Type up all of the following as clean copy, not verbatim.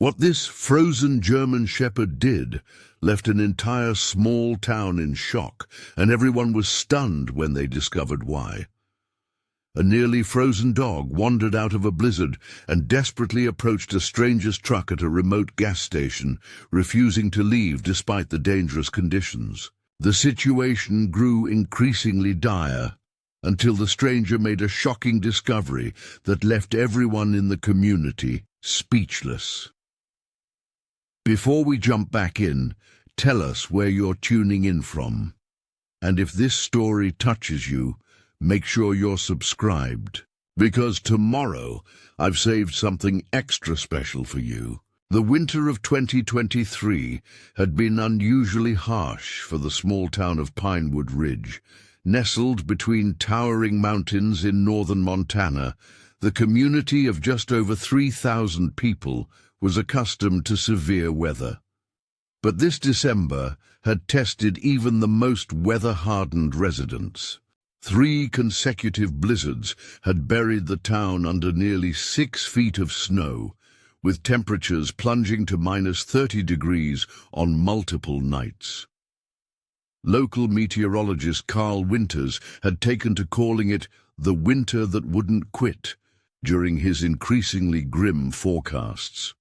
What this frozen German shepherd did left an entire small town in shock, and everyone was stunned when they discovered why. A nearly frozen dog wandered out of a blizzard and desperately approached a stranger's truck at a remote gas station, refusing to leave despite the dangerous conditions. The situation grew increasingly dire until the stranger made a shocking discovery that left everyone in the community speechless. Before we jump back in, tell us where you're tuning in from. And if this story touches you, make sure you're subscribed, because tomorrow I've saved something extra special for you. The winter of 2023 had been unusually harsh for the small town of Pinewood Ridge. Nestled between towering mountains in northern Montana, the community of just over 3,000 people was accustomed to severe weather. But this December had tested even the most weather-hardened residents. 3 consecutive blizzards had buried the town under nearly 6 feet of snow, with temperatures plunging to -30 degrees on multiple nights. Local meteorologist Carl Winters had taken to calling it the winter that wouldn't quit during his increasingly grim forecasts.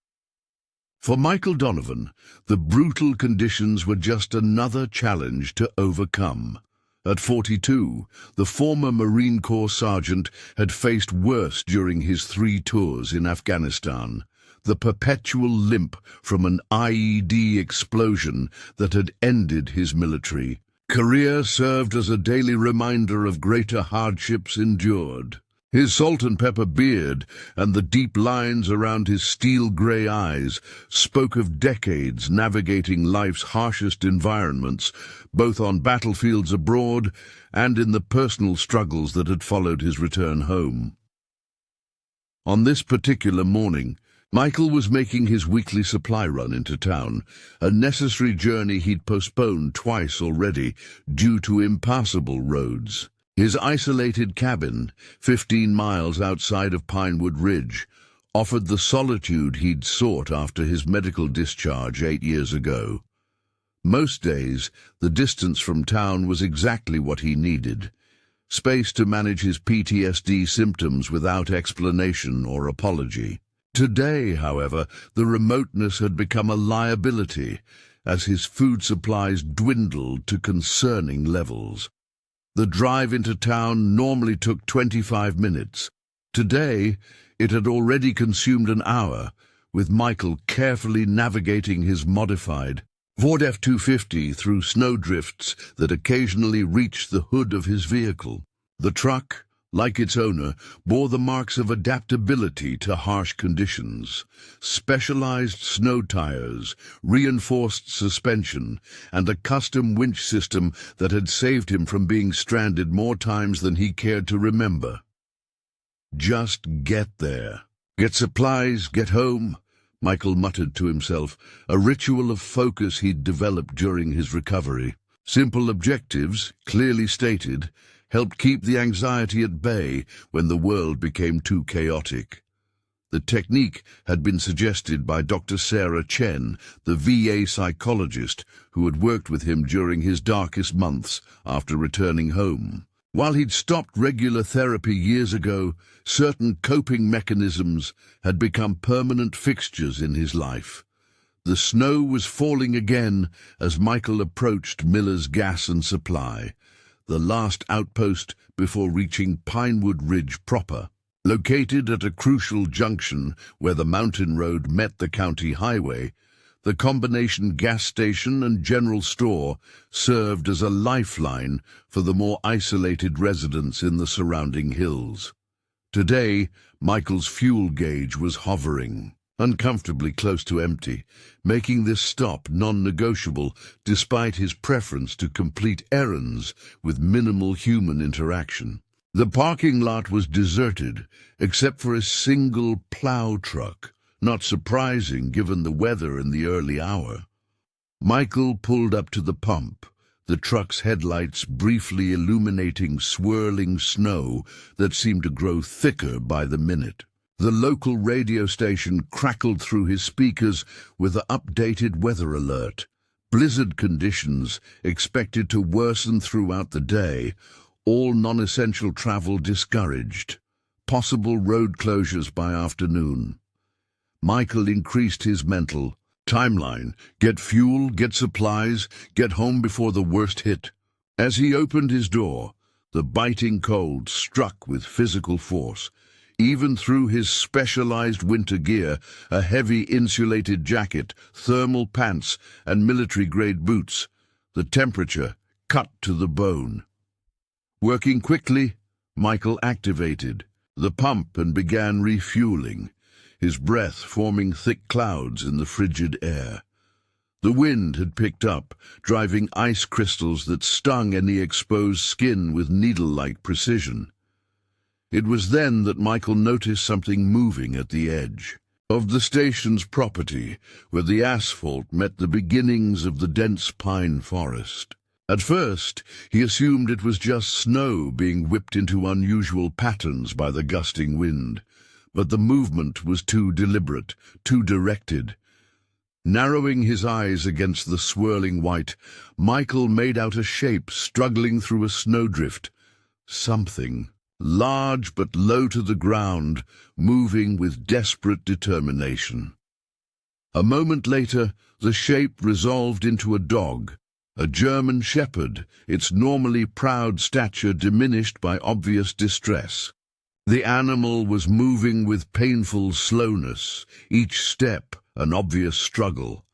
For Michael Donovan, the brutal conditions were just another challenge to overcome. At 42, the former Marine Corps sergeant had faced worse during his 3 tours in Afghanistan: the perpetual limp from an IED explosion that had ended his military career served as a daily reminder of greater hardships endured. His salt-and-pepper beard and the deep lines around his steel-gray eyes spoke of decades navigating life's harshest environments, both on battlefields abroad and in the personal struggles that had followed his return home. On this particular morning, Michael was making his weekly supply run into town, a necessary journey he'd postponed twice already due to impassable roads. His isolated cabin, 15 miles outside of Pinewood Ridge, offered the solitude he'd sought after his medical discharge 8 years ago. Most days, the distance from town was exactly what he needed: space to manage his PTSD symptoms without explanation or apology. Today, however, the remoteness had become a liability as his food supplies dwindled to concerning levels. The drive into town normally took 25 minutes. Today, it had already consumed an hour, with Michael carefully navigating his modified Ford F-250 through snowdrifts that occasionally reached the hood of his vehicle. The truck, like its owner, bore the marks of adaptability to harsh conditions: specialized snow tires, reinforced suspension, and a custom winch system that had saved him from being stranded more times than he cared to remember. Just get there. Get supplies, get home, Michael muttered to himself, a ritual of focus he'd developed during his recovery. Simple objectives, clearly stated, helped keep the anxiety at bay when the world became too chaotic. The technique had been suggested by Dr. Sarah Chen, the VA psychologist who had worked with him during his darkest months after returning home. While he'd stopped regular therapy years ago, certain coping mechanisms had become permanent fixtures in his life. The snow was falling again as Michael approached Miller's Gas and Supply, the last outpost before reaching Pinewood Ridge proper. Located at a crucial junction where the mountain road met the county highway, the combination gas station and general store served as a lifeline for the more isolated residents in the surrounding hills. Today, Michael's fuel gauge was hovering uncomfortably close to empty, making this stop non-negotiable despite his preference to complete errands with minimal human interaction. The parking lot was deserted, except for a single plow truck, not surprising given the weather in the early hour. Michael pulled up to the pump, the truck's headlights briefly illuminating swirling snow that seemed to grow thicker by the minute. The local radio station crackled through his speakers with the updated weather alert. Blizzard conditions expected to worsen throughout the day, all non-essential travel discouraged. Possible road closures by afternoon. Michael increased his mental timeline. Get fuel, get supplies, get home before the worst hit. As he opened his door, the biting cold struck with physical force. Even through his specialized winter gear, a heavy insulated jacket, thermal pants, and military-grade boots, the temperature cut to the bone. Working quickly, Michael activated the pump and began refueling, his breath forming thick clouds in the frigid air. The wind had picked up, driving ice crystals that stung any exposed skin with needle-like precision. It was then that Michael noticed something moving at the edge of the station's property, where the asphalt met the beginnings of the dense pine forest. At first, he assumed it was just snow being whipped into unusual patterns by the gusting wind, but the movement was too deliberate, too directed. Narrowing his eyes against the swirling white, Michael made out a shape struggling through a snowdrift. Something large but low to the ground, moving with desperate determination. A moment later, the shape resolved into a dog, a German shepherd, its normally proud stature diminished by obvious distress. The animal was moving with painful slowness, each step an obvious struggle.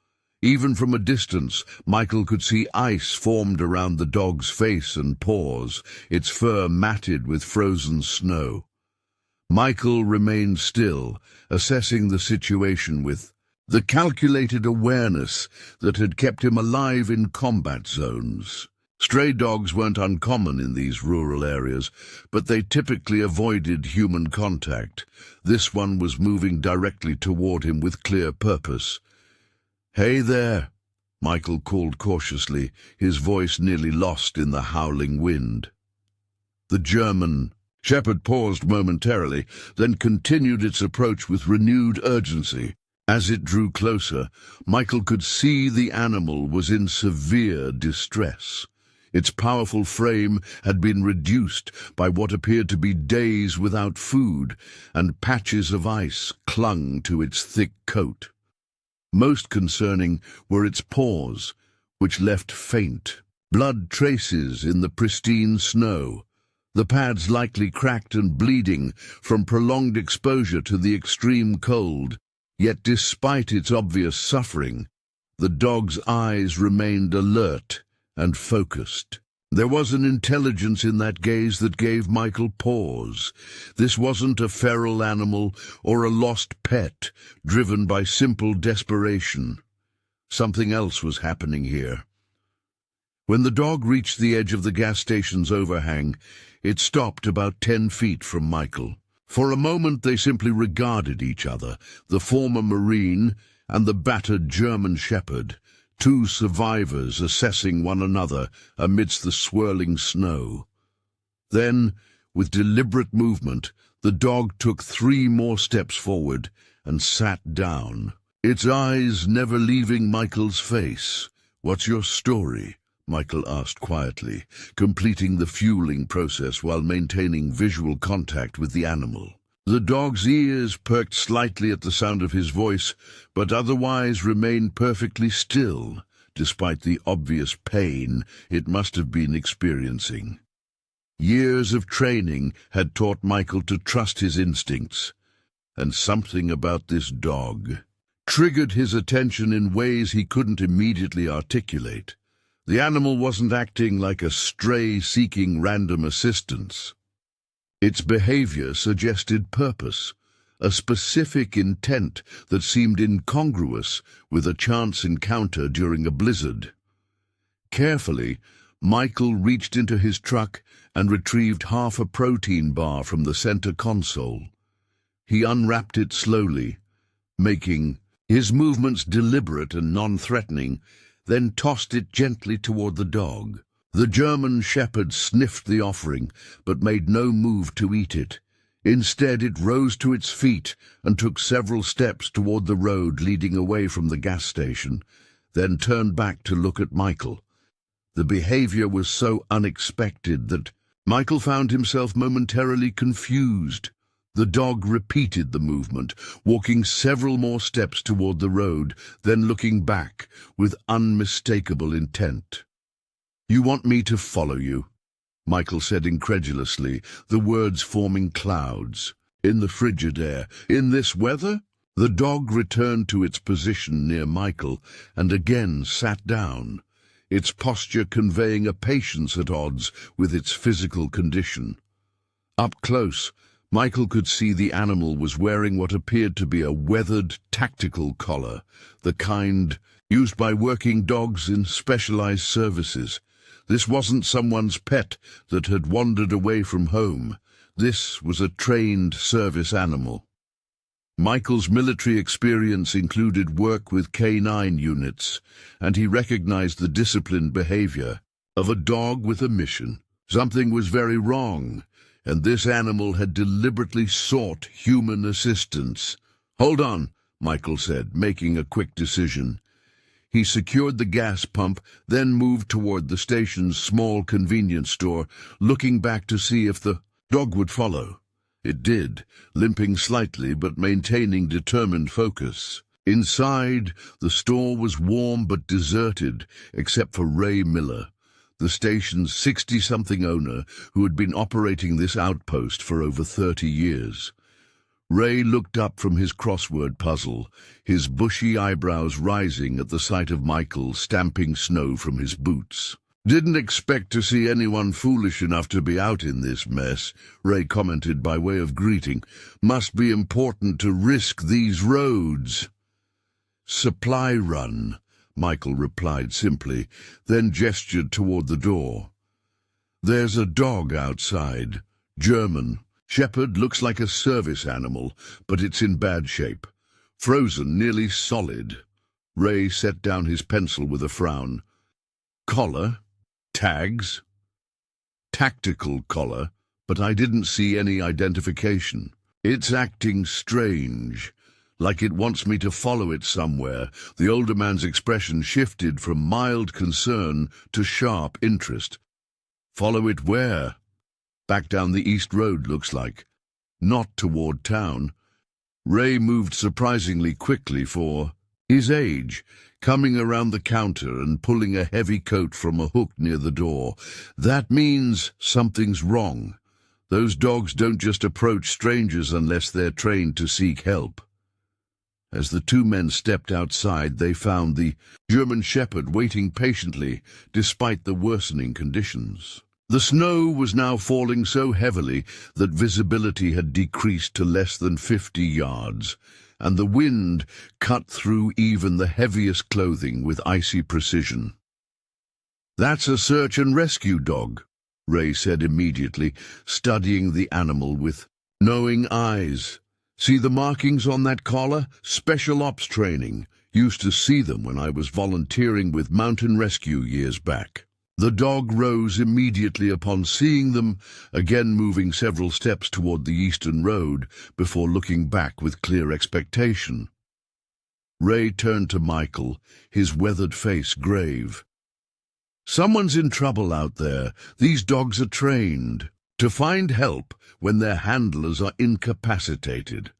Even from a distance, Michael could see ice formed around the dog's face and paws, its fur matted with frozen snow. Michael remained still, assessing the situation with the calculated awareness that had kept him alive in combat zones. Stray dogs weren't uncommon in these rural areas, but they typically avoided human contact. This one was moving directly toward him with clear purpose. "Hey there," Michael called cautiously, his voice nearly lost in the howling wind. The German shepherd paused momentarily, then continued its approach with renewed urgency. As it drew closer, Michael could see the animal was in severe distress. Its powerful frame had been reduced by what appeared to be days without food, and patches of ice clung to its thick coat. Most concerning were its paws, which left faint blood traces in the pristine snow, the pads likely cracked and bleeding from prolonged exposure to the extreme cold. Yet despite its obvious suffering, the dog's eyes remained alert and focused. There was an intelligence in that gaze that gave Michael pause. This wasn't a feral animal or a lost pet, driven by simple desperation. Something else was happening here. When the dog reached the edge of the gas station's overhang, it stopped about 10 feet from Michael. For a moment they simply regarded each other, the former Marine and the battered German shepherd, two survivors assessing one another amidst the swirling snow. Then, with deliberate movement, the dog took 3 more steps forward and sat down, its eyes never leaving Michael's face. "What's your story?" Michael asked quietly, completing the fueling process while maintaining visual contact with the animal. The dog's ears perked slightly at the sound of his voice, but otherwise remained perfectly still, despite the obvious pain it must have been experiencing. Years of training had taught Michael to trust his instincts, and something about this dog triggered his attention in ways he couldn't immediately articulate. The animal wasn't acting like a stray seeking random assistance. Its behavior suggested purpose, a specific intent that seemed incongruous with a chance encounter during a blizzard. Carefully, Michael reached into his truck and retrieved half a protein bar from the center console. He unwrapped it slowly, making his movements deliberate and non-threatening, then tossed it gently toward the dog. The German shepherd sniffed the offering, but made no move to eat it. Instead, it rose to its feet and took several steps toward the road leading away from the gas station, then turned back to look at Michael. The behavior was so unexpected that Michael found himself momentarily confused. The dog repeated the movement, walking several more steps toward the road, then looking back with unmistakable intent. "You want me to follow you?" Michael said incredulously, the words forming clouds. "In the frigid air, in this weather?" The dog returned to its position near Michael and again sat down, its posture conveying a patience at odds with its physical condition. Up close, Michael could see the animal was wearing what appeared to be a weathered tactical collar, the kind used by working dogs in specialized services. This wasn't someone's pet that had wandered away from home. This was a trained service animal. Michael's military experience included work with K9 units, and he recognized the disciplined behavior of a dog with a mission. Something was very wrong, and this animal had deliberately sought human assistance. "Hold on," Michael said, making a quick decision. He secured the gas pump, then moved toward the station's small convenience store, looking back to see if the dog would follow. It did, limping slightly but maintaining determined focus. Inside, the store was warm but deserted, except for Ray Miller, the station's 60-something owner who had been operating this outpost for over 30 years. Ray looked up from his crossword puzzle, his bushy eyebrows rising at the sight of Michael stamping snow from his boots. "Didn't expect to see anyone foolish enough to be out in this mess," Ray commented by way of greeting. "Must be important to risk these roads." "Supply run," Michael replied simply, then gestured toward the door. "There's a dog outside, German. Shepherd, looks like a service animal, but it's in bad shape. Frozen, nearly solid." Ray set down his pencil with a frown. "Collar? Tags?" "Tactical collar, but I didn't see any identification. It's acting strange, like it wants me to follow it somewhere." The older man's expression shifted from mild concern to sharp interest. "Follow it where?" "Back down the east road, looks like. Not toward town." Ray moved surprisingly quickly for his age, coming around the counter and pulling a heavy coat from a hook near the door. "That means something's wrong. Those dogs don't just approach strangers unless they're trained to seek help." As the two men stepped outside, they found the German Shepherd waiting patiently, despite the worsening conditions. The snow was now falling so heavily that visibility had decreased to less than 50 yards, and the wind cut through even the heaviest clothing with icy precision. "That's a search and rescue dog," Ray said immediately, studying the animal with knowing eyes. "See the markings on that collar? Special ops training. Used to see them when I was volunteering with Mountain Rescue years back." The dog rose immediately upon seeing them, again moving several steps toward the eastern road before looking back with clear expectation. Ray turned to Michael, his weathered face grave. "Someone's in trouble out there. These dogs are trained to find help when their handlers are incapacitated."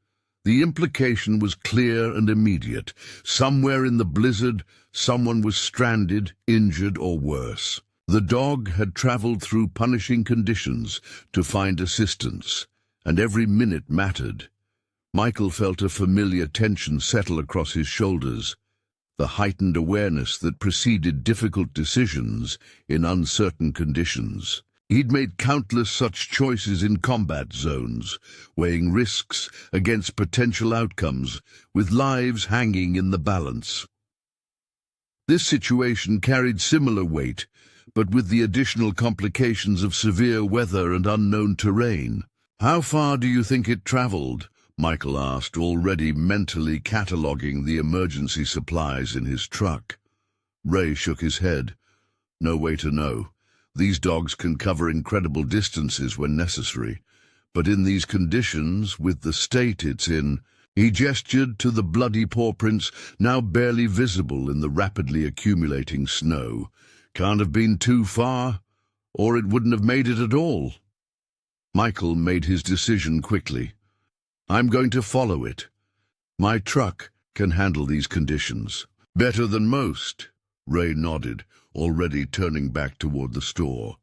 The implication was clear and immediate. Somewhere in the blizzard, someone was stranded, injured, or worse. The dog had traveled through punishing conditions to find assistance, and every minute mattered. Michael felt a familiar tension settle across his shoulders, the heightened awareness that preceded difficult decisions in uncertain conditions. He'd made countless such choices in combat zones, weighing risks against potential outcomes, with lives hanging in the balance. This situation carried similar weight, but with the additional complications of severe weather and unknown terrain. "How far do you think it traveled?" Michael asked, already mentally cataloguing the emergency supplies in his truck. Ray shook his head. "No way to know. These dogs can cover incredible distances when necessary, But in these conditions, with the state it's in, he gestured to the bloody paw prints now barely visible in the rapidly accumulating snow. Can't have been too far, or it wouldn't have made it at all. Michael made his decision quickly. I'm going to follow it. My truck can handle these conditions. Better than most, Ray nodded, already turning back toward the store.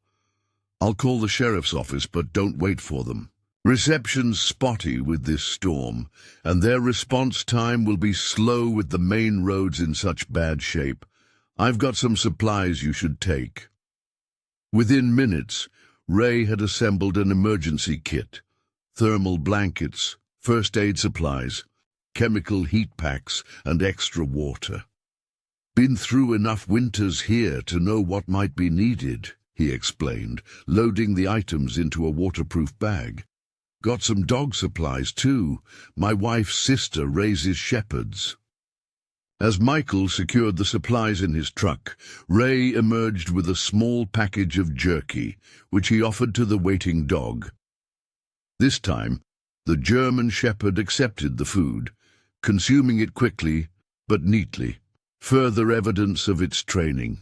I'll call the sheriff's office, but don't wait for them. Reception's spotty with this storm, and their response time will be slow with the main roads in such bad shape. I've got some supplies you should take. Within minutes, Ray had assembled an emergency kit. Thermal blankets, first aid supplies, chemical heat packs, and extra water. Been through enough winters here to know what might be needed, he explained, loading the items into a waterproof bag. Got some dog supplies, too. My wife's sister raises shepherds. As Michael secured the supplies in his truck, Ray emerged with a small package of jerky, which he offered to the waiting dog. This time, the German shepherd accepted the food, consuming it quickly but neatly, further evidence of its training.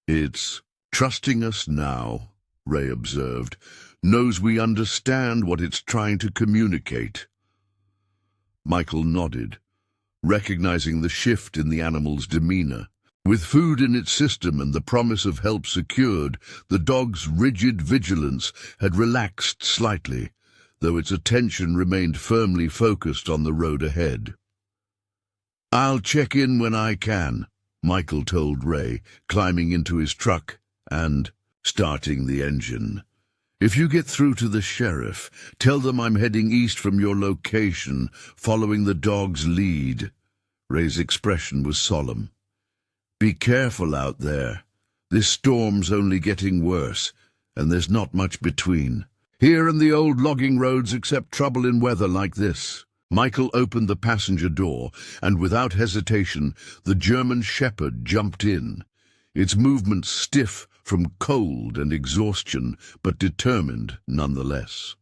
It's trusting us now, Ray observed, knows we understand what it's trying to communicate. Michael nodded, recognizing the shift in the animal's demeanor. With food in its system and the promise of help secured, the dog's rigid vigilance had relaxed slightly, though its attention remained firmly focused on the road ahead. I'll check in when I can, Michael told Ray, climbing into his truck and starting the engine. If you get through to the sheriff, tell them I'm heading east from your location, following the dog's lead. Ray's expression was solemn. Be careful out there. This storm's only getting worse, and there's not much between. Here and the old logging roads accept trouble in weather like this. Michael opened the passenger door, and without hesitation, the German shepherd jumped in. Its movements stiff from cold and exhaustion, but determined nonetheless.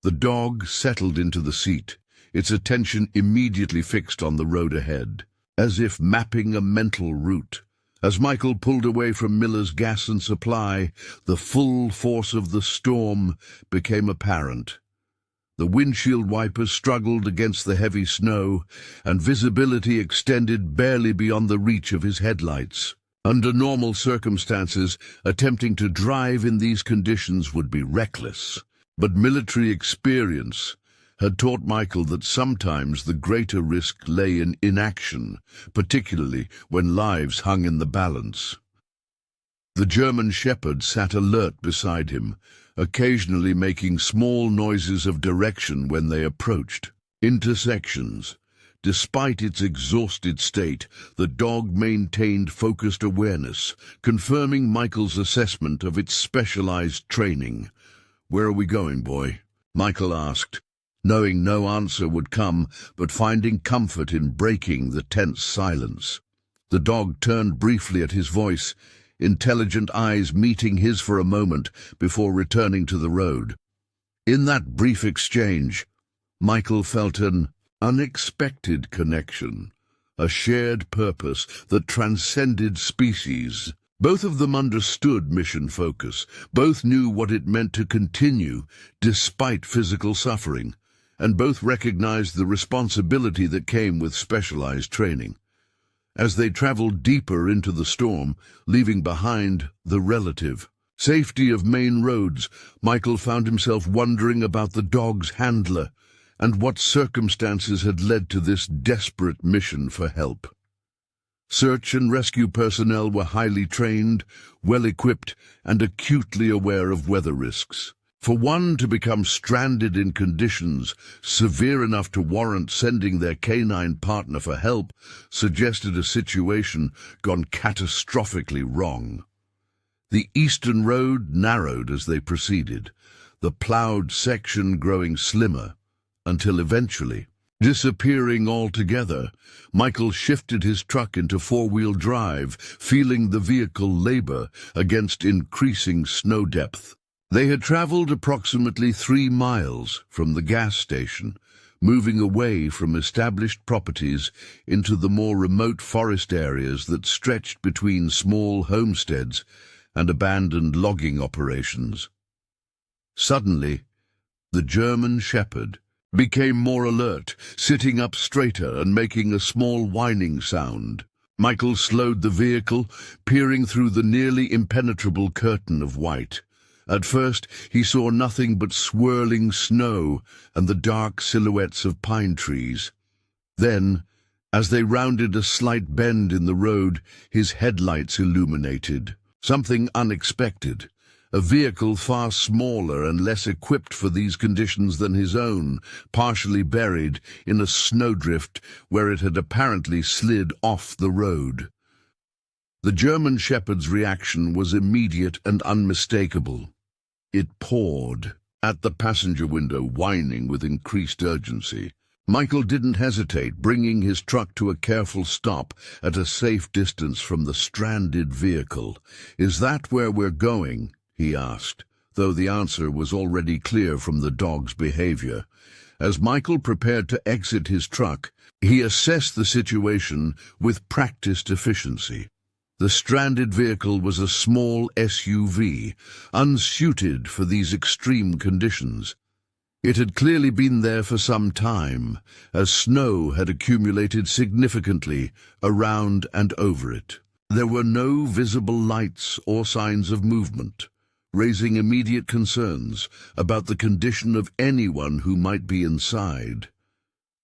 The dog settled into the seat, its attention immediately fixed on the road ahead, as if mapping a mental route. As Michael pulled away from Miller's gas and supply, the full force of the storm became apparent. The windshield wipers struggled against the heavy snow, and visibility extended barely beyond the reach of his headlights. Under normal circumstances, attempting to drive in these conditions would be reckless. But military experience had taught Michael that sometimes the greater risk lay in inaction, particularly when lives hung in the balance. The German shepherd sat alert beside him, occasionally making small noises of direction when they approached intersections. Despite its exhausted state, the dog maintained focused awareness, confirming Michael's assessment of its specialized training. "Where are we going, boy?" Michael asked, knowing no answer would come, but finding comfort in breaking the tense silence. The dog turned briefly at his voice, intelligent eyes meeting his for a moment before returning to the road. In that brief exchange, Michael felt an unexpected connection, a shared purpose that transcended species. Both of them understood mission focus, both knew what it meant to continue despite physical suffering, and both recognized the responsibility that came with specialized training. As they traveled deeper into the storm, leaving behind the relative safety of main roads, Michael found himself wondering about the dog's handler and what circumstances had led to this desperate mission for help. Search and rescue personnel were highly trained, well-equipped, and acutely aware of weather risks. For one to become stranded in conditions severe enough to warrant sending their canine partner for help suggested a situation gone catastrophically wrong. The eastern road narrowed as they proceeded, the plowed section growing slimmer, until eventually, disappearing altogether. Michael shifted his truck into four-wheel drive, feeling the vehicle labor against increasing snow depth. They had traveled approximately 3 miles from the gas station, moving away from established properties into the more remote forest areas that stretched between small homesteads and abandoned logging operations. Suddenly, the German shepherd became more alert, sitting up straighter and making a small whining sound. Michael slowed the vehicle, peering through the nearly impenetrable curtain of white. At first, he saw nothing but swirling snow and the dark silhouettes of pine trees. Then, as they rounded a slight bend in the road, his headlights illuminated. Something unexpected. A vehicle far smaller and less equipped for these conditions than his own, partially buried in a snowdrift where it had apparently slid off the road. The German shepherd's reaction was immediate and unmistakable. It pawed at the passenger window, whining with increased urgency. Michael didn't hesitate, bringing his truck to a careful stop at a safe distance from the stranded vehicle. "Is that where we're going?" he asked, though the answer was already clear from the dog's behavior. As Michael prepared to exit his truck, he assessed the situation with practiced efficiency. The stranded vehicle was a small SUV, unsuited for these extreme conditions. It had clearly been there for some time, as snow had accumulated significantly around and over it. There were no visible lights or signs of movement, raising immediate concerns about the condition of anyone who might be inside.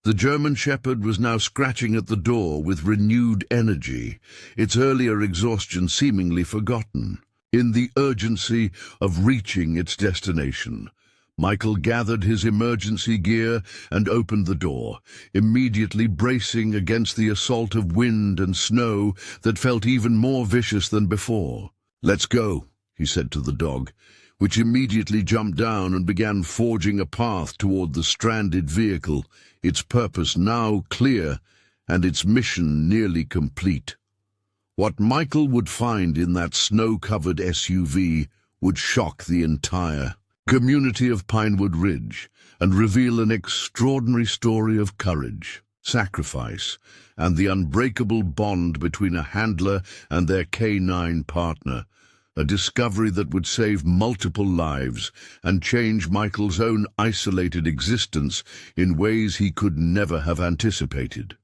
The German shepherd was now scratching at the door with renewed energy, its earlier exhaustion seemingly forgotten. In the urgency of reaching its destination, Michael gathered his emergency gear and opened the door, immediately bracing against the assault of wind and snow that felt even more vicious than before. "Let's go," he said to the dog, which immediately jumped down and began forging a path toward the stranded vehicle, its purpose now clear and its mission nearly complete. What Michael would find in that snow-covered SUV would shock the entire community of Pinewood Ridge and reveal an extraordinary story of courage, sacrifice, and the unbreakable bond between a handler and their canine partner, a discovery that would save multiple lives and change Michael's own isolated existence in ways he could never have anticipated.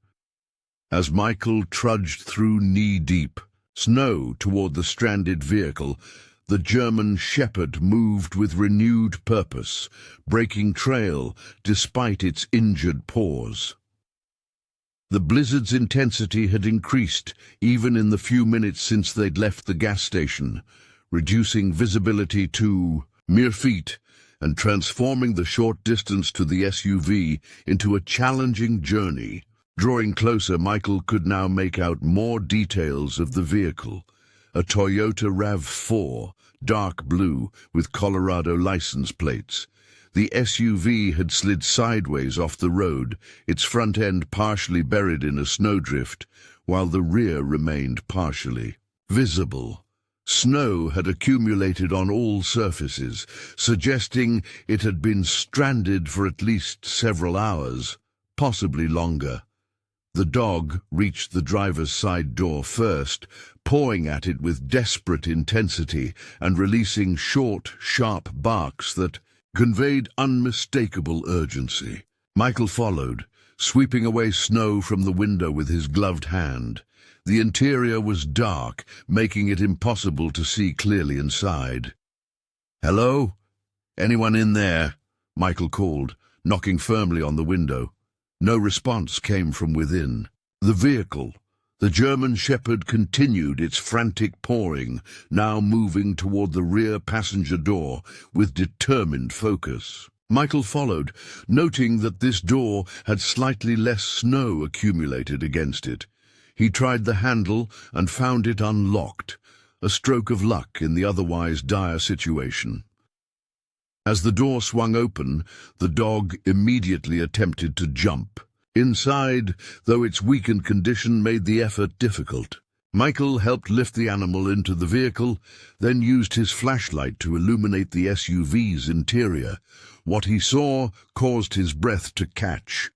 As Michael trudged through knee-deep snow toward the stranded vehicle, the German shepherd moved with renewed purpose, breaking trail despite its injured paws. The blizzard's intensity had increased even in the few minutes since they'd left the gas station, reducing visibility to mere feet and transforming the short distance to the SUV into a challenging journey. Drawing closer, Michael could now make out more details of the vehicle. A Toyota RAV4, dark blue, with Colorado license plates. The SUV had slid sideways off the road, its front end partially buried in a snowdrift, while the rear remained partially visible. Snow had accumulated on all surfaces, suggesting it had been stranded for at least several hours, possibly longer. The dog reached the driver's side door first, pawing at it with desperate intensity and releasing short, sharp barks that conveyed unmistakable urgency. Michael followed, sweeping away snow from the window with his gloved hand. The interior was dark, making it impossible to see clearly inside. "Hello? Anyone in there?" Michael called, knocking firmly on the window. No response came from within. The vehicle, the German shepherd, continued its frantic pawing, now moving toward the rear passenger door with determined focus. Michael followed, noting that this door had slightly less snow accumulated against it. He tried the handle and found it unlocked, a stroke of luck in the otherwise dire situation. As the door swung open, the dog immediately attempted to jump. Inside, though its weakened condition made the effort difficult, Michael helped lift the animal into the vehicle, then used his flashlight to illuminate the SUV's interior. What he saw caused his breath to catch.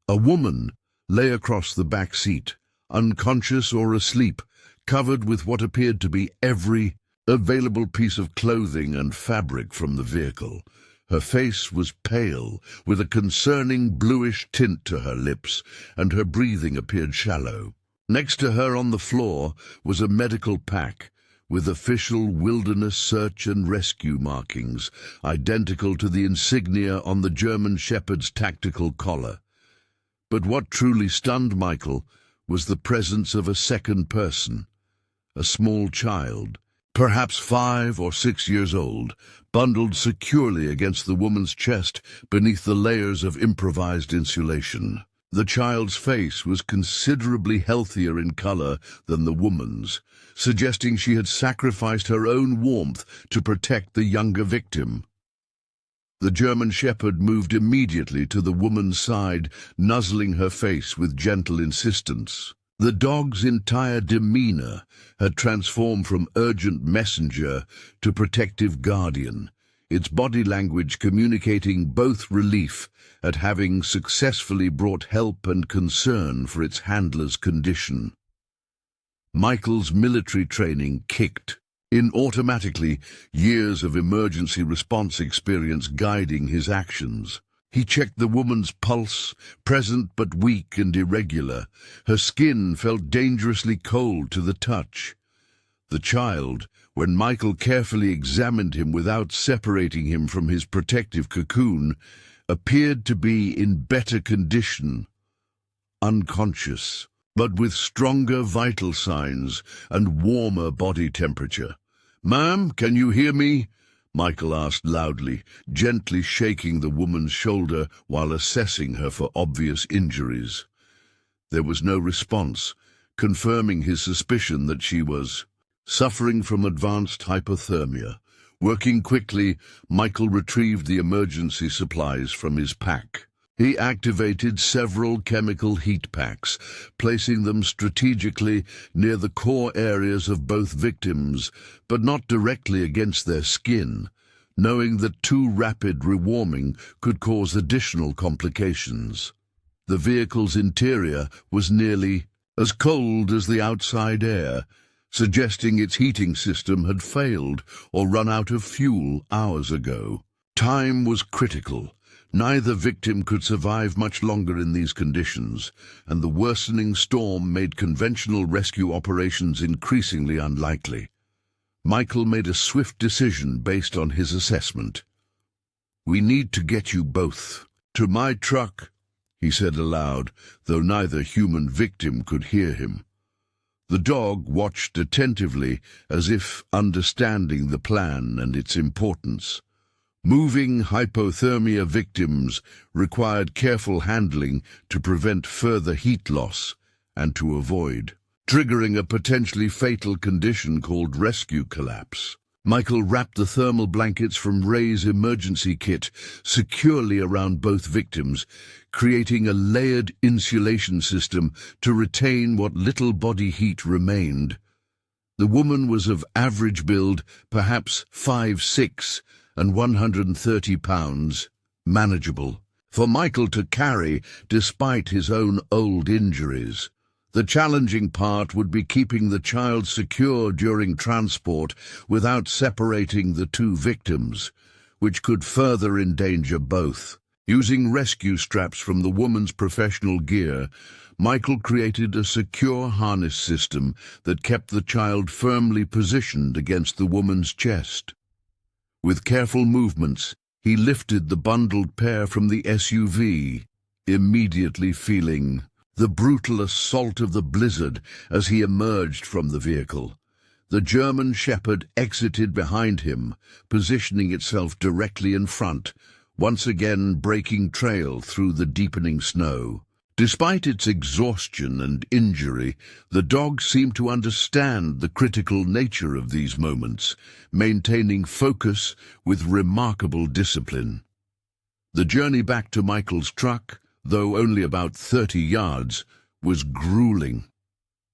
A woman lay across the back seat, unconscious or asleep, covered with what appeared to be every available piece of clothing and fabric from the vehicle. Her face was pale, with a concerning bluish tint to her lips, and her breathing appeared shallow. Next to her on the floor was a medical pack, with official wilderness search and rescue markings, identical to the insignia on the German Shepherd's tactical collar. But what truly stunned Michael was the presence of a second person, a small child, perhaps 5 or 6 years old, bundled securely against the woman's chest beneath the layers of improvised insulation. The child's face was considerably healthier in color than the woman's, suggesting she had sacrificed her own warmth to protect the younger victim. The German Shepherd moved immediately to the woman's side, nuzzling her face with gentle insistence. The dog's entire demeanor had transformed from urgent messenger to protective guardian, its body language communicating both relief at having successfully brought help and concern for its handler's condition. Michael's military training kicked in automatically, years of emergency response experience guiding his actions. He checked the woman's pulse, present but weak and irregular. Her skin felt dangerously cold to the touch. The child, when Michael carefully examined him without separating him from his protective cocoon, appeared to be in better condition, unconscious, but with stronger vital signs and warmer body temperature. "Ma'am, can you hear me?" Michael asked loudly, gently shaking the woman's shoulder while assessing her for obvious injuries. There was no response, confirming his suspicion that she was suffering from advanced hypothermia. Working quickly, Michael retrieved the emergency supplies from his pack. He activated several chemical heat packs, placing them strategically near the core areas of both victims, but not directly against their skin, knowing that too rapid rewarming could cause additional complications. The vehicle's interior was nearly as cold as the outside air, suggesting its heating system had failed or run out of fuel hours ago. Time was critical. Neither victim could survive much longer in these conditions, and the worsening storm made conventional rescue operations increasingly unlikely. Michael made a swift decision based on his assessment. "We need to get you both to my truck," he said aloud, though neither human victim could hear him. The dog watched attentively, as if understanding the plan and its importance. Moving hypothermia victims required careful handling to prevent further heat loss and to avoid triggering a potentially fatal condition called rescue collapse. Michael wrapped the thermal blankets from Ray's emergency kit securely around both victims, creating a layered insulation system to retain what little body heat remained. The woman was of average build, perhaps 5'6", and 130 pounds, manageable for Michael to carry despite his own old injuries. The challenging part would be keeping the child secure during transport without separating the two victims, which could further endanger both. Using rescue straps from the woman's professional gear, Michael created a secure harness system that kept the child firmly positioned against the woman's chest. With careful movements, he lifted the bundled pair from the SUV, immediately feeling the brutal assault of the blizzard as he emerged from the vehicle. The German Shepherd exited behind him, positioning itself directly in front, once again breaking trail through the deepening snow. Despite its exhaustion and injury, the dog seemed to understand the critical nature of these moments, maintaining focus with remarkable discipline. The journey back to Michael's truck, though only about 30 yards, was grueling.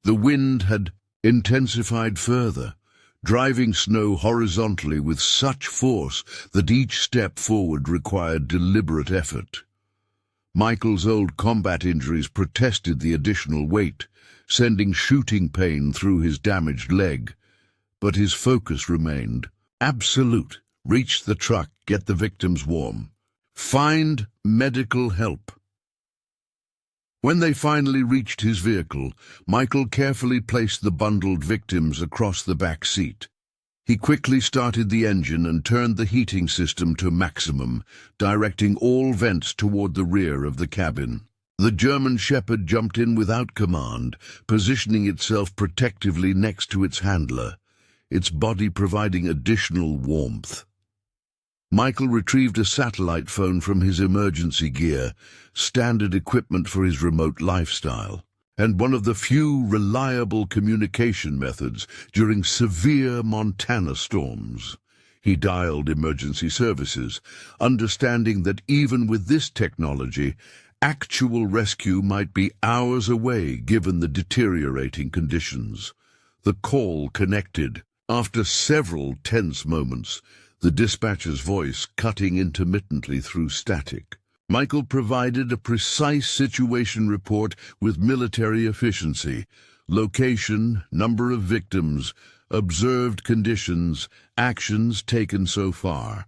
The wind had intensified further, driving snow horizontally with such force that each step forward required deliberate effort. Michael's old combat injuries protested the additional weight, sending shooting pain through his damaged leg. But his focus remained absolute. Reach the truck, get the victims warm. Find medical help. When they finally reached his vehicle, Michael carefully placed the bundled victims across the back seat. He quickly started the engine and turned the heating system to maximum, directing all vents toward the rear of the cabin. The German Shepherd jumped in without command, positioning itself protectively next to its handler, its body providing additional warmth. Michael retrieved a satellite phone from his emergency gear, standard equipment for his remote lifestyle, and one of the few reliable communication methods during severe Montana storms. He dialed emergency services, understanding that even with this technology, actual rescue might be hours away given the deteriorating conditions. The call connected. After several tense moments, the dispatcher's voice cutting intermittently through static, Michael provided a precise situation report with military efficiency: location, number of victims, observed conditions, actions taken so far.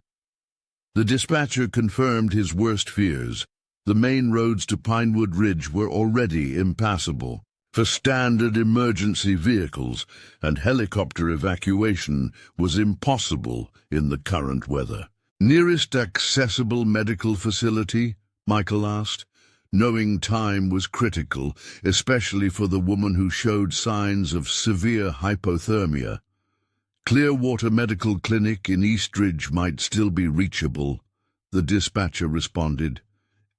The dispatcher confirmed his worst fears. The main roads to Pinewood Ridge were already impassable for standard emergency vehicles, and helicopter evacuation was impossible in the current weather. Nearest accessible medical facility? Michael asked, knowing time was critical, especially for the woman who showed signs of severe hypothermia. Clearwater Medical Clinic in Eastridge might still be reachable, the dispatcher responded.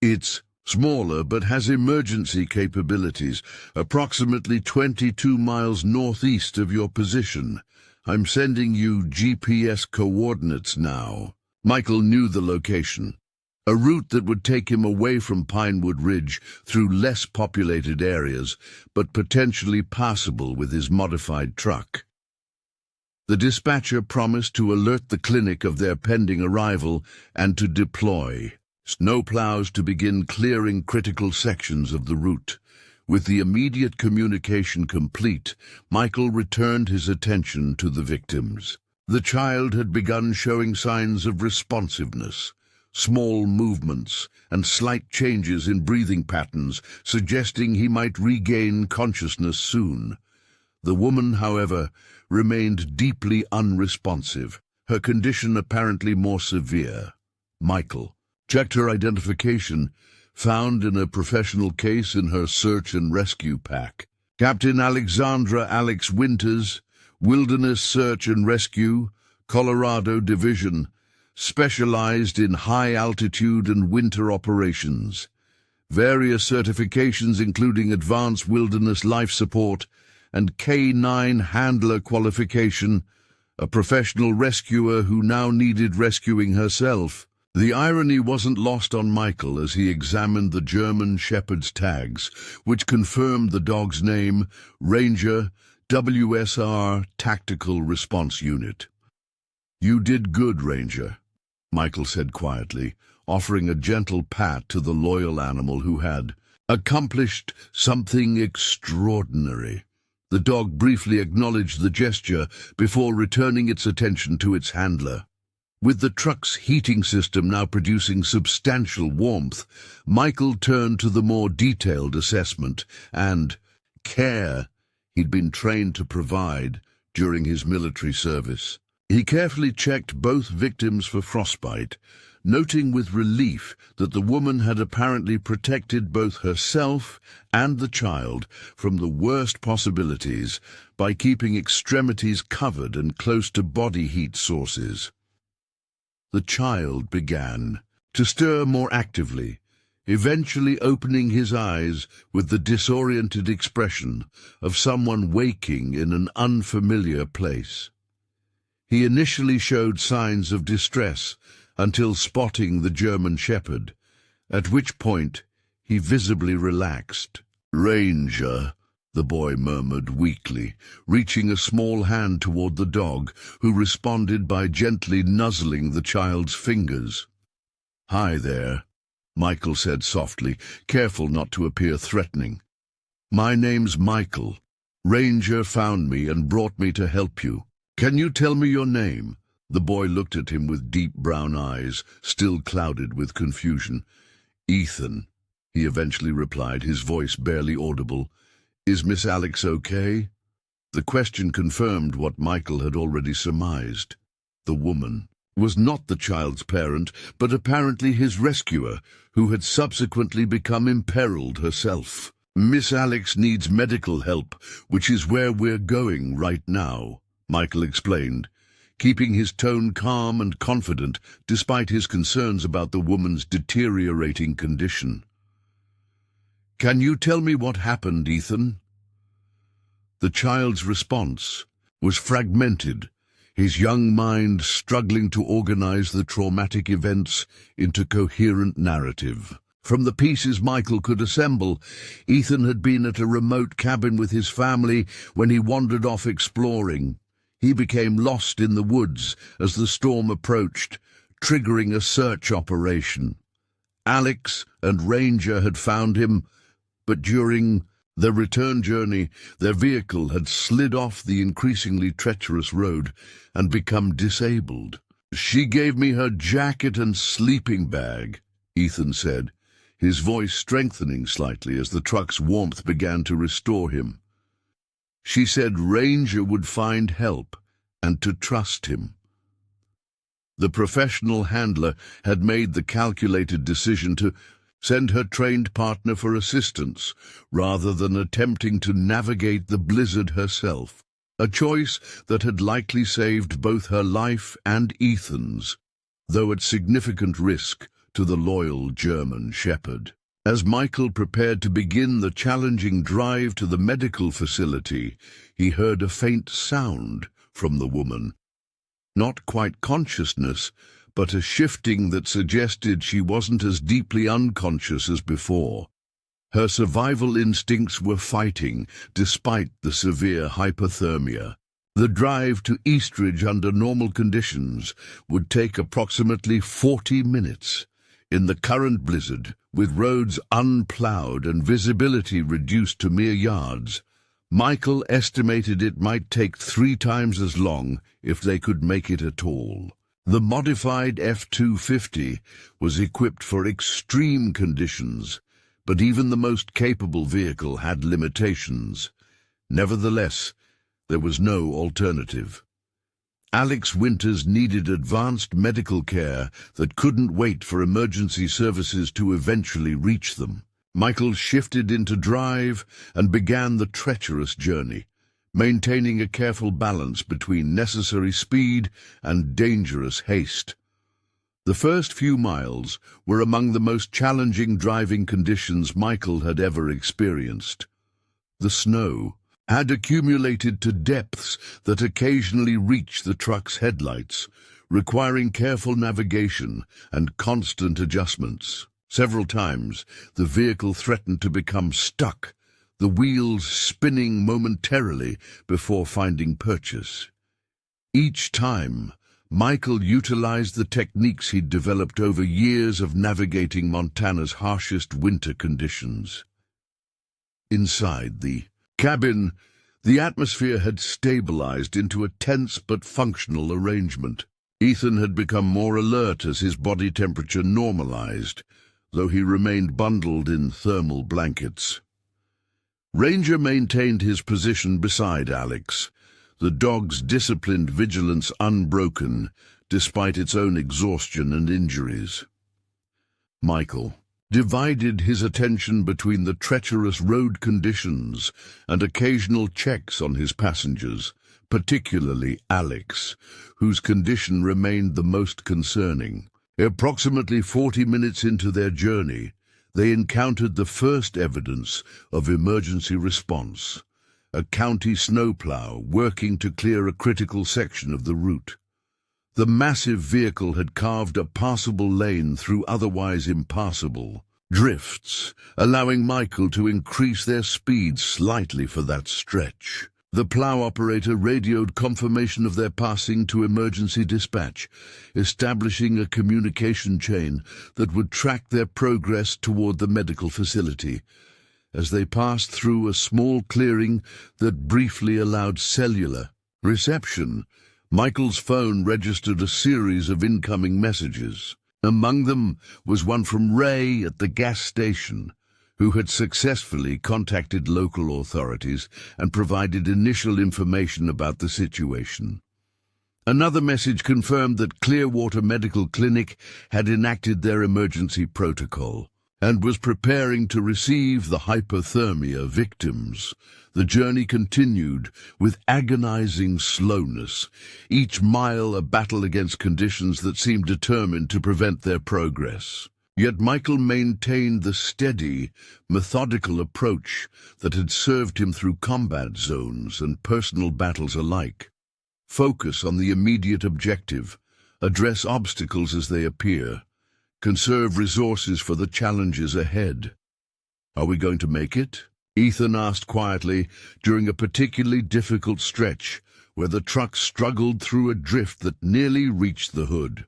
It's smaller but has emergency capabilities, approximately 22 miles northeast of your position. I'm sending you GPS coordinates now. Michael knew the location. A route that would take him away from Pinewood Ridge through less populated areas, but potentially passable with his modified truck. The dispatcher promised to alert the clinic of their pending arrival and to deploy snowplows to begin clearing critical sections of the route. With the immediate communication complete, Michael returned his attention to the victims. The child had begun showing signs of responsiveness. Small movements and slight changes in breathing patterns, suggesting he might regain consciousness soon. The woman, however, remained deeply unresponsive, her condition apparently more severe. Michael checked her identification, found in a professional case in her search and rescue pack. Captain Alexandra Alex Winters, Wilderness Search and Rescue, Colorado Division, specialized in high-altitude and winter operations. Various certifications including Advanced Wilderness Life Support and K-9 Handler qualification, a professional rescuer who now needed rescuing herself. The irony wasn't lost on Michael as he examined the German Shepherd's tags, which confirmed the dog's name, Ranger, WSR Tactical Response Unit. "You did good, Ranger," Michael said quietly, offering a gentle pat to the loyal animal who had accomplished something extraordinary. The dog briefly acknowledged the gesture before returning its attention to its handler. With the truck's heating system now producing substantial warmth, Michael turned to the more detailed assessment and care he'd been trained to provide during his military service. He carefully checked both victims for frostbite, noting with relief that the woman had apparently protected both herself and the child from the worst possibilities by keeping extremities covered and close to body heat sources. The child began to stir more actively, eventually opening his eyes with the disoriented expression of someone waking in an unfamiliar place. He initially showed signs of distress until spotting the German Shepherd, at which point he visibly relaxed. "Ranger," the boy murmured weakly, reaching a small hand toward the dog, who responded by gently nuzzling the child's fingers. "Hi there," Michael said softly, careful not to appear threatening. "My name's Michael. Ranger found me and brought me to help you. Can you tell me your name?" The boy looked at him with deep brown eyes, still clouded with confusion. "Ethan," he eventually replied, his voice barely audible. "Is Miss Alex okay?" The question confirmed what Michael had already surmised. The woman was not the child's parent, but apparently his rescuer, who had subsequently become imperiled herself. "Miss Alex needs medical help, which is where we're going right now," Michael explained, keeping his tone calm and confident despite his concerns about the woman's deteriorating condition. "Can you tell me what happened, Ethan?" The child's response was fragmented, his young mind struggling to organize the traumatic events into coherent narrative. From the pieces Michael could assemble, Ethan had been at a remote cabin with his family when he wandered off exploring. He became lost in the woods as the storm approached, triggering a search operation. Alex and Ranger had found him, but during their return journey, their vehicle had slid off the increasingly treacherous road and become disabled. "She gave me her jacket and sleeping bag," Ethan said, his voice strengthening slightly as the truck's warmth began to restore him. "She said Ranger would find help and to trust him." The professional handler had made the calculated decision to send her trained partner for assistance, rather than attempting to navigate the blizzard herself, a choice that had likely saved both her life and Ethan's, though at significant risk to the loyal German shepherd. As Michael prepared to begin the challenging drive to the medical facility, he heard a faint sound from the woman. Not quite consciousness, but a shifting that suggested she wasn't as deeply unconscious as before. Her survival instincts were fighting, despite the severe hypothermia. The drive to Eastridge under normal conditions would take approximately 40 minutes. In the current blizzard, with roads unplowed and visibility reduced to mere yards, Michael estimated it might take 3 times as long if they could make it at all. The modified F-250 was equipped for extreme conditions, but even the most capable vehicle had limitations. Nevertheless, there was no alternative. Alex Winters needed advanced medical care that couldn't wait for emergency services to eventually reach them. Michael shifted into drive and began the treacherous journey, maintaining a careful balance between necessary speed and dangerous haste. The first few miles were among the most challenging driving conditions Michael had ever experienced. The snow had accumulated to depths that occasionally reached the truck's headlights, requiring careful navigation and constant adjustments. Several times, the vehicle threatened to become stuck, the wheels spinning momentarily before finding purchase. Each time, Michael utilized the techniques he'd developed over years of navigating Montana's harshest winter conditions. Inside the cabin, the atmosphere had stabilized into a tense but functional arrangement. Ethan had become more alert as his body temperature normalized, though he remained bundled in thermal blankets. Ranger maintained his position beside Alex, the dog's disciplined vigilance unbroken despite its own exhaustion and injuries. Michael divided his attention between the treacherous road conditions and occasional checks on his passengers, particularly Alex, whose condition remained the most concerning. Approximately 40 minutes into their journey, they encountered the first evidence of emergency response, a county snowplow working to clear a critical section of the route. The massive vehicle had carved a passable lane through otherwise impassable drifts, allowing Michael to increase their speed slightly for that stretch. The plow operator radioed confirmation of their passing to emergency dispatch, establishing a communication chain that would track their progress toward the medical facility. As they passed through a small clearing that briefly allowed cellular reception, Michael's phone registered a series of incoming messages. Among them was one from Ray at the gas station, who had successfully contacted local authorities and provided initial information about the situation. Another message confirmed that Clearwater Medical Clinic had enacted their emergency protocol and was preparing to receive the hypothermia victims. The journey continued with agonizing slowness, each mile a battle against conditions that seemed determined to prevent their progress. Yet Michael maintained the steady, methodical approach that had served him through combat zones and personal battles alike. Focus on the immediate objective, address obstacles as they appear, conserve resources for the challenges ahead. "Are we going to make it?" Ethan asked quietly during a particularly difficult stretch where the truck struggled through a drift that nearly reached the hood.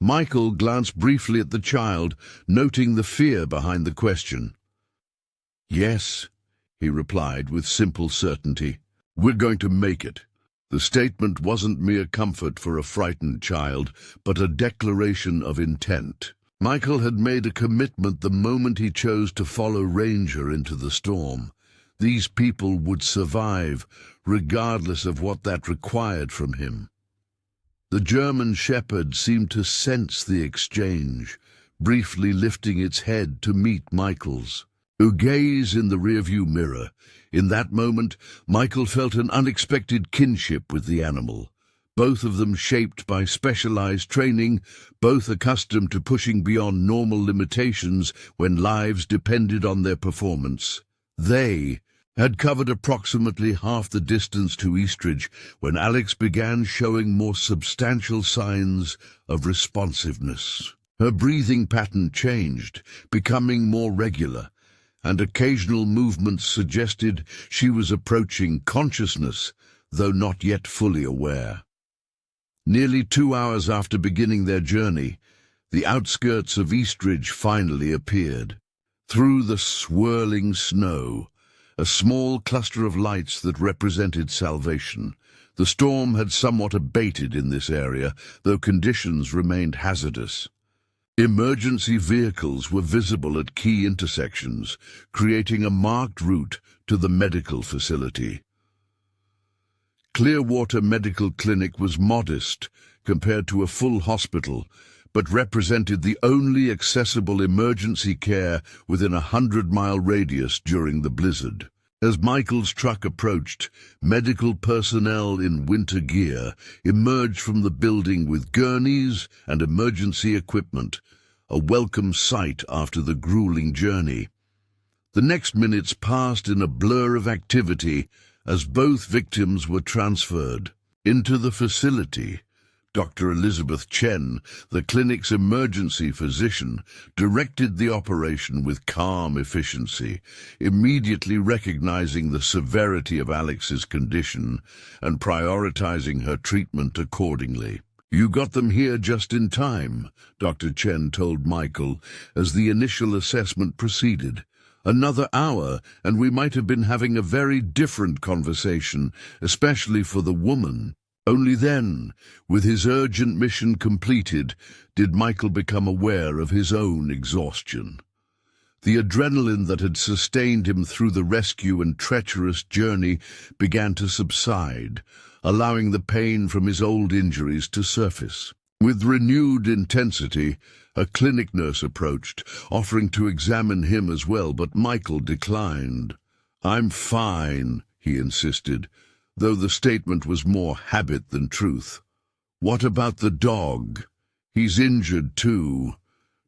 Michael glanced briefly at the child, noting the fear behind the question. "Yes," he replied with simple certainty. "We're going to make it." The statement wasn't mere comfort for a frightened child, but a declaration of intent. Michael had made a commitment the moment he chose to follow Ranger into the storm. These people would survive, regardless of what that required from him. The German shepherd seemed to sense the exchange, briefly lifting its head to meet Michael's. Who gaze in the rearview mirror. In that moment, Michael felt an unexpected kinship with the animal. Both of them shaped by specialized training, both accustomed to pushing beyond normal limitations when lives depended on their performance. They had covered approximately half the distance to Eastridge when Alex began showing more substantial signs of responsiveness. Her breathing pattern changed, becoming more regular, and occasional movements suggested she was approaching consciousness, though not yet fully aware. Nearly 2 hours after beginning their journey, the outskirts of Eastridge finally appeared. Through the swirling snow, a small cluster of lights that represented salvation. The storm had somewhat abated in this area, though conditions remained hazardous. Emergency vehicles were visible at key intersections, creating a marked route to the medical facility. Clearwater Medical Clinic was modest compared to a full hospital, but represented the only accessible emergency care within a 100-mile radius during the blizzard. As Michael's truck approached, medical personnel in winter gear emerged from the building with gurneys and emergency equipment, a welcome sight after the grueling journey. The next minutes passed in a blur of activity as both victims were transferred into the facility. Dr. Elizabeth Chen, the clinic's emergency physician, directed the operation with calm efficiency, immediately recognizing the severity of Alex's condition and prioritizing her treatment accordingly. "You got them here just in time," Dr. Chen told Michael as the initial assessment proceeded. "Another hour, and we might have been having a very different conversation, especially for the woman." Only then, with his urgent mission completed, did Michael become aware of his own exhaustion. The adrenaline that had sustained him through the rescue and treacherous journey began to subside, allowing the pain from his old injuries to surface. With renewed intensity, a clinic nurse approached, offering to examine him as well, but Michael declined. "I'm fine," he insisted, though the statement was more habit than truth. "What about the dog? He's injured too.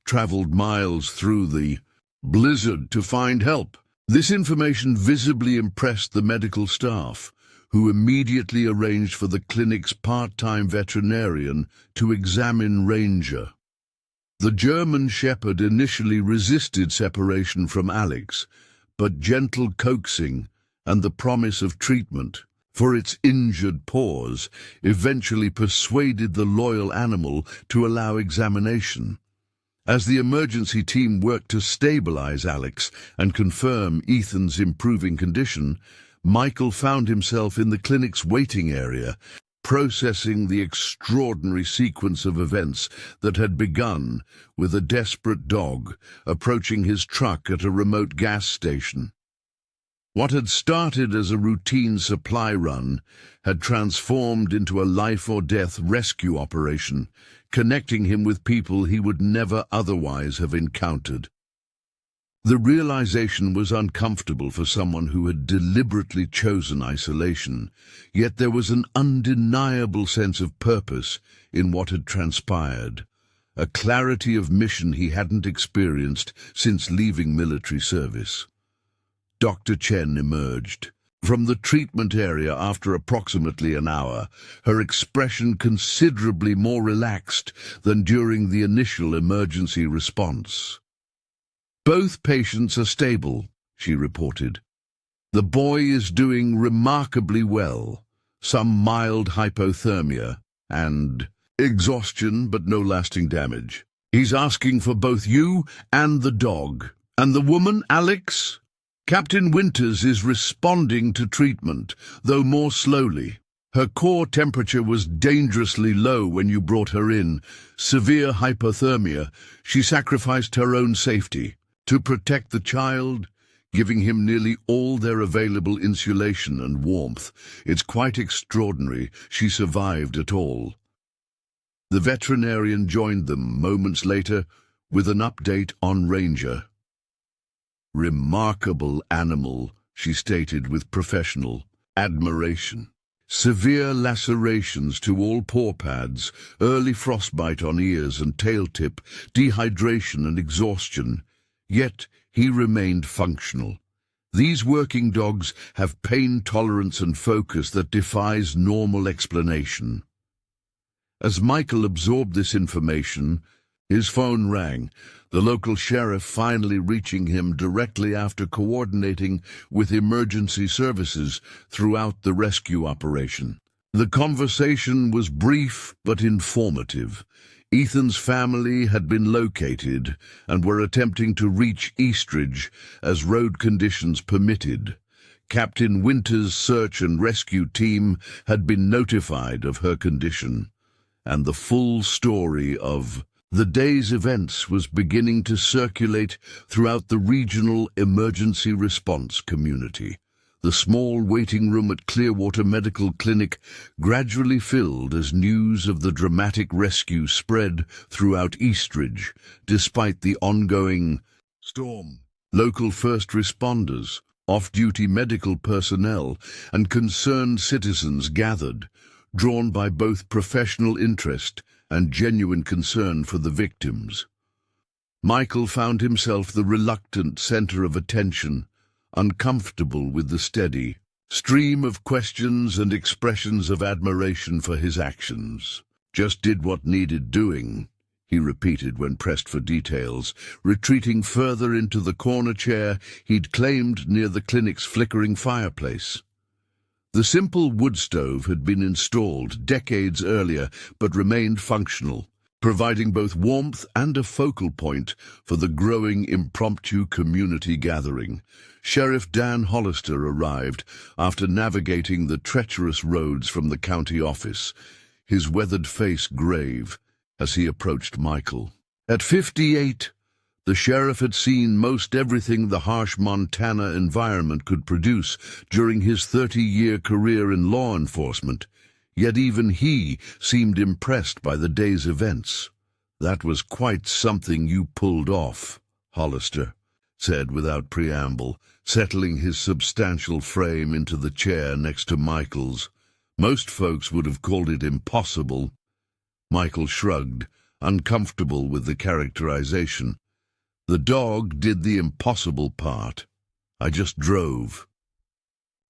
Traveled miles through the blizzard to find help." This information visibly impressed the medical staff, who immediately arranged for the clinic's part-time veterinarian to examine Ranger. The German Shepherd initially resisted separation from Alex, but gentle coaxing and the promise of treatment for its injured paws eventually persuaded the loyal animal to allow examination. As the emergency team worked to stabilize Alex and confirm Ethan's improving condition, Michael found himself in the clinic's waiting area, processing the extraordinary sequence of events that had begun with a desperate dog approaching his truck at a remote gas station. What had started as a routine supply run had transformed into a life-or-death rescue operation, connecting him with people he would never otherwise have encountered. The realization was uncomfortable for someone who had deliberately chosen isolation, yet there was an undeniable sense of purpose in what had transpired, a clarity of mission he hadn't experienced since leaving military service. Dr. Chen emerged from the treatment area after approximately an hour, her expression considerably more relaxed than during the initial emergency response. "Both patients are stable," she reported. "The boy is doing remarkably well. Some mild hypothermia and exhaustion, but no lasting damage. He's asking for both you and the dog. And the woman, Alex? Captain Winters is responding to treatment, though more slowly. Her core temperature was dangerously low when you brought her in. Severe hypothermia. She sacrificed her own safety to protect the child, giving him nearly all their available insulation and warmth. It's quite extraordinary she survived at all." The veterinarian joined them moments later with an update on Ranger. "Remarkable animal," she stated with professional admiration. "Severe lacerations to all paw pads, early frostbite on ears and tail tip, dehydration and exhaustion. Yet he remained functional. These working dogs have pain tolerance and focus that defies normal explanation." As Michael absorbed this information, his phone rang, the local sheriff finally reaching him directly after coordinating with emergency services throughout the rescue operation. The conversation was brief but informative. Ethan's family had been located and were attempting to reach Eastridge as road conditions permitted. Captain Winters' search and rescue team had been notified of her condition, and the full story of the day's events was beginning to circulate throughout the regional emergency response community. The small waiting room at Clearwater Medical Clinic gradually filled as news of the dramatic rescue spread throughout Eastridge, despite the ongoing storm. Local first responders, off-duty medical personnel, and concerned citizens gathered, drawn by both professional interest and genuine concern for the victims. Michael found himself the reluctant center of attention, uncomfortable with the steady stream of questions and expressions of admiration for his actions. "Just did what needed doing," he repeated when pressed for details, retreating further into the corner chair he'd claimed near the clinic's flickering fireplace. The simple wood stove had been installed decades earlier but remained functional, providing both warmth and a focal point for the growing impromptu community gathering. Sheriff Dan Hollister arrived after navigating the treacherous roads from the county office, his weathered face grave as he approached Michael. At 58, the sheriff had seen most everything the harsh Montana environment could produce during his 30-year career in law enforcement, yet even he seemed impressed by the day's events. "That was quite something you pulled off," Hollister said without preamble, settling his substantial frame into the chair next to Michael's. "Most folks would have called it impossible." Michael shrugged, uncomfortable with the characterization. "The dog did the impossible part. I just drove."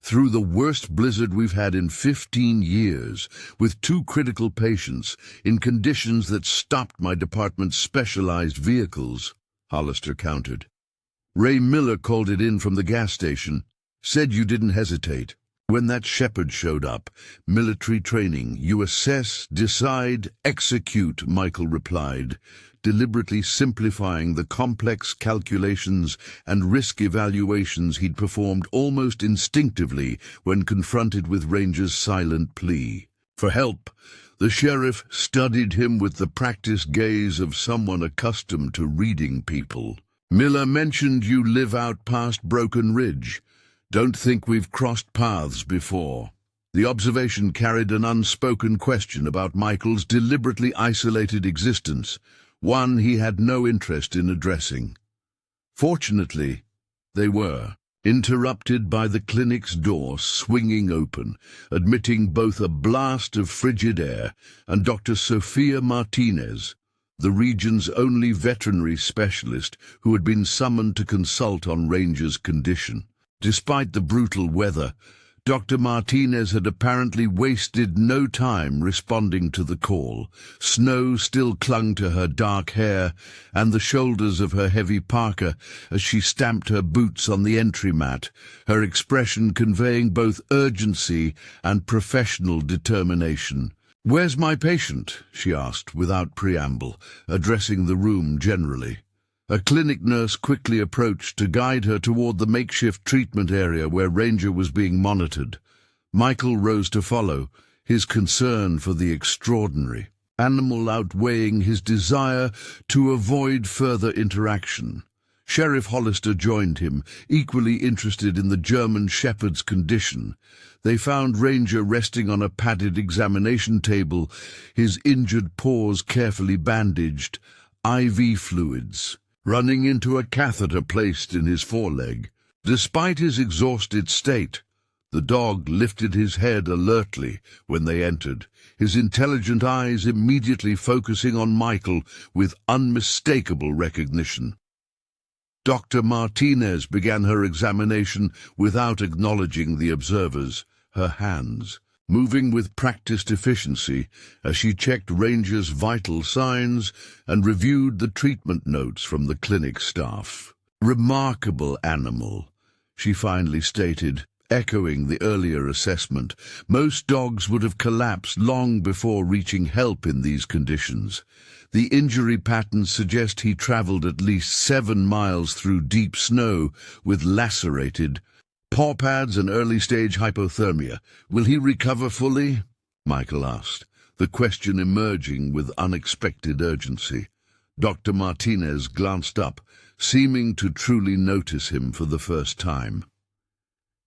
Through the worst blizzard we've had in 15 years, with 2 critical patients in conditions that stopped my department's specialized vehicles, Hollister countered. Ray Miller called it in from the gas station, said you didn't hesitate. When that shepherd showed up, military training, you assess, decide, execute, Michael replied, deliberately simplifying the complex calculations and risk evaluations he'd performed almost instinctively when confronted with Ranger's silent plea. For help, the sheriff studied him with the practiced gaze of someone accustomed to reading people. Miller mentioned you live out past Broken Ridge. Don't think we've crossed paths before. The observation carried an unspoken question about Michael's deliberately isolated existence, one he had no interest in addressing. Fortunately, they were interrupted by the clinic's door swinging open, admitting both a blast of frigid air and Dr. Sophia Martinez, the region's only veterinary specialist who had been summoned to consult on Ranger's condition. Despite the brutal weather, Dr. Martinez had apparently wasted no time responding to the call. Snow still clung to her dark hair and the shoulders of her heavy parka as she stamped her boots on the entry mat, her expression conveying both urgency and professional determination. "Where's my patient?" she asked without preamble, addressing the room generally. A clinic nurse quickly approached to guide her toward the makeshift treatment area where Ranger was being monitored. Michael rose to follow, his concern for the extraordinary animal outweighing his desire to avoid further interaction. Sheriff Hollister joined him, equally interested in the German shepherd's condition. They found Ranger resting on a padded examination table, his injured paws carefully bandaged, IV fluids running into a catheter placed in his foreleg. Despite his exhausted state, the dog lifted his head alertly when they entered, his intelligent eyes immediately focusing on Michael with unmistakable recognition. Dr. Martinez began her examination without acknowledging the observers, her hands moving with practiced efficiency as she checked Ranger's vital signs and reviewed the treatment notes from the clinic staff. "Remarkable animal," she finally stated, echoing the earlier assessment. Most dogs would have collapsed long before reaching help in these conditions. The injury patterns suggest he traveled at least 7 miles through deep snow with lacerated paw pads and early-stage hypothermia. "Will he recover fully?" Michael asked, the question emerging with unexpected urgency. Dr. Martinez glanced up, seeming to truly notice him for the first time.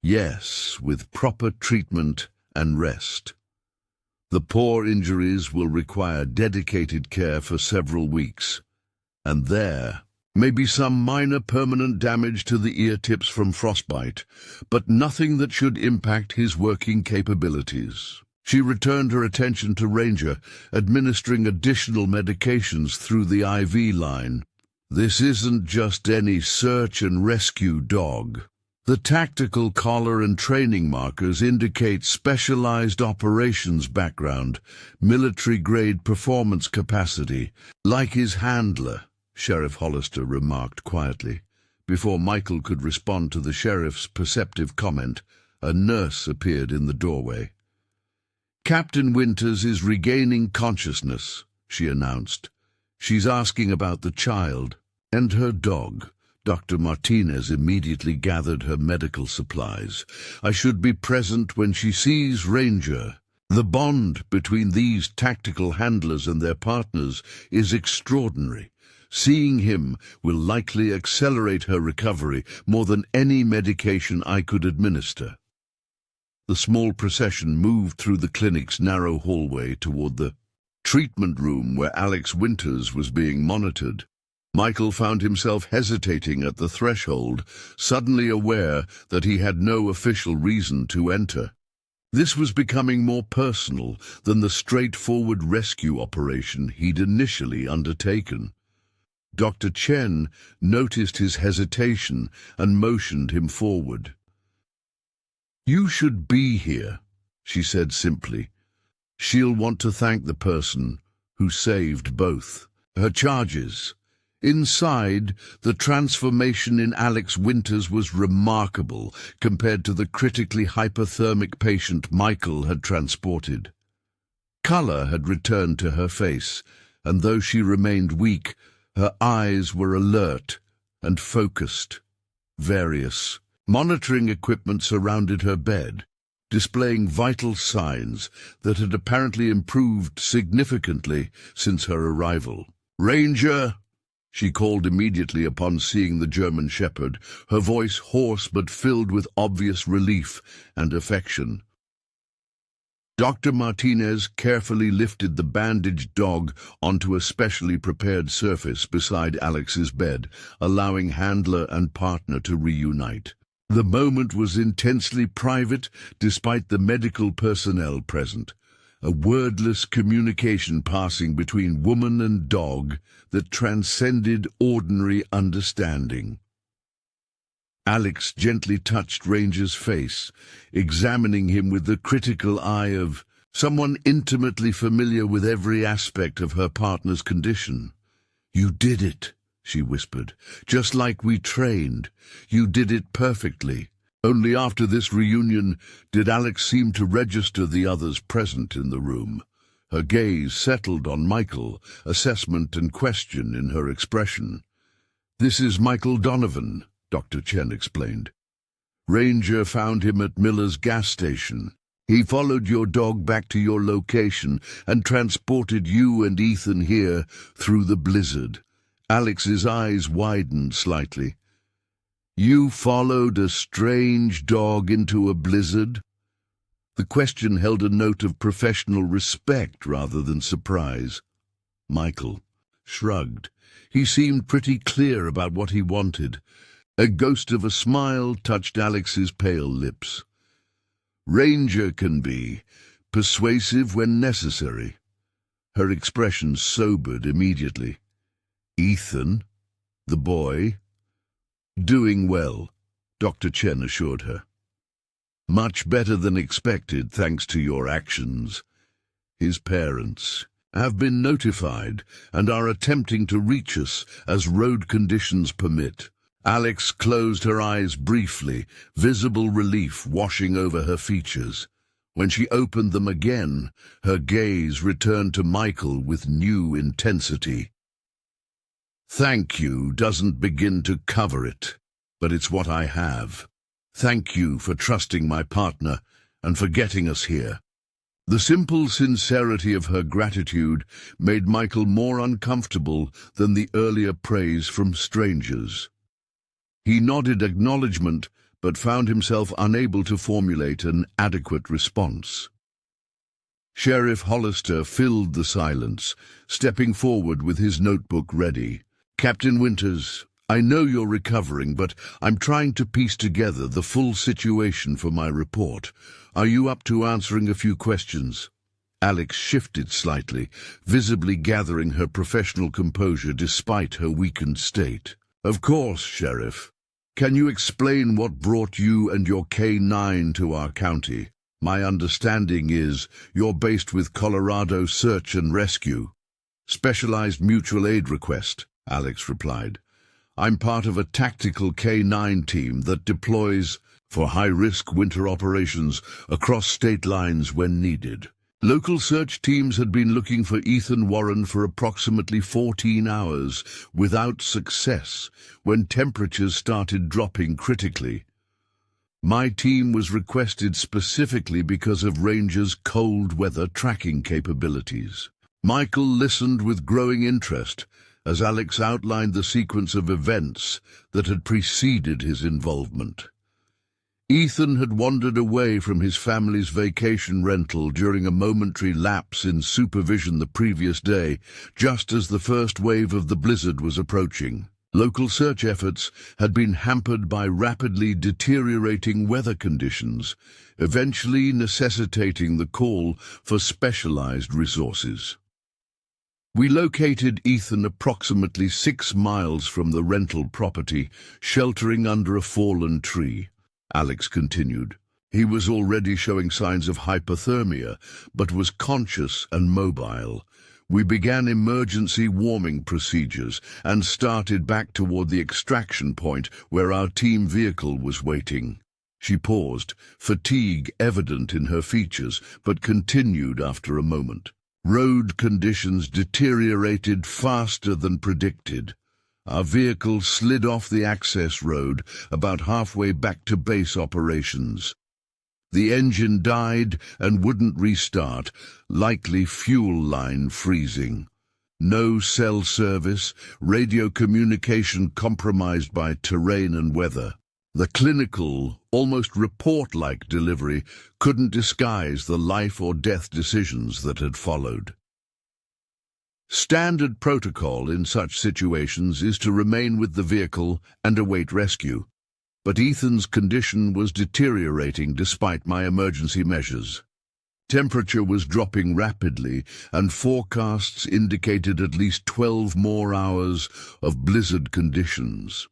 "Yes, with proper treatment and rest. The paw injuries will require dedicated care for several weeks, and there may be some minor permanent damage to the ear tips from frostbite, but nothing that should impact his working capabilities." She returned her attention to Ranger, administering additional medications through the IV line. "This isn't just any search and rescue dog. The tactical collar and training markers indicate specialized operations background, military-grade performance capacity, like his handler," Sheriff Hollister remarked quietly. Before Michael could respond to the sheriff's perceptive comment, a nurse appeared in the doorway. "Captain Winters is regaining consciousness," she announced. "She's asking about the child and her dog." Dr. Martinez immediately gathered her medical supplies. "I should be present when she sees Ranger." The bond between these tactical handlers and their partners is extraordinary. Seeing him will likely accelerate her recovery more than any medication I could administer. The small procession moved through the clinic's narrow hallway toward the treatment room where Alex Winters was being monitored. Michael found himself hesitating at the threshold, suddenly aware that he had no official reason to enter. This was becoming more personal than the straightforward rescue operation he'd initially undertaken. Dr. Chen noticed his hesitation and motioned him forward. "You should be here," she said simply. "She'll want to thank the person who saved both her charges." Inside, the transformation in Alex Winters was remarkable compared to the critically hypothermic patient Michael had transported. Color had returned to her face, and though she remained weak, her eyes were alert and focused. Various monitoring equipment surrounded her bed, displaying vital signs that had apparently improved significantly since her arrival. "Ranger!" she called immediately upon seeing the German shepherd, her voice hoarse but filled with obvious relief and affection. Dr. Martinez carefully lifted the bandaged dog onto a specially prepared surface beside Alex's bed, allowing handler and partner to reunite. The moment was intensely private despite the medical personnel present, a wordless communication passing between woman and dog that transcended ordinary understanding. Alex gently touched Ranger's face, examining him with the critical eye of someone intimately familiar with every aspect of her partner's condition. "You did it," she whispered, "just like we trained. You did it perfectly." Only after this reunion did Alex seem to register the others present in the room. Her gaze settled on Michael, assessment and question in her expression. "This is Michael Donovan," Dr. Chen explained. "Ranger found him at Miller's gas station. He followed your dog back to your location and transported you and Ethan here through the blizzard." Alex's eyes widened slightly. "You followed a strange dog into a blizzard?" The question held a note of professional respect rather than surprise. Michael shrugged. He seemed pretty clear about what he wanted. A ghost of a smile touched Alex's pale lips. "Ranger can be persuasive when necessary." Her expression sobered immediately. "Ethan, the boy?" "Doing well," Dr. Chen assured her. "Much better than expected, thanks to your actions. His parents have been notified and are attempting to reach us as road conditions permit." Alex closed her eyes briefly, visible relief washing over her features. When she opened them again, her gaze returned to Michael with new intensity. "Thank you doesn't begin to cover it, but it's what I have. Thank you for trusting my partner and for getting us here." The simple sincerity of her gratitude made Michael more uncomfortable than the earlier praise from strangers. He nodded acknowledgement, but found himself unable to formulate an adequate response. Sheriff Hollister filled the silence, stepping forward with his notebook ready. "Captain Winters, I know you're recovering, but I'm trying to piece together the full situation for my report. Are you up to answering a few questions?" Alex shifted slightly, visibly gathering her professional composure despite her weakened state. "Of course, Sheriff. Can you explain what brought you and your K-9 to our county? My understanding is you're based with Colorado Search and Rescue." "Specialized mutual aid request," Alex replied. "I'm part of a tactical K-9 team that deploys for high-risk winter operations across state lines when needed." Local search teams had been looking for Ethan Warren for approximately 14 hours without success when temperatures started dropping critically. My team was requested specifically because of Ranger's cold weather tracking capabilities. Michael listened with growing interest as Alex outlined the sequence of events that had preceded his involvement. Ethan had wandered away from his family's vacation rental during a momentary lapse in supervision the previous day, just as the first wave of the blizzard was approaching. Local search efforts had been hampered by rapidly deteriorating weather conditions, eventually necessitating the call for specialized resources. "We located Ethan approximately 6 miles from the rental property, sheltering under a fallen tree," Alex continued. He was already showing signs of hypothermia, but was conscious and mobile. We began emergency warming procedures and started back toward the extraction point where our team vehicle was waiting. She paused, fatigue evident in her features, but continued after a moment. Road conditions deteriorated faster than predicted. Our vehicle slid off the access road about halfway back to base operations. The engine died and wouldn't restart, likely fuel line freezing. No cell service, radio communication compromised by terrain and weather. The clinical, almost report-like delivery couldn't disguise the life or death decisions that had followed. Standard protocol in such situations is to remain with the vehicle and await rescue. But Ethan's condition was deteriorating despite my emergency measures. Temperature was dropping rapidly, and forecasts indicated at least 12 more hours of blizzard conditions.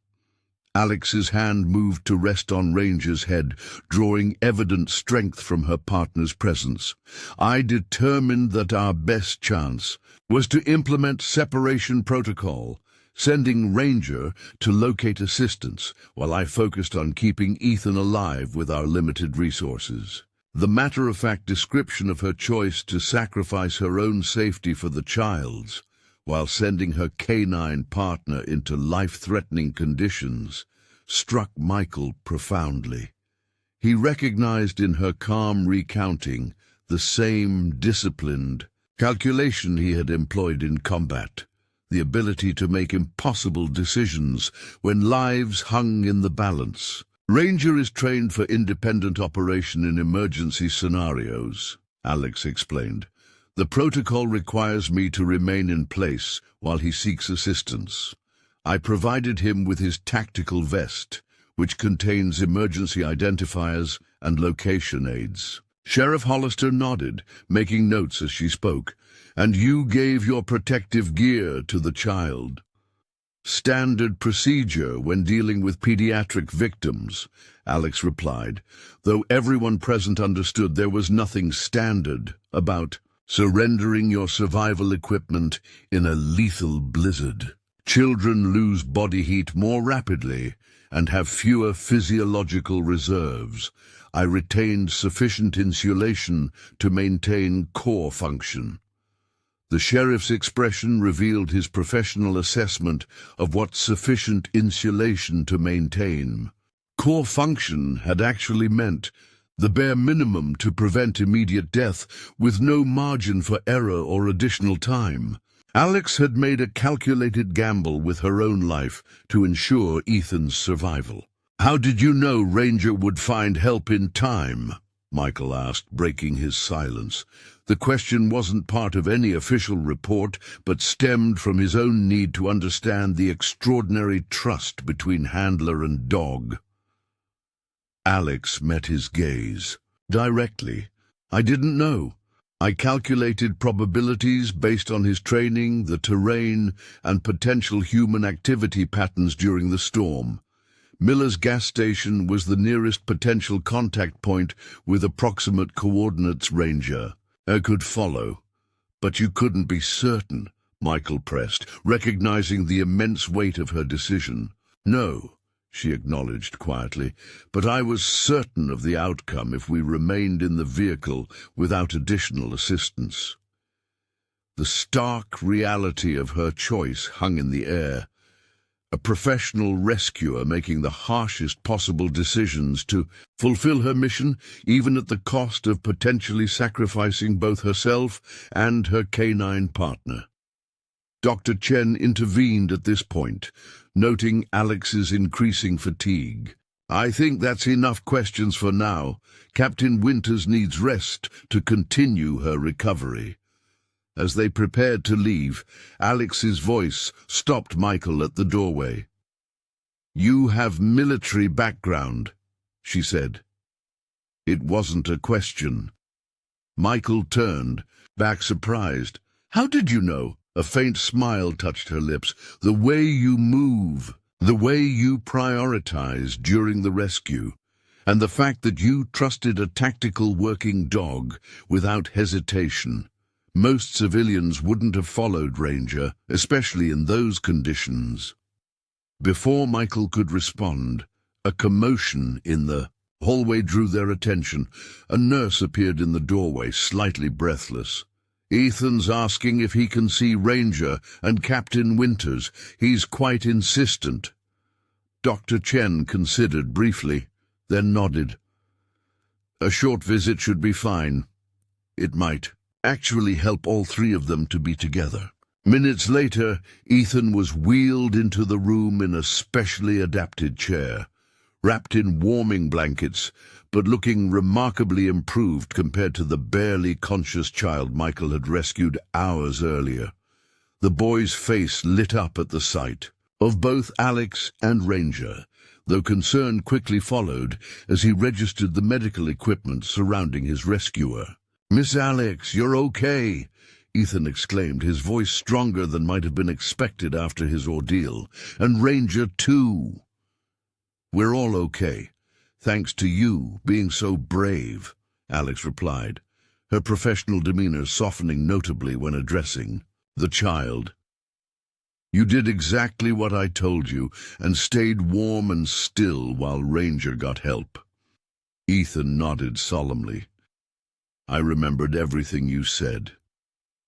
Alex's hand moved to rest on Ranger's head, drawing evident strength from her partner's presence. I determined that our best chance was to implement separation protocol, sending Ranger to locate assistance while I focused on keeping Ethan alive with our limited resources. The matter-of-fact description of her choice to sacrifice her own safety for the child's, while sending her canine partner into life-threatening conditions, struck Michael profoundly. He recognized in her calm recounting the same disciplined calculation he had employed in combat. The ability to make impossible decisions when lives hung in the balance. Ranger is trained for independent operation in emergency scenarios, Alex explained. The protocol requires me to remain in place while he seeks assistance. I provided him with his tactical vest, which contains emergency identifiers and location aids. Sheriff Hollister nodded, making notes as she spoke. And you gave your protective gear to the child. Standard procedure when dealing with pediatric victims, Alex replied, though everyone present understood there was nothing standard about surrendering your survival equipment in a lethal blizzard. Children lose body heat more rapidly and have fewer physiological reserves. I retained sufficient insulation to maintain core function. The sheriff's expression revealed his professional assessment of what sufficient insulation to maintain. Core function had actually meant the bare minimum to prevent immediate death with no margin for error or additional time. Alex had made a calculated gamble with her own life to ensure Ethan's survival. How did you know Ranger would find help in time? Michael asked, breaking his silence. The question wasn't part of any official report, but stemmed from his own need to understand the extraordinary trust between handler and dog. Alex met his gaze. Directly. I didn't know. I calculated probabilities based on his training, the terrain, and potential human activity patterns during the storm. Miller's gas station was the nearest potential contact point with approximate coordinates. Ranger could follow. But you couldn't be certain, Michael pressed, recognizing the immense weight of her decision. No, she acknowledged quietly, but I was certain of the outcome if we remained in the vehicle without additional assistance. The stark reality of her choice hung in the air. A professional rescuer making the harshest possible decisions to fulfill her mission, even at the cost of potentially sacrificing both herself and her canine partner. Dr. Chen intervened at this point, noting Alex's increasing fatigue. I think that's enough questions for now. Captain Winters needs rest to continue her recovery. As they prepared to leave, Alex's voice stopped Michael at the doorway. You have military background, she said. It wasn't a question. Michael turned, back surprised. How did you know? A faint smile touched her lips. The way you move, the way you prioritize during the rescue. And the fact that you trusted a tactical working dog without hesitation. Most civilians wouldn't have followed Ranger, especially in those conditions. Before Michael could respond, a commotion in the hallway drew their attention. A nurse appeared in the doorway, slightly breathless. "Ethan's asking if he can see Ranger and Captain Winters. He's quite insistent." Dr. Chen considered briefly, then nodded. "A short visit should be fine. It might actually help all three of them to be together." Minutes later, Ethan was wheeled into the room in a specially adapted chair, wrapped in warming blankets, but looking remarkably improved compared to the barely conscious child Michael had rescued hours earlier. The boy's face lit up at the sight of both Alex and Ranger, though concern quickly followed as he registered the medical equipment surrounding his rescuer. "Miss Alex, you're okay," Ethan exclaimed, his voice stronger than might have been expected after his ordeal. "And Ranger too." "We're all okay, thanks to you being so brave," Alex replied, her professional demeanor softening notably when addressing the child. "You did exactly what I told you and stayed warm and still while Ranger got help." Ethan nodded solemnly. "I remembered everything you said.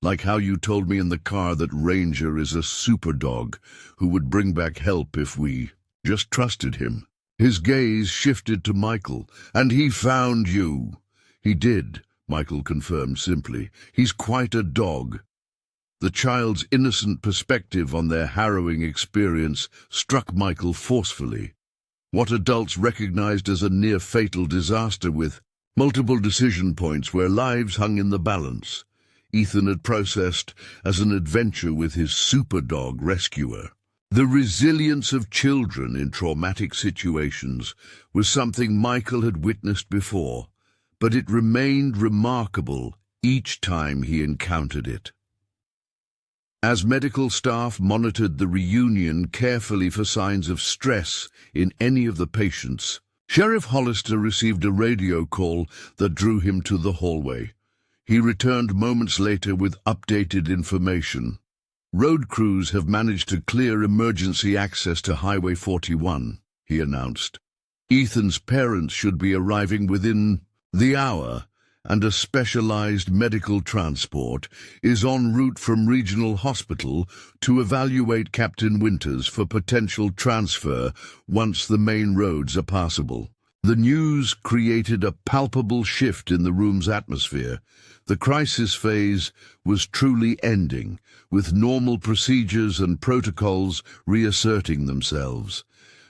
Like how you told me in the car that Ranger is a super dog who would bring back help if we just trusted him." His gaze shifted to Michael. "And he found you." "He did," Michael confirmed simply. "He's quite a dog." The child's innocent perspective on their harrowing experience struck Michael forcefully. What adults recognized as a near-fatal disaster with multiple decision points where lives hung in the balance, Ethan had processed as an adventure with his super-dog rescuer. The resilience of children in traumatic situations was something Michael had witnessed before, but it remained remarkable each time he encountered it. As medical staff monitored the reunion carefully for signs of stress in any of the patients, Sheriff Hollister received a radio call that drew him to the hallway. He returned moments later with updated information. "Road crews have managed to clear emergency access to Highway 41, he announced. "Ethan's parents should be arriving within the hour, and a specialized medical transport is en route from Regional Hospital to evaluate Captain Winters for potential transfer once the main roads are passable." The news created a palpable shift in the room's atmosphere. The crisis phase was truly ending, with normal procedures and protocols reasserting themselves.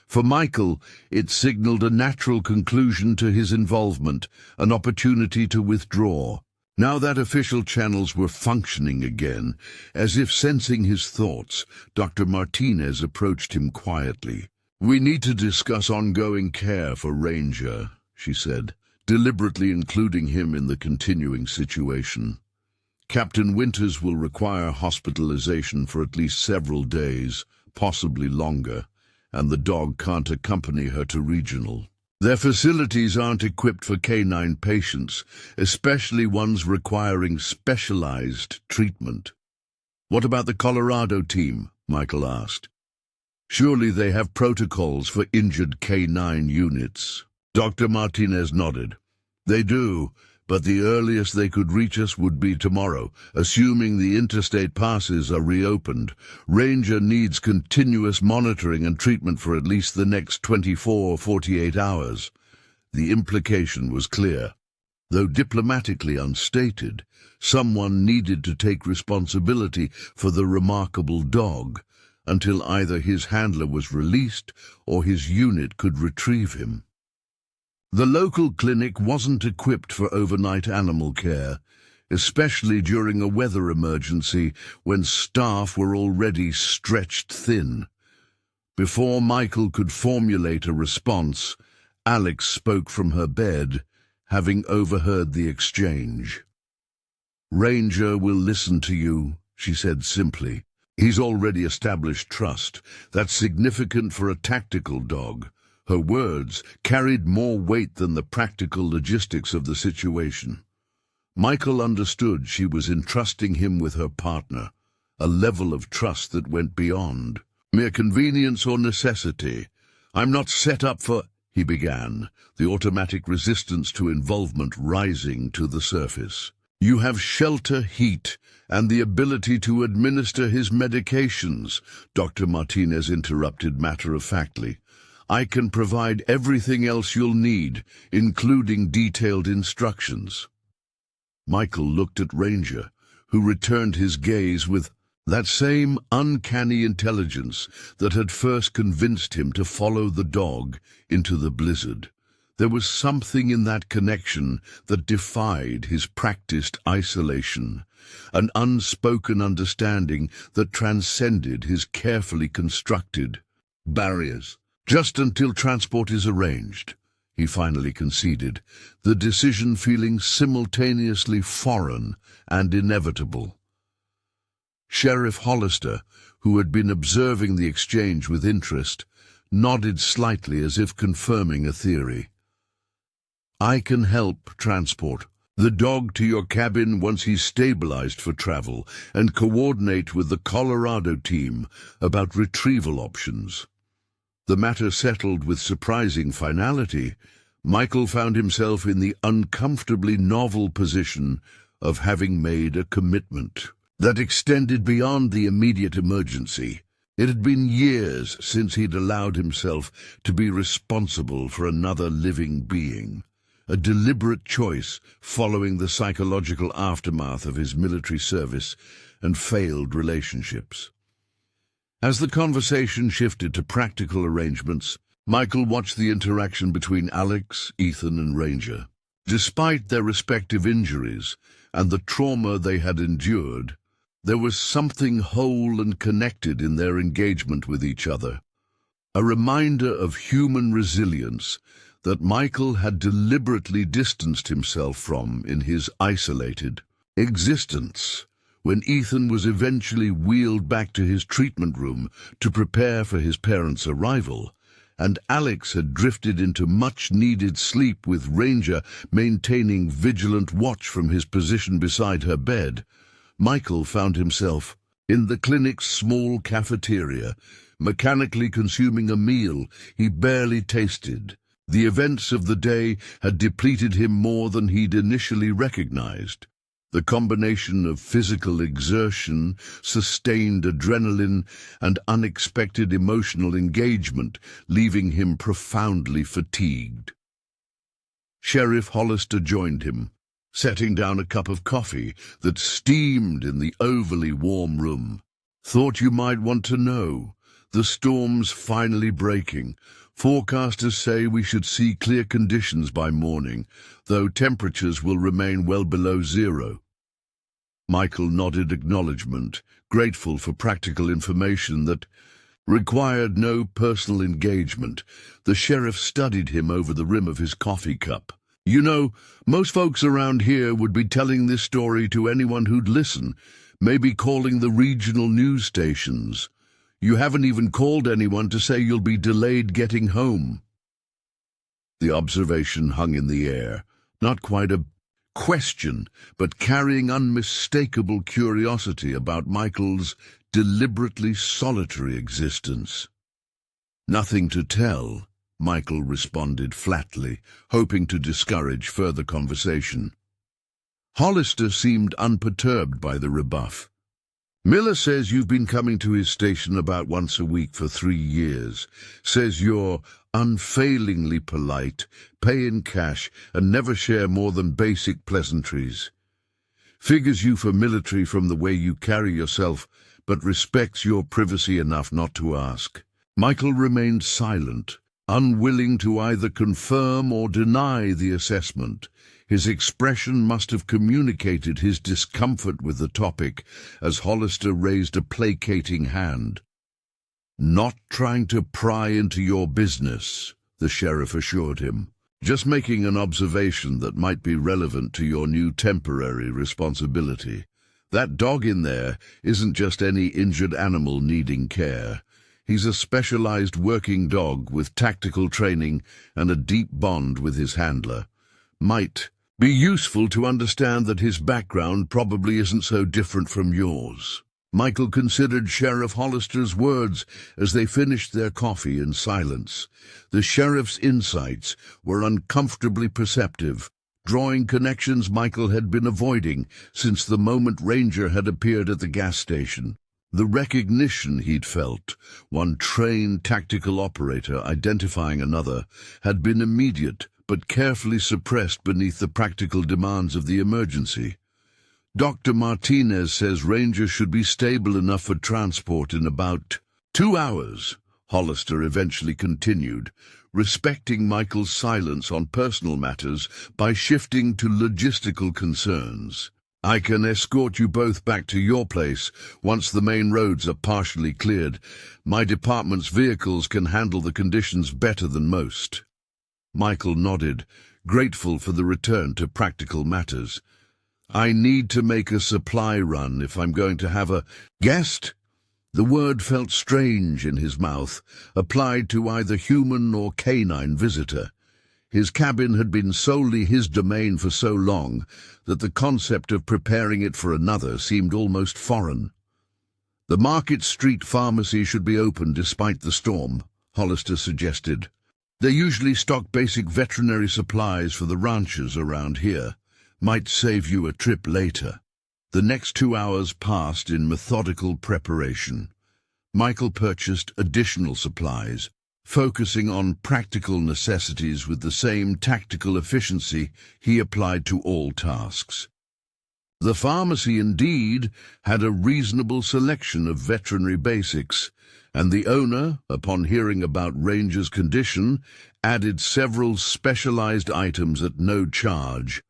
For Michael, it signaled a natural conclusion to his involvement, an opportunity to withdraw. Now that official channels were functioning again, as if sensing his thoughts, Dr. Martinez approached him quietly. "We need to discuss ongoing care for Ranger," she said, deliberately including him in the continuing situation. "Captain Winters will require hospitalization for at least several days, possibly longer, and the dog can't accompany her to Regional. Their facilities aren't equipped for canine patients, especially ones requiring specialized treatment." "What about the Colorado team?" Michael asked. "Surely they have protocols for injured canine units." Dr. Martinez nodded. "They do, but the earliest they could reach us would be tomorrow, assuming the interstate passes are reopened. Ranger needs continuous monitoring and treatment for at least the next 24 or 48 hours. The implication was clear. Though diplomatically unstated, someone needed to take responsibility for the remarkable dog until either his handler was released or his unit could retrieve him. The local clinic wasn't equipped for overnight animal care, especially during a weather emergency when staff were already stretched thin. Before Michael could formulate a response, Alex spoke from her bed, having overheard the exchange. "Ranger will listen to you," she said simply. "He's already established trust. That's significant for a tactical dog." Her words carried more weight than the practical logistics of the situation. Michael understood she was entrusting him with her partner, a level of trust that went beyond mere convenience or necessity. "I'm not set up for—" he began, the automatic resistance to involvement rising to the surface. "You have shelter, heat, and the ability to administer his medications," Dr. Martinez interrupted matter-of-factly. "I can provide everything else you'll need, including detailed instructions." Michael looked at Ranger, who returned his gaze with that same uncanny intelligence that had first convinced him to follow the dog into the blizzard. There was something in that connection that defied his practiced isolation, an unspoken understanding that transcended his carefully constructed barriers. "Just until transport is arranged," he finally conceded, the decision feeling simultaneously foreign and inevitable. Sheriff Hollister, who had been observing the exchange with interest, nodded slightly as if confirming a theory. "I can help transport the dog to your cabin once he's stabilized for travel and coordinate with the Colorado team about retrieval options." The matter settled with surprising finality, Michael found himself in the uncomfortably novel position of having made a commitment that extended beyond the immediate emergency. It had been years since he'd allowed himself to be responsible for another living being, a deliberate choice following the psychological aftermath of his military service and failed relationships. As the conversation shifted to practical arrangements, Michael watched the interaction between Alex, Ethan, and Ranger. Despite their respective injuries and the trauma they had endured, there was something whole and connected in their engagement with each other, a reminder of human resilience that Michael had deliberately distanced himself from in his isolated existence. When Ethan was eventually wheeled back to his treatment room to prepare for his parents' arrival, and Alex had drifted into much-needed sleep with Ranger maintaining vigilant watch from his position beside her bed, Michael found himself in the clinic's small cafeteria, mechanically consuming a meal he barely tasted. The events of the day had depleted him more than he'd initially recognized. The combination of physical exertion, sustained adrenaline, and unexpected emotional engagement, leaving him profoundly fatigued. Sheriff Hollister joined him, setting down a cup of coffee that steamed in the overly warm room. "Thought you might want to know. The storm's finally breaking. Forecasters say we should see clear conditions by morning, though temperatures will remain well below zero." Michael nodded acknowledgement, grateful for practical information that required no personal engagement. The sheriff studied him over the rim of his coffee cup. "You know, most folks around here would be telling this story to anyone who'd listen, maybe calling the regional news stations. You haven't even called anyone to say you'll be delayed getting home." The observation hung in the air, not quite a question, but carrying unmistakable curiosity about Michael's deliberately solitary existence. "Nothing to tell," Michael responded flatly, hoping to discourage further conversation. Hollister seemed unperturbed by the rebuff. "Miller says you've been coming to his station about once a week for 3 years. Says you're unfailingly polite, pay in cash, and never share more than basic pleasantries. Figures you for military from the way you carry yourself, but respects your privacy enough not to ask." Michael remained silent, unwilling to either confirm or deny the assessment. His expression must have communicated his discomfort with the topic as Hollister raised a placating hand. "Not trying to pry into your business," the sheriff assured him. "Just making an observation that might be relevant to your new temporary responsibility. That dog in there isn't just any injured animal needing care. He's a specialized working dog with tactical training and a deep bond with his handler. Might be useful to understand that his background probably isn't so different from yours." Michael considered Sheriff Hollister's words as they finished their coffee in silence. The sheriff's insights were uncomfortably perceptive, drawing connections Michael had been avoiding since the moment Ranger had appeared at the gas station. The recognition he'd felt, one trained tactical operator identifying another, had been immediate but carefully suppressed beneath the practical demands of the emergency. "Dr. Martinez says Ranger should be stable enough for transport in about 2 hours, Hollister eventually continued, respecting Michael's silence on personal matters by shifting to logistical concerns. "I can escort you both back to your place once the main roads are partially cleared. My department's vehicles can handle the conditions better than most." Michael nodded, grateful for the return to practical matters. "I need to make a supply run if I'm going to have a guest." The word felt strange in his mouth, applied to either human or canine visitor. His cabin had been solely his domain for so long that the concept of preparing it for another seemed almost foreign. "The Market Street Pharmacy should be open despite the storm," Hollister suggested. "They usually stock basic veterinary supplies for the ranchers around here. Might save you a trip later." The next 2 hours passed in methodical preparation. Michael purchased additional supplies, focusing on practical necessities with the same tactical efficiency he applied to all tasks. The pharmacy indeed had a reasonable selection of veterinary basics, and the owner, upon hearing about Ranger's condition, added several specialized items at no charge.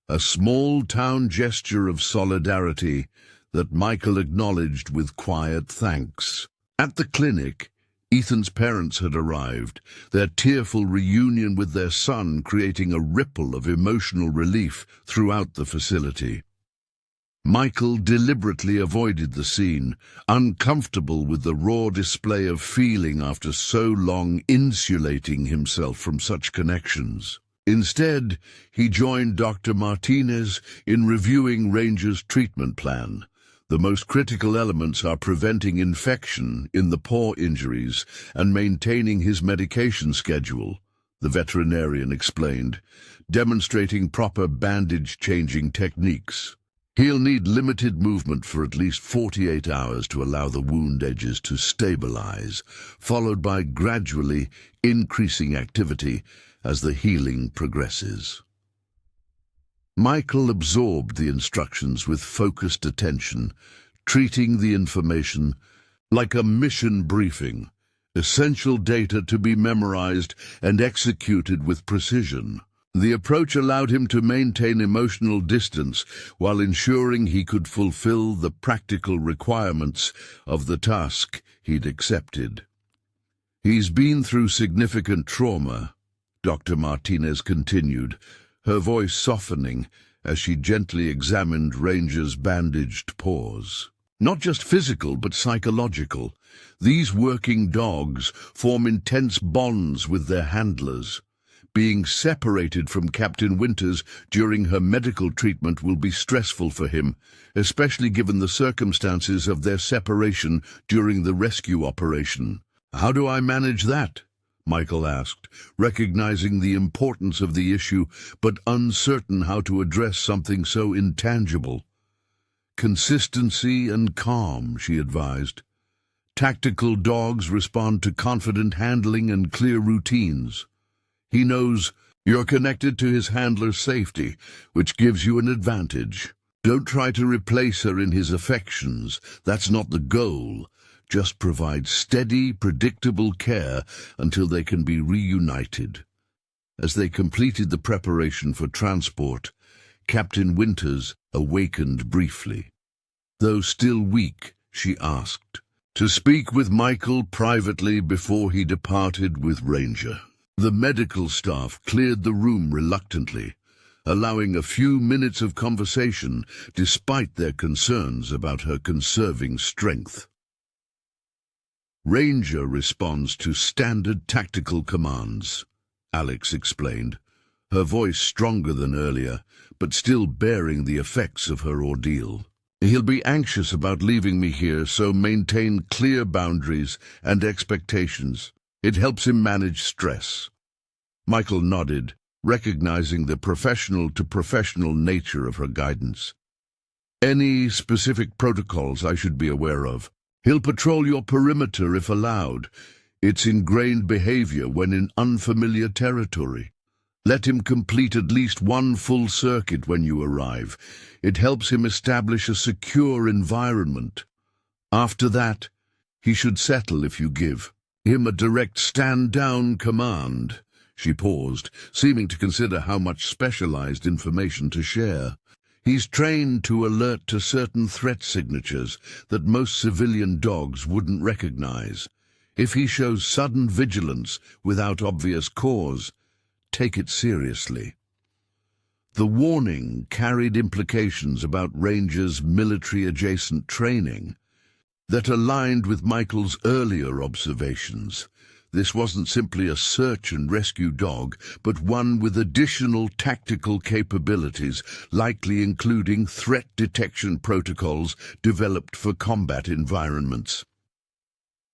A small-town gesture of solidarity that Michael acknowledged with quiet thanks. At the clinic, Ethan's parents had arrived, their tearful reunion with their son creating a ripple of emotional relief throughout the facility. Michael deliberately avoided the scene, uncomfortable with the raw display of feeling after so long insulating himself from such connections. Instead, he joined Dr. Martinez in reviewing Ranger's treatment plan. The most critical elements are preventing infection in the paw injuries and maintaining his medication schedule, the veterinarian explained, demonstrating proper bandage-changing techniques. "He'll need limited movement for at least 48 hours to allow the wound edges to stabilize, followed by gradually increasing activity as the healing progresses." Michael absorbed the instructions with focused attention, treating the information like a mission briefing, essential data to be memorized and executed with precision. The approach allowed him to maintain emotional distance while ensuring he could fulfill the practical requirements of the task he'd accepted. "He's been through significant trauma," Dr. Martinez continued, her voice softening as she gently examined Ranger's bandaged paws. "Not just physical, but psychological. These working dogs form intense bonds with their handlers. Being separated from Captain Winters during her medical treatment will be stressful for him, especially given the circumstances of their separation during the rescue operation." "How do I manage that?" Michael asked, recognizing the importance of the issue, but uncertain how to address something so intangible. "Consistency and calm," she advised. "Tactical dogs respond to confident handling and clear routines. He knows you're connected to his handler's safety, which gives you an advantage. Don't try to replace her in his affections. That's not the goal. Just provide steady, predictable care until they can be reunited." As they completed the preparation for transport, Captain Winters awakened briefly. Though still weak, she asked to speak with Michael privately before he departed with Ranger. The medical staff cleared the room reluctantly, allowing a few minutes of conversation despite their concerns about her conserving strength. Ranger responds to standard tactical commands, Alex explained, her voice stronger than earlier, but still bearing the effects of her ordeal. He'll be anxious about leaving me here, so maintain clear boundaries and expectations. It helps him manage stress. Michael nodded, recognizing the professional-to-professional nature of her guidance. Any specific protocols I should be aware of? He'll patrol your perimeter if allowed. It's ingrained behavior when in unfamiliar territory. Let him complete at least one full circuit when you arrive. It helps him establish a secure environment. After that, he should settle if you give him a direct stand-down command. She paused, seeming to consider how much specialized information to share. He's trained to alert to certain threat signatures that most civilian dogs wouldn't recognize. If he shows sudden vigilance without obvious cause, take it seriously. The warning carried implications about Ranger's military-adjacent training that aligned with Michael's earlier observations. This wasn't simply a search and rescue dog, but one with additional tactical capabilities, likely including threat detection protocols developed for combat environments.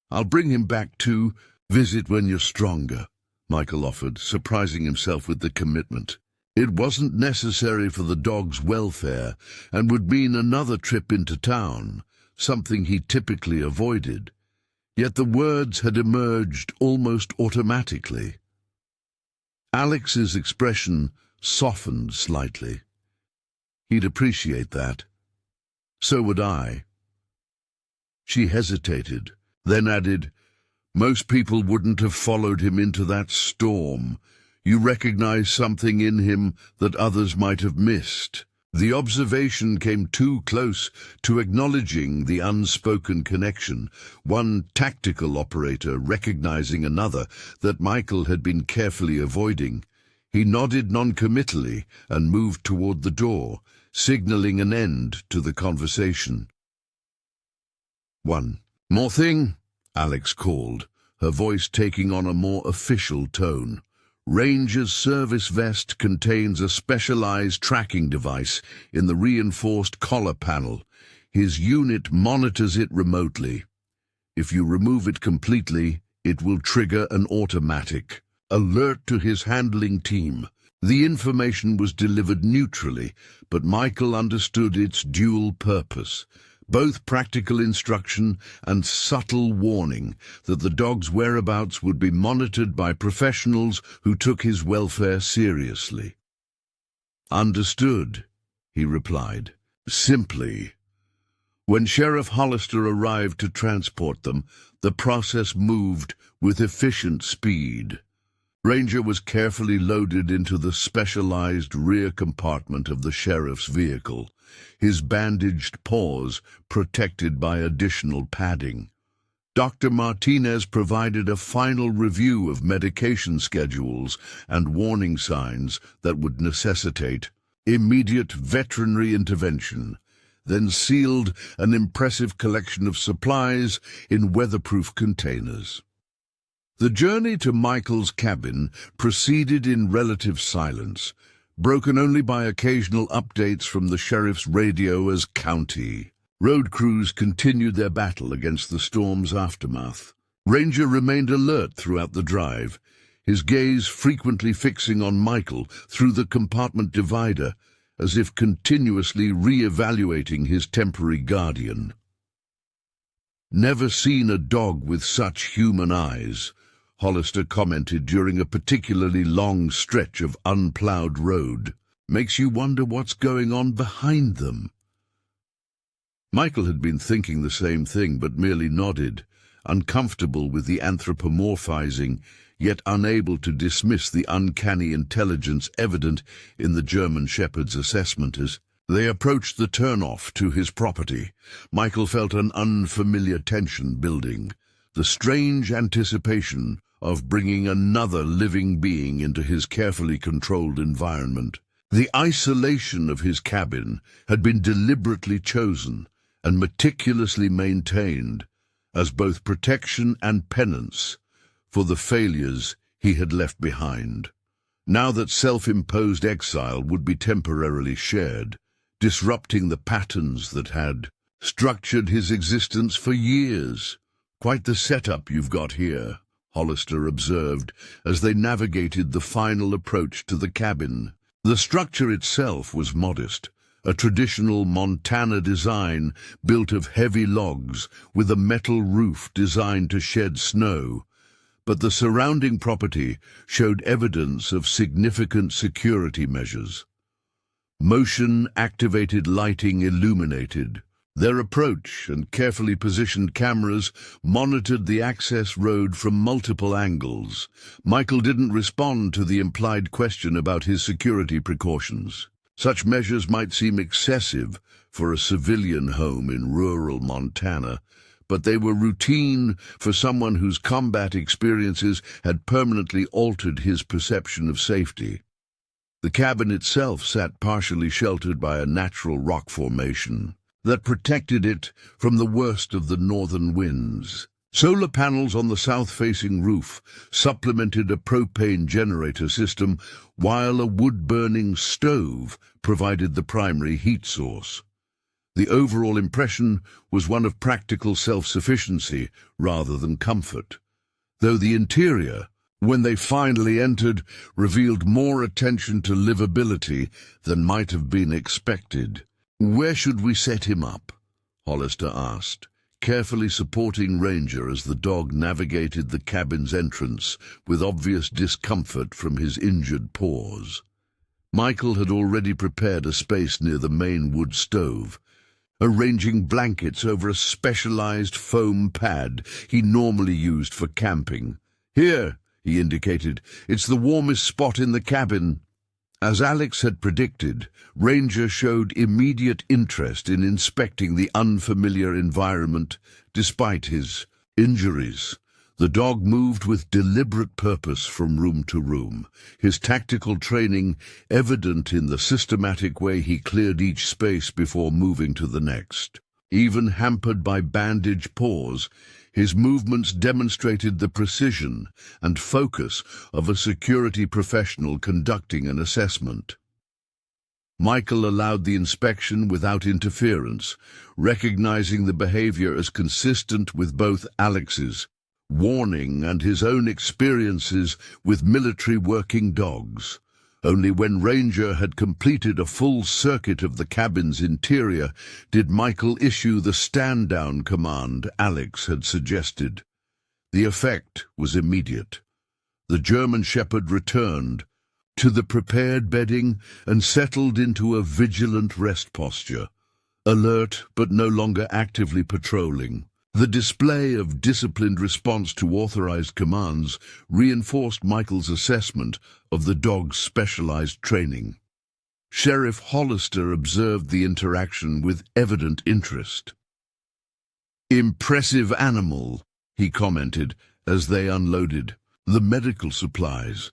I'll bring him back to visit when you're stronger, Michael offered, surprising himself with the commitment. It wasn't necessary for the dog's welfare and would mean another trip into town, something he typically avoided. Yet the words had emerged almost automatically. Alex's expression softened slightly. He'd appreciate that. So would I. She hesitated, then added, "Most people wouldn't have followed him into that storm. You recognize something in him that others might have missed." The observation came too close to acknowledging the unspoken connection, one tactical operator recognizing another that Michael had been carefully avoiding. He nodded noncommittally and moved toward the door, signaling an end to the conversation. "One more thing," Alex called, her voice taking on a more official tone. Ranger's service vest contains a specialized tracking device in the reinforced collar panel. His unit monitors it remotely. If you remove it completely, it will trigger an automatic alert to his handling team. The information was delivered neutrally, but Michael understood its dual purpose. Both practical instruction and subtle warning that the dog's whereabouts would be monitored by professionals who took his welfare seriously. "Understood," he replied, simply. When Sheriff Hollister arrived to transport them, the process moved with efficient speed. Ranger was carefully loaded into the specialized rear compartment of the sheriff's vehicle, his bandaged paws protected by additional padding. Dr. Martinez provided a final review of medication schedules and warning signs that would necessitate immediate veterinary intervention, then sealed an impressive collection of supplies in weatherproof containers. The journey to Michael's cabin proceeded in relative silence, broken only by occasional updates from the sheriff's radio as county. Road crews continued their battle against the storm's aftermath. Ranger remained alert throughout the drive, his gaze frequently fixing on Michael through the compartment divider, as if continuously re-evaluating his temporary guardian. "Never seen a dog with such human eyes," Hollister commented during a particularly long stretch of unplowed road. "Makes you wonder what's going on behind them." Michael had been thinking the same thing, but merely nodded, uncomfortable with the anthropomorphizing, yet unable to dismiss the uncanny intelligence evident in the German Shepherd's assessment. As they approached the turnoff to his property, Michael felt an unfamiliar tension building, the strange anticipation of bringing another living being into his carefully controlled environment. The isolation of his cabin had been deliberately chosen and meticulously maintained, as both protection and penance for the failures he had left behind. Now that self-imposed exile would be temporarily shared, disrupting the patterns that had structured his existence for years. "Quite the setup you've got here," Hollister observed as they navigated the final approach to the cabin. The structure itself was modest, a traditional Montana design built of heavy logs with a metal roof designed to shed snow, but the surrounding property showed evidence of significant security measures. Motion-activated lighting illuminated their approach, and carefully positioned cameras monitored the access road from multiple angles. Michael didn't respond to the implied question about his security precautions. Such measures might seem excessive for a civilian home in rural Montana, but they were routine for someone whose combat experiences had permanently altered his perception of safety. The cabin itself sat partially sheltered by a natural rock formation that protected it from the worst of the northern winds. Solar panels on the south-facing roof supplemented a propane generator system, while a wood-burning stove provided the primary heat source. The overall impression was one of practical self-sufficiency rather than comfort, though the interior, when they finally entered, revealed more attention to livability than might have been expected. "Where should we set him up?" Hollister asked, carefully supporting Ranger as the dog navigated the cabin's entrance with obvious discomfort from his injured paws. Michael had already prepared a space near the main wood stove, arranging blankets over a specialized foam pad he normally used for camping. "Here," he indicated, "it's the warmest spot in the cabin." As Alex had predicted, Ranger showed immediate interest in inspecting the unfamiliar environment despite his injuries. The dog moved with deliberate purpose from room to room, his tactical training evident in the systematic way he cleared each space before moving to the next. Even hampered by bandaged paws, his movements demonstrated the precision and focus of a security professional conducting an assessment. Michael allowed the inspection without interference, recognizing the behavior as consistent with both Alex's warning and his own experiences with military working dogs. Only when Ranger had completed a full circuit of the cabin's interior did Michael issue the stand-down command Alex had suggested. The effect was immediate. The German Shepherd returned to the prepared bedding and settled into a vigilant rest posture, alert but no longer actively patrolling. The display of disciplined response to authorized commands reinforced Michael's assessment of the dog's specialized training. Sheriff Hollister observed the interaction with evident interest. "Impressive animal," he commented as they unloaded the medical supplies.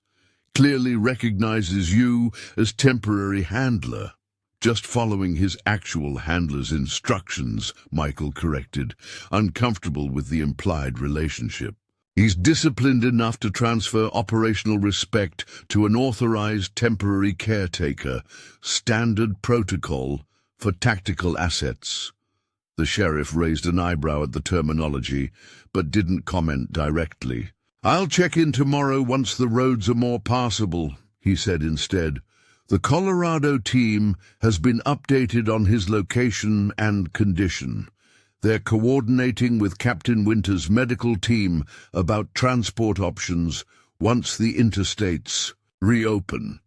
"Clearly recognizes you as temporary handler." "Just following his actual handler's instructions," Michael corrected, uncomfortable with the implied relationship. "He's disciplined enough to transfer operational respect to an authorized temporary caretaker, standard protocol for tactical assets." The sheriff raised an eyebrow at the terminology, but didn't comment directly. "I'll check in tomorrow once the roads are more passable," he said instead. "The Colorado team has been updated on his location and condition. They're coordinating with Captain Winter's medical team about transport options once the interstates reopen."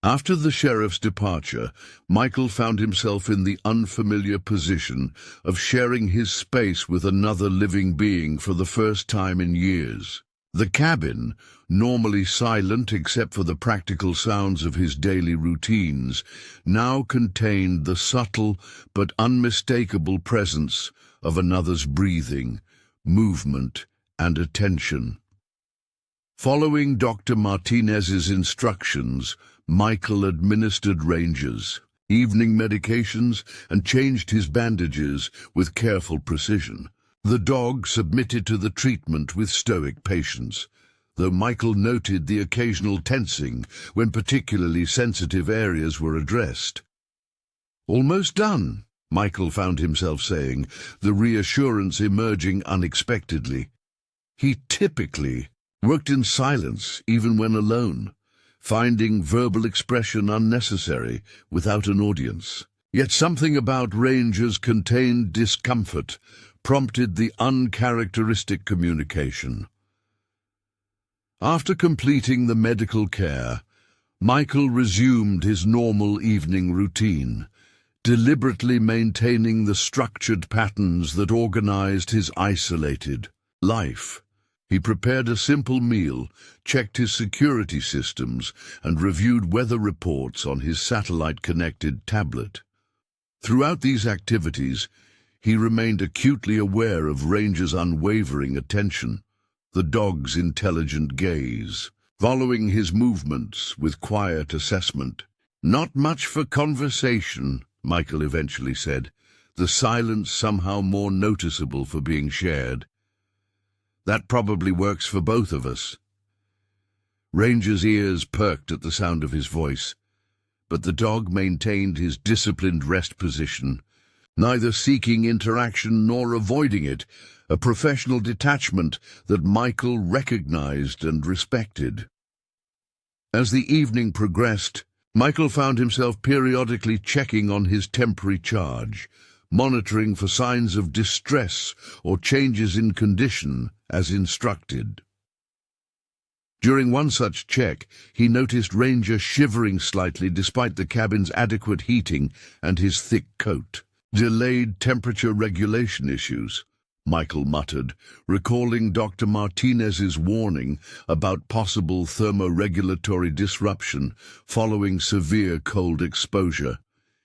After the sheriff's departure, Michael found himself in the unfamiliar position of sharing his space with another living being for the first time in years. The cabin, normally silent except for the practical sounds of his daily routines, now contained the subtle but unmistakable presence of another's breathing, movement, and attention. Following Dr. Martinez's instructions, Michael administered Ranger's evening medications and changed his bandages with careful precision. The dog submitted to the treatment with stoic patience, though Michael noted the occasional tensing when particularly sensitive areas were addressed. "Almost done," Michael found himself saying, the reassurance emerging unexpectedly. He typically worked in silence, even when alone, finding verbal expression unnecessary without an audience. Yet something about Ranger's contained discomfort prompted the uncharacteristic communication. After completing the medical care, Michael resumed his normal evening routine, deliberately maintaining the structured patterns that organized his isolated life. He prepared a simple meal, checked his security systems, and reviewed weather reports on his satellite-connected tablet. Throughout these activities, he remained acutely aware of Ranger's unwavering attention, the dog's intelligent gaze, following his movements with quiet assessment. "Not much for conversation," Michael eventually said, the silence somehow more noticeable for being shared. "That probably works for both of us." Ranger's ears perked at the sound of his voice, but the dog maintained his disciplined rest position, neither seeking interaction nor avoiding it, a professional detachment that Michael recognized and respected. As the evening progressed, Michael found himself periodically checking on his temporary charge, monitoring for signs of distress or changes in condition as instructed. During one such check, he noticed Ranger shivering slightly despite the cabin's adequate heating and his thick coat. "Delayed temperature regulation issues," Michael muttered, recalling Dr. Martinez's warning about possible thermoregulatory disruption following severe cold exposure.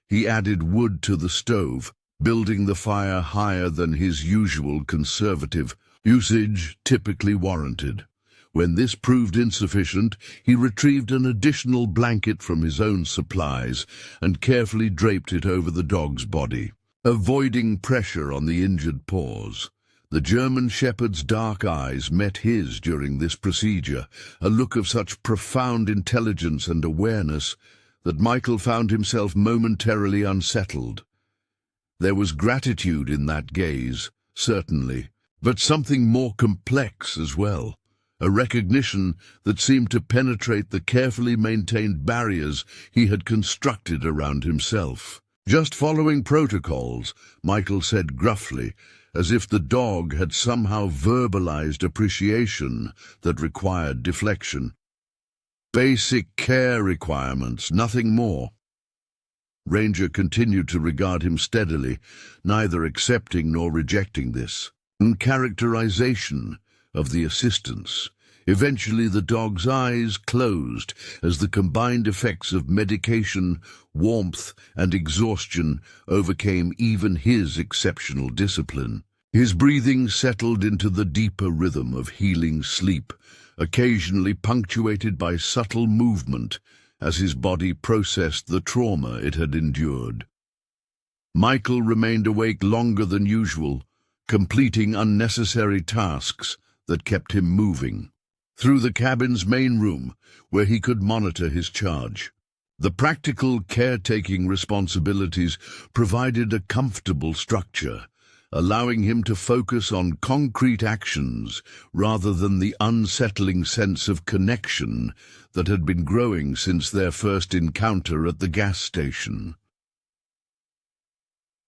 He added wood to the stove, building the fire higher than his usual conservative usage typically warranted. When this proved insufficient, he retrieved an additional blanket from his own supplies and carefully draped it over the dog's body, avoiding pressure on the injured paws. The German Shepherd's dark eyes met his during this procedure, a look of such profound intelligence and awareness that Michael found himself momentarily unsettled. There was gratitude in that gaze, certainly, but something more complex as well, a recognition that seemed to penetrate the carefully maintained barriers he had constructed around himself. "Just following protocols," Michael said gruffly, as if the dog had somehow verbalized appreciation that required deflection. "Basic care requirements, nothing more." Ranger continued to regard him steadily, neither accepting nor rejecting this characterization of the assistance. Eventually the dog's eyes closed as the combined effects of medication, warmth, and exhaustion overcame even his exceptional discipline. His breathing settled into the deeper rhythm of healing sleep, occasionally punctuated by subtle movement as his body processed the trauma it had endured. Michael remained awake longer than usual, completing unnecessary tasks that kept him moving. Through the cabin's main room, where he could monitor his charge, the practical caretaking responsibilities provided a comfortable structure, allowing him to focus on concrete actions rather than the unsettling sense of connection that had been growing since their first encounter at the gas station.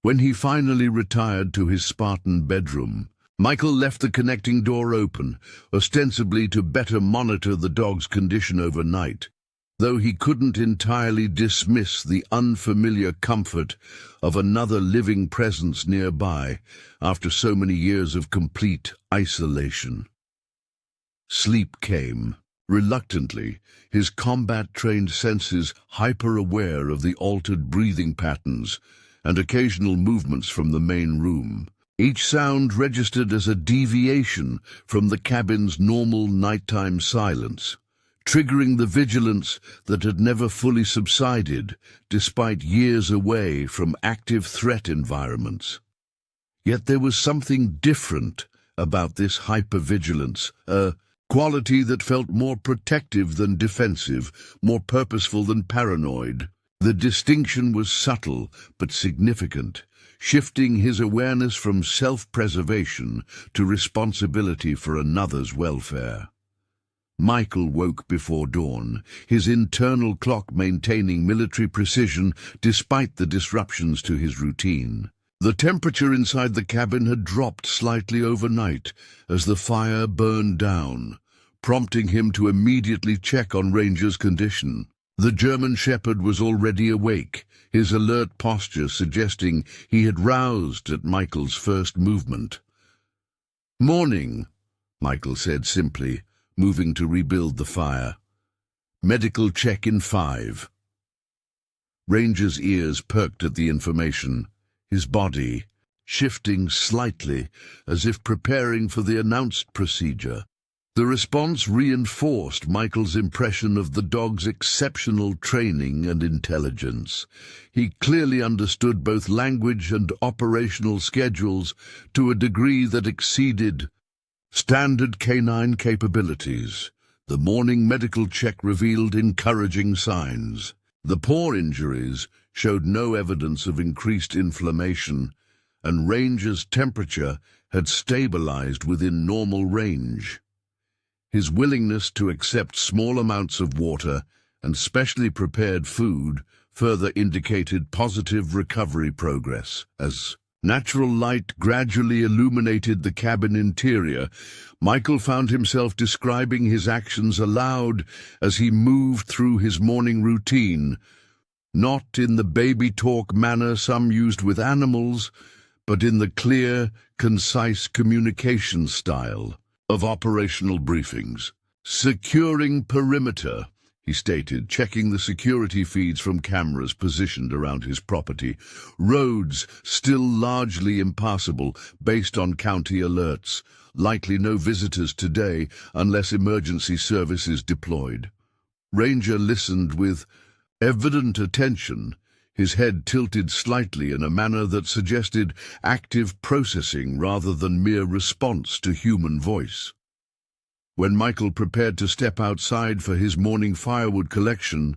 When he finally retired to his Spartan bedroom, Michael left the connecting door open, ostensibly to better monitor the dog's condition overnight, though he couldn't entirely dismiss the unfamiliar comfort of another living presence nearby after so many years of complete isolation. Sleep came, reluctantly, his combat-trained senses hyper-aware of the altered breathing patterns and occasional movements from the main room. Each sound registered as a deviation from the cabin's normal nighttime silence, triggering the vigilance that had never fully subsided despite years away from active threat environments. Yet there was something different about this hypervigilance, a quality that felt more protective than defensive, more purposeful than paranoid. The distinction was subtle but significant, shifting his awareness from self-preservation to responsibility for another's welfare. Michael woke before dawn, his internal clock maintaining military precision despite the disruptions to his routine. The temperature inside the cabin had dropped slightly overnight as the fire burned down, prompting him to immediately check on Ranger's condition. The German Shepherd was already awake, his alert posture suggesting he had roused at Michael's first movement. "Morning," Michael said simply, moving to rebuild the fire. "Medical check in 5. Ranger's ears perked at the information, his body shifting slightly as if preparing for the announced procedure. The response reinforced Michael's impression of the dog's exceptional training and intelligence. He clearly understood both language and operational schedules to a degree that exceeded standard canine capabilities. The morning medical check revealed encouraging signs. The paw injuries showed no evidence of increased inflammation, and Ranger's temperature had stabilized within normal range. His willingness to accept small amounts of water and specially prepared food further indicated positive recovery progress. As natural light gradually illuminated the cabin interior, Michael found himself describing his actions aloud as he moved through his morning routine, not in the baby talk manner some used with animals, but in the clear, concise communication style of operational briefings. "Securing perimeter," he stated, checking the security feeds from cameras positioned around his property. "Roads still largely impassable based on county alerts. Likely no visitors today unless emergency services deployed." Ranger listened with evident attention, his head tilted slightly in a manner that suggested active processing rather than mere response to human voice. When Michael prepared to step outside for his morning firewood collection,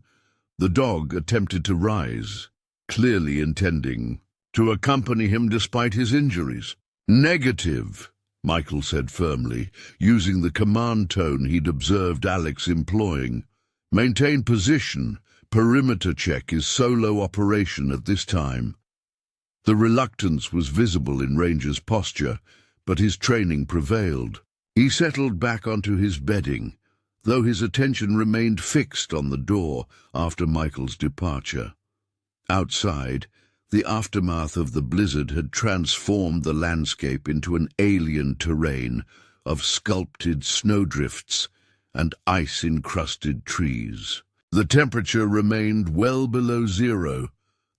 the dog attempted to rise, clearly intending to accompany him despite his injuries. "Negative," Michael said firmly, using the command tone he'd observed Alex employing. "Maintain position. Perimeter check is solo operation at this time." The reluctance was visible in Ranger's posture, but his training prevailed. He settled back onto his bedding, though his attention remained fixed on the door after Michael's departure. Outside, the aftermath of the blizzard had transformed the landscape into an alien terrain of sculpted snowdrifts and ice-encrusted trees. The temperature remained well below zero,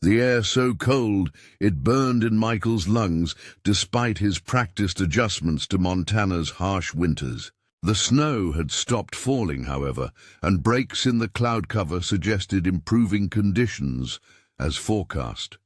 the air so cold it burned in Michael's lungs despite his practiced adjustments to Montana's harsh winters. The snow had stopped falling, however, and breaks in the cloud cover suggested improving conditions as forecast.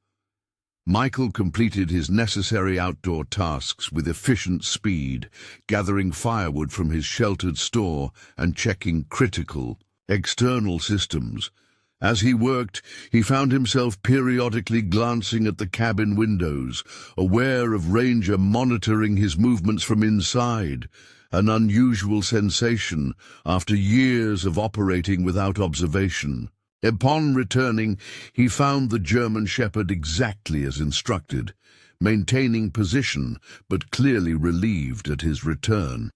Michael completed his necessary outdoor tasks with efficient speed, gathering firewood from his sheltered store and checking critical external systems. As he worked, he found himself periodically glancing at the cabin windows, aware of Ranger monitoring his movements from inside, an unusual sensation after years of operating without observation. Upon returning, he found the German Shepherd exactly as instructed, maintaining position but clearly relieved at his return.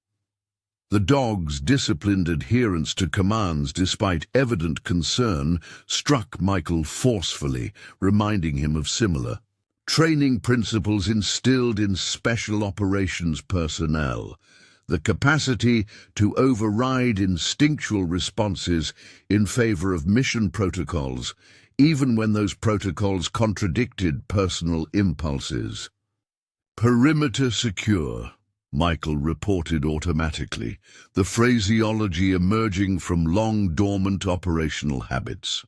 The dog's disciplined adherence to commands despite evident concern struck Michael forcefully, reminding him of similar training principles instilled in special operations personnel, the capacity to override instinctual responses in favor of mission protocols, even when those protocols contradicted personal impulses. "Perimeter secure," Michael reported automatically, the phraseology emerging from long-dormant operational habits.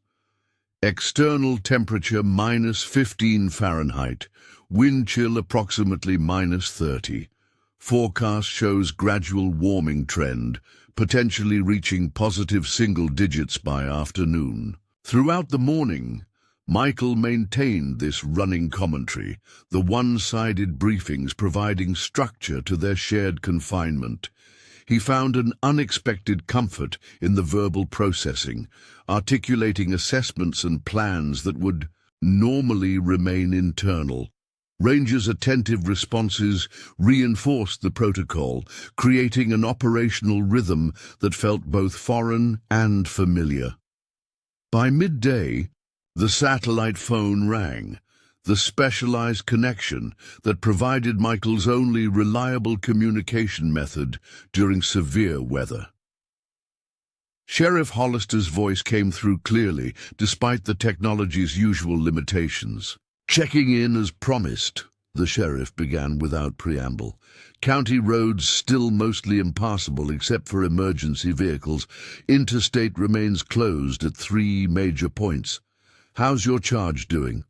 External temperature -15 Fahrenheit. Wind chill approximately -30. Forecast shows gradual warming trend, potentially reaching positive single digits by afternoon. Throughout the morning, Michael maintained this running commentary, the one-sided briefings providing structure to their shared confinement. He found an unexpected comfort in the verbal processing, articulating assessments and plans that would normally remain internal. Ranger's attentive responses reinforced the protocol, creating an operational rhythm that felt both foreign and familiar. By midday, the satellite phone rang, the specialized connection that provided Michael's only reliable communication method during severe weather. Sheriff Hollister's voice came through clearly, despite the technology's usual limitations. "Checking in as promised," the sheriff began without preamble. "County roads still mostly impassable except for emergency vehicles. Interstate remains closed at 3 major points. How's your charge doing?"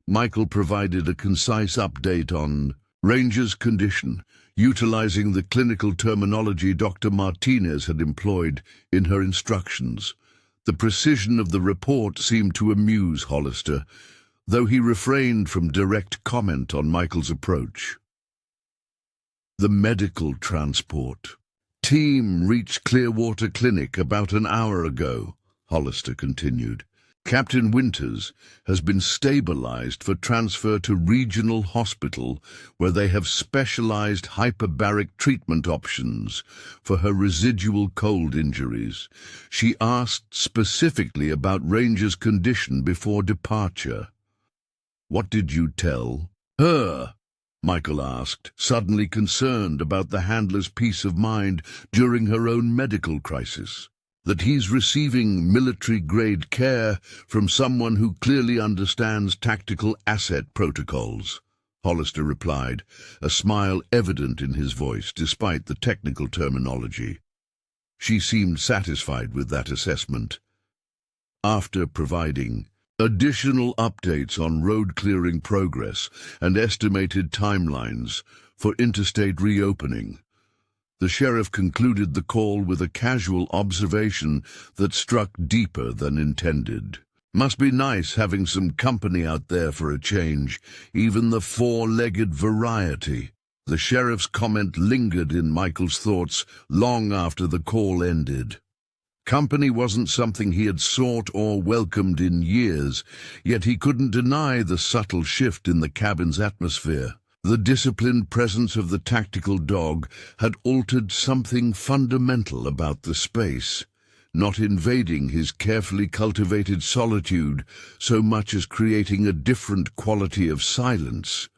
Michael provided a concise update on Ranger's condition, utilizing the clinical terminology Dr. Martinez had employed in her instructions. The precision of the report seemed to amuse Hollister, though he refrained from direct comment on Michael's approach. The medical transport. "Team reached Clearwater Clinic about an hour ago," Hollister continued. "Captain Winters has been stabilized for transfer to Regional Hospital, where they have specialized hyperbaric treatment options for her residual cold injuries. She asked specifically about Ranger's condition before departure." "What did you tell her?" Michael asked, suddenly concerned about the handler's peace of mind during her own medical crisis. "That he's receiving military-grade care from someone who clearly understands tactical asset protocols," Hollister replied, a smile evident in his voice despite the technical terminology. She seemed satisfied with that assessment. After providing additional updates on road clearing progress and estimated timelines for interstate reopening, the sheriff concluded the call with a casual observation that struck deeper than intended. "Must be nice having some company out there for a change, even the 4-legged variety." The sheriff's comment lingered in Michael's thoughts long after the call ended. Company wasn't something he had sought or welcomed in years, yet he couldn't deny the subtle shift in the cabin's atmosphere. The disciplined presence of the tactical dog had altered something fundamental about the space, not invading his carefully cultivated solitude so much as creating a different quality of silence,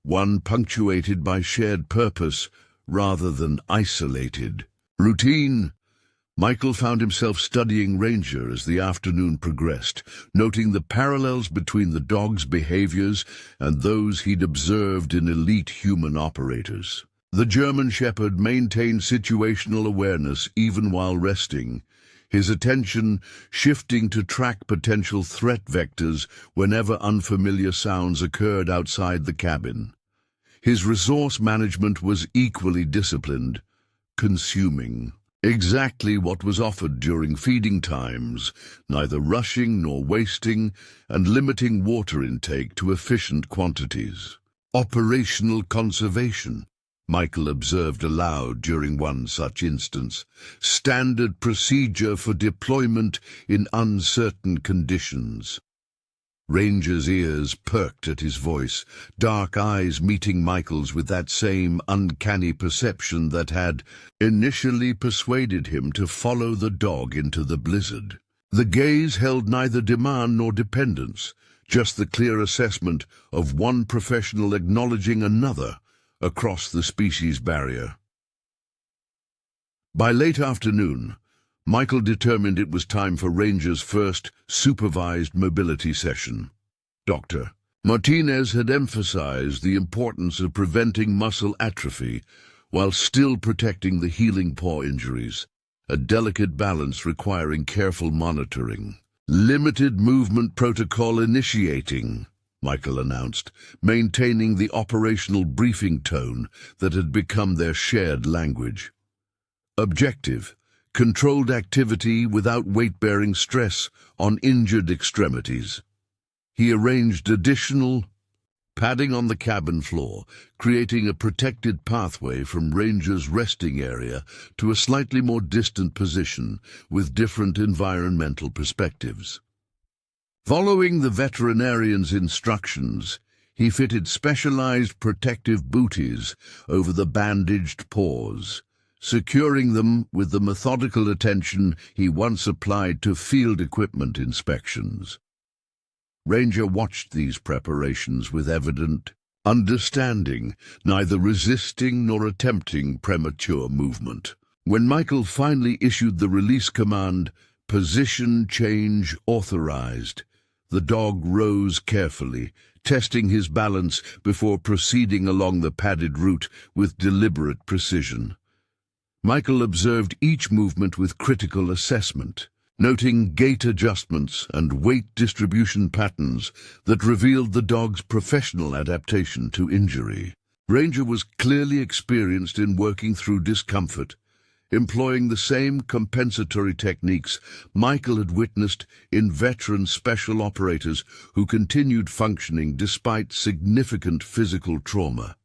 one punctuated by shared purpose rather than isolated routine. Michael found himself studying Ranger as the afternoon progressed, noting the parallels between the dog's behaviors and those he'd observed in elite human operators. The German Shepherd maintained situational awareness even while resting, his attention shifting to track potential threat vectors whenever unfamiliar sounds occurred outside the cabin. His resource management was equally disciplined, consuming exactly what was offered during feeding times, neither rushing nor wasting, and limiting water intake to efficient quantities. "Operational conservation," Michael observed aloud during one such instance. "Standard procedure for deployment in uncertain conditions." Ranger's ears perked at his voice, dark eyes meeting Michael's with that same uncanny perception that had initially persuaded him to follow the dog into the blizzard. The gaze held neither demand nor dependence, just the clear assessment of one professional acknowledging another across the species barrier. By late afternoon, Michael determined it was time for Ranger's first supervised mobility session. Dr. Martinez had emphasized the importance of preventing muscle atrophy while still protecting the healing paw injuries, a delicate balance requiring careful monitoring. "Limited movement protocol initiating," Michael announced, maintaining the operational briefing tone that had become their shared language. Objective: controlled activity without weight-bearing stress on injured extremities. He arranged additional padding on the cabin floor, creating a protected pathway from Ranger's resting area to a slightly more distant position with different environmental perspectives. Following the veterinarian's instructions, he fitted specialized protective booties over the bandaged paws, securing them with the methodical attention he once applied to field equipment inspections. Ranger watched these preparations with evident understanding, neither resisting nor attempting premature movement. When Michael finally issued the release command, "Position change authorized," the dog rose carefully, testing his balance before proceeding along the padded route with deliberate precision. Michael observed each movement with critical assessment, noting gait adjustments and weight distribution patterns that revealed the dog's professional adaptation to injury. Ranger was clearly experienced in working through discomfort, employing the same compensatory techniques Michael had witnessed in veteran special operators who continued functioning despite significant physical trauma.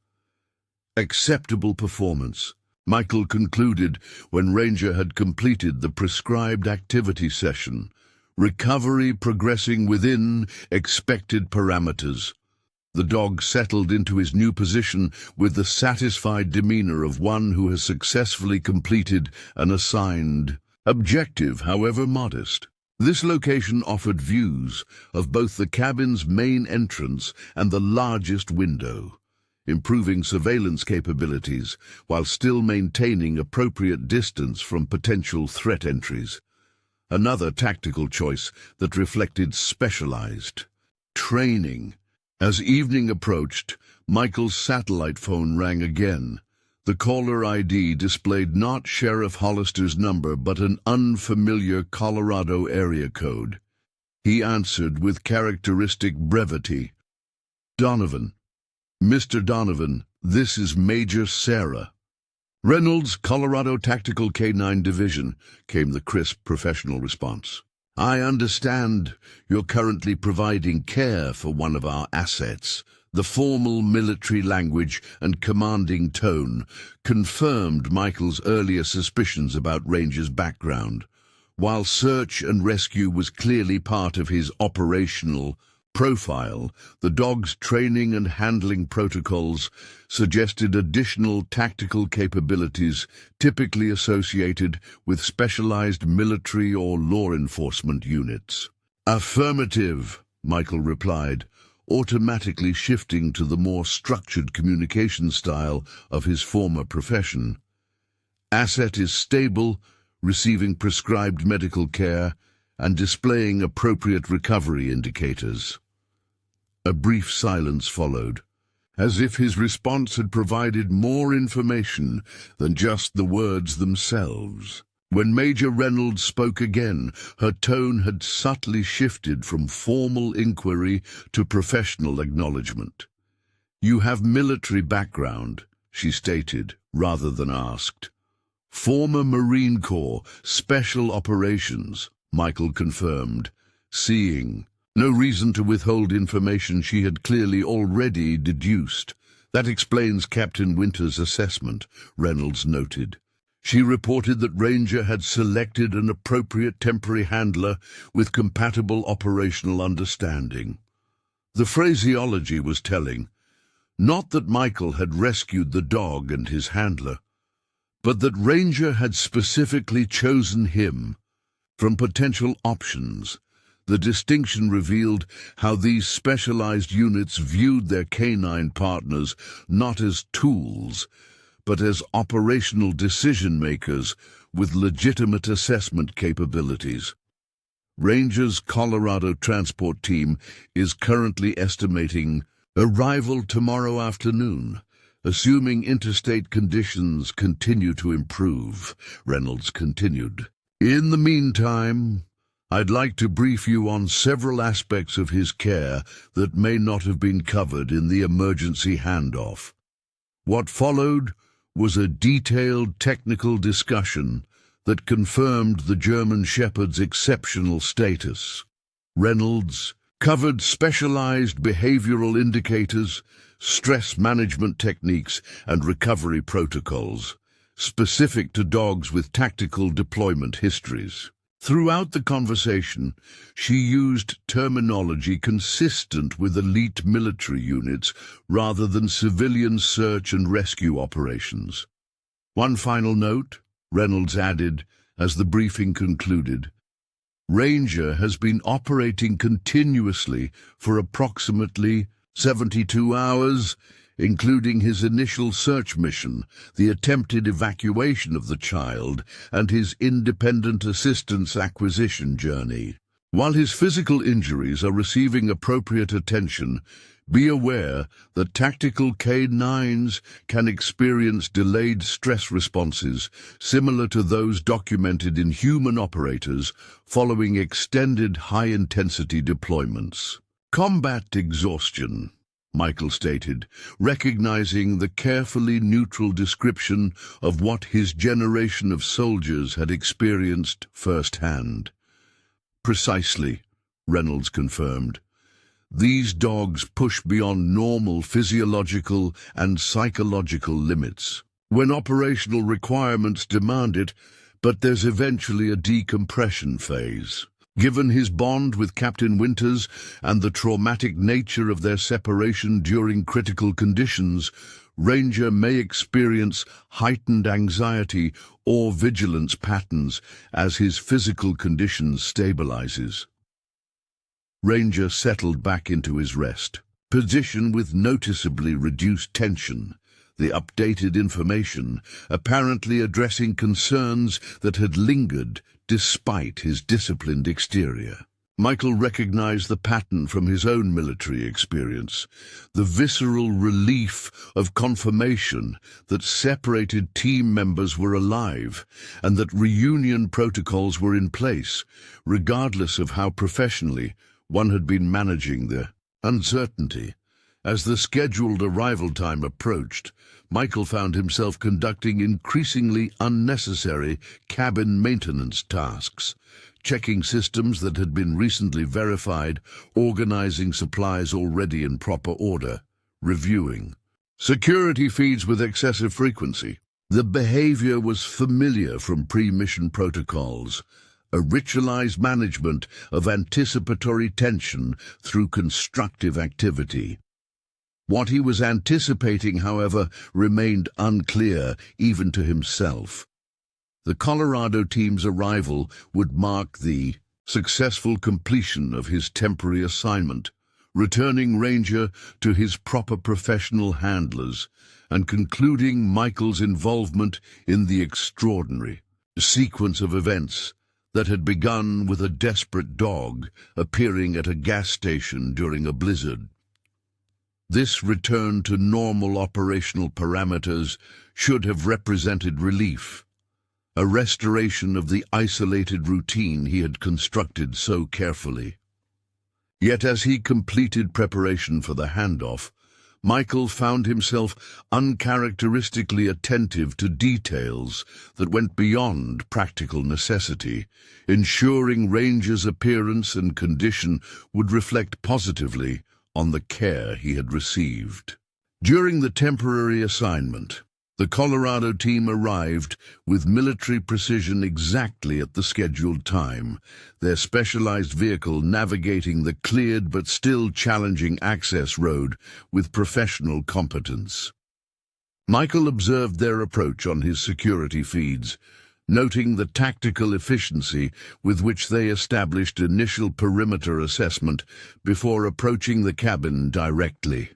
Acceptable performance, Michael concluded when Ranger had completed the prescribed activity session, recovery progressing within expected parameters. The dog settled into his new position with the satisfied demeanor of one who has successfully completed an assigned objective, however modest. This location offered views of both the cabin's main entrance and the largest window, improving surveillance capabilities while still maintaining appropriate distance from potential threat entries. Another tactical choice that reflected specialized training. As evening approached, Michael's satellite phone rang again. The caller ID displayed not Sheriff Hollister's number but an unfamiliar Colorado area code. He answered with characteristic brevity. "Donovan. Mr. Donovan, this is Major Sarah." "Reynolds, Colorado Tactical K-9 Division," came the crisp professional response. "I understand you're currently providing care for one of our assets." The formal military language and commanding tone confirmed Michael's earlier suspicions about Ranger's background. While search and rescue was clearly part of his operational profile, the dog's training and handling protocols suggested additional tactical capabilities typically associated with specialized military or law enforcement units. "Affirmative," Michael replied, automatically shifting to the more structured communication style of his former profession. "Asset is stable, receiving prescribed medical care, and displaying appropriate recovery indicators." A brief silence followed, as if his response had provided more information than just the words themselves. When Major Reynolds spoke again, her tone had subtly shifted from formal inquiry to professional acknowledgement. "You have military background," she stated, rather than asked. "Former Marine Corps, Special Operations," Michael confirmed, seeing no reason to withhold information she had clearly already deduced. "That explains Captain Winter's assessment," Reynolds noted. She reported that Ranger had selected an appropriate temporary handler with compatible operational understanding. The phraseology was telling. Not that Michael had rescued the dog and his handler, but that Ranger had specifically chosen him. From potential options, the distinction revealed how these specialized units viewed their canine partners not as tools, but as operational decision-makers with legitimate assessment capabilities. Ranger's Colorado transport team is currently estimating arrival tomorrow afternoon, assuming interstate conditions continue to improve, Reynolds continued. "In the meantime, I'd like to brief you on several aspects of his care that may not have been covered in the emergency handoff. What followed was a detailed technical discussion that confirmed the German Shepherd's exceptional status. Reynolds covered specialized behavioral indicators, stress management techniques, and recovery protocols, specific to dogs with tactical deployment histories. Throughout the conversation, she used terminology consistent with elite military units rather than civilian search and rescue operations. One final note, Reynolds added as the briefing concluded. Ranger has been operating continuously for approximately 72 hours, including his initial search mission, the attempted evacuation of the child, and his independent assistance acquisition journey. While his physical injuries are receiving appropriate attention, be aware that tactical K9s can experience delayed stress responses similar to those documented in human operators following extended high-intensity deployments. Combat exhaustion, Michael stated, recognizing the carefully neutral description of what his generation of soldiers had experienced firsthand. Precisely, Reynolds confirmed. These dogs push beyond normal physiological and psychological limits when operational requirements demand it, but there's eventually a decompression phase. Given his bond with Captain Winters and the traumatic nature of their separation during critical conditions, Ranger may experience heightened anxiety or vigilance patterns as his physical condition stabilizes. Ranger settled back into his rest position with noticeably reduced tension, the updated information apparently addressing concerns that had lingered despite his disciplined exterior. Michael recognized the pattern from his own military experience, the visceral relief of confirmation that separated team members were alive and that reunion protocols were in place, regardless of how professionally one had been managing the uncertainty. As the scheduled arrival time approached, Michael found himself conducting increasingly unnecessary cabin maintenance tasks, checking systems that had been recently verified, organizing supplies already in proper order, reviewing security feeds with excessive frequency. The behavior was familiar from pre-mission protocols, a ritualized management of anticipatory tension through constructive activity. What he was anticipating, however, remained unclear even to himself. The Colorado team's arrival would mark the successful completion of his temporary assignment, returning Ranger to his proper professional handlers and concluding Michael's involvement in the extraordinary sequence of events that had begun with a desperate dog appearing at a gas station during a blizzard. This return to normal operational parameters should have represented relief, a restoration of the isolated routine he had constructed so carefully. Yet as he completed preparation for the handoff, Michael found himself uncharacteristically attentive to details that went beyond practical necessity, ensuring Ranger's appearance and condition would reflect positively on the care he had received. During the temporary assignment, the Colorado team arrived with military precision exactly at the scheduled time, their specialized vehicle navigating the cleared but still challenging access road with professional competence. Michael observed their approach on his security feeds, noting the tactical efficiency with which they established initial perimeter assessment before approaching the cabin directly.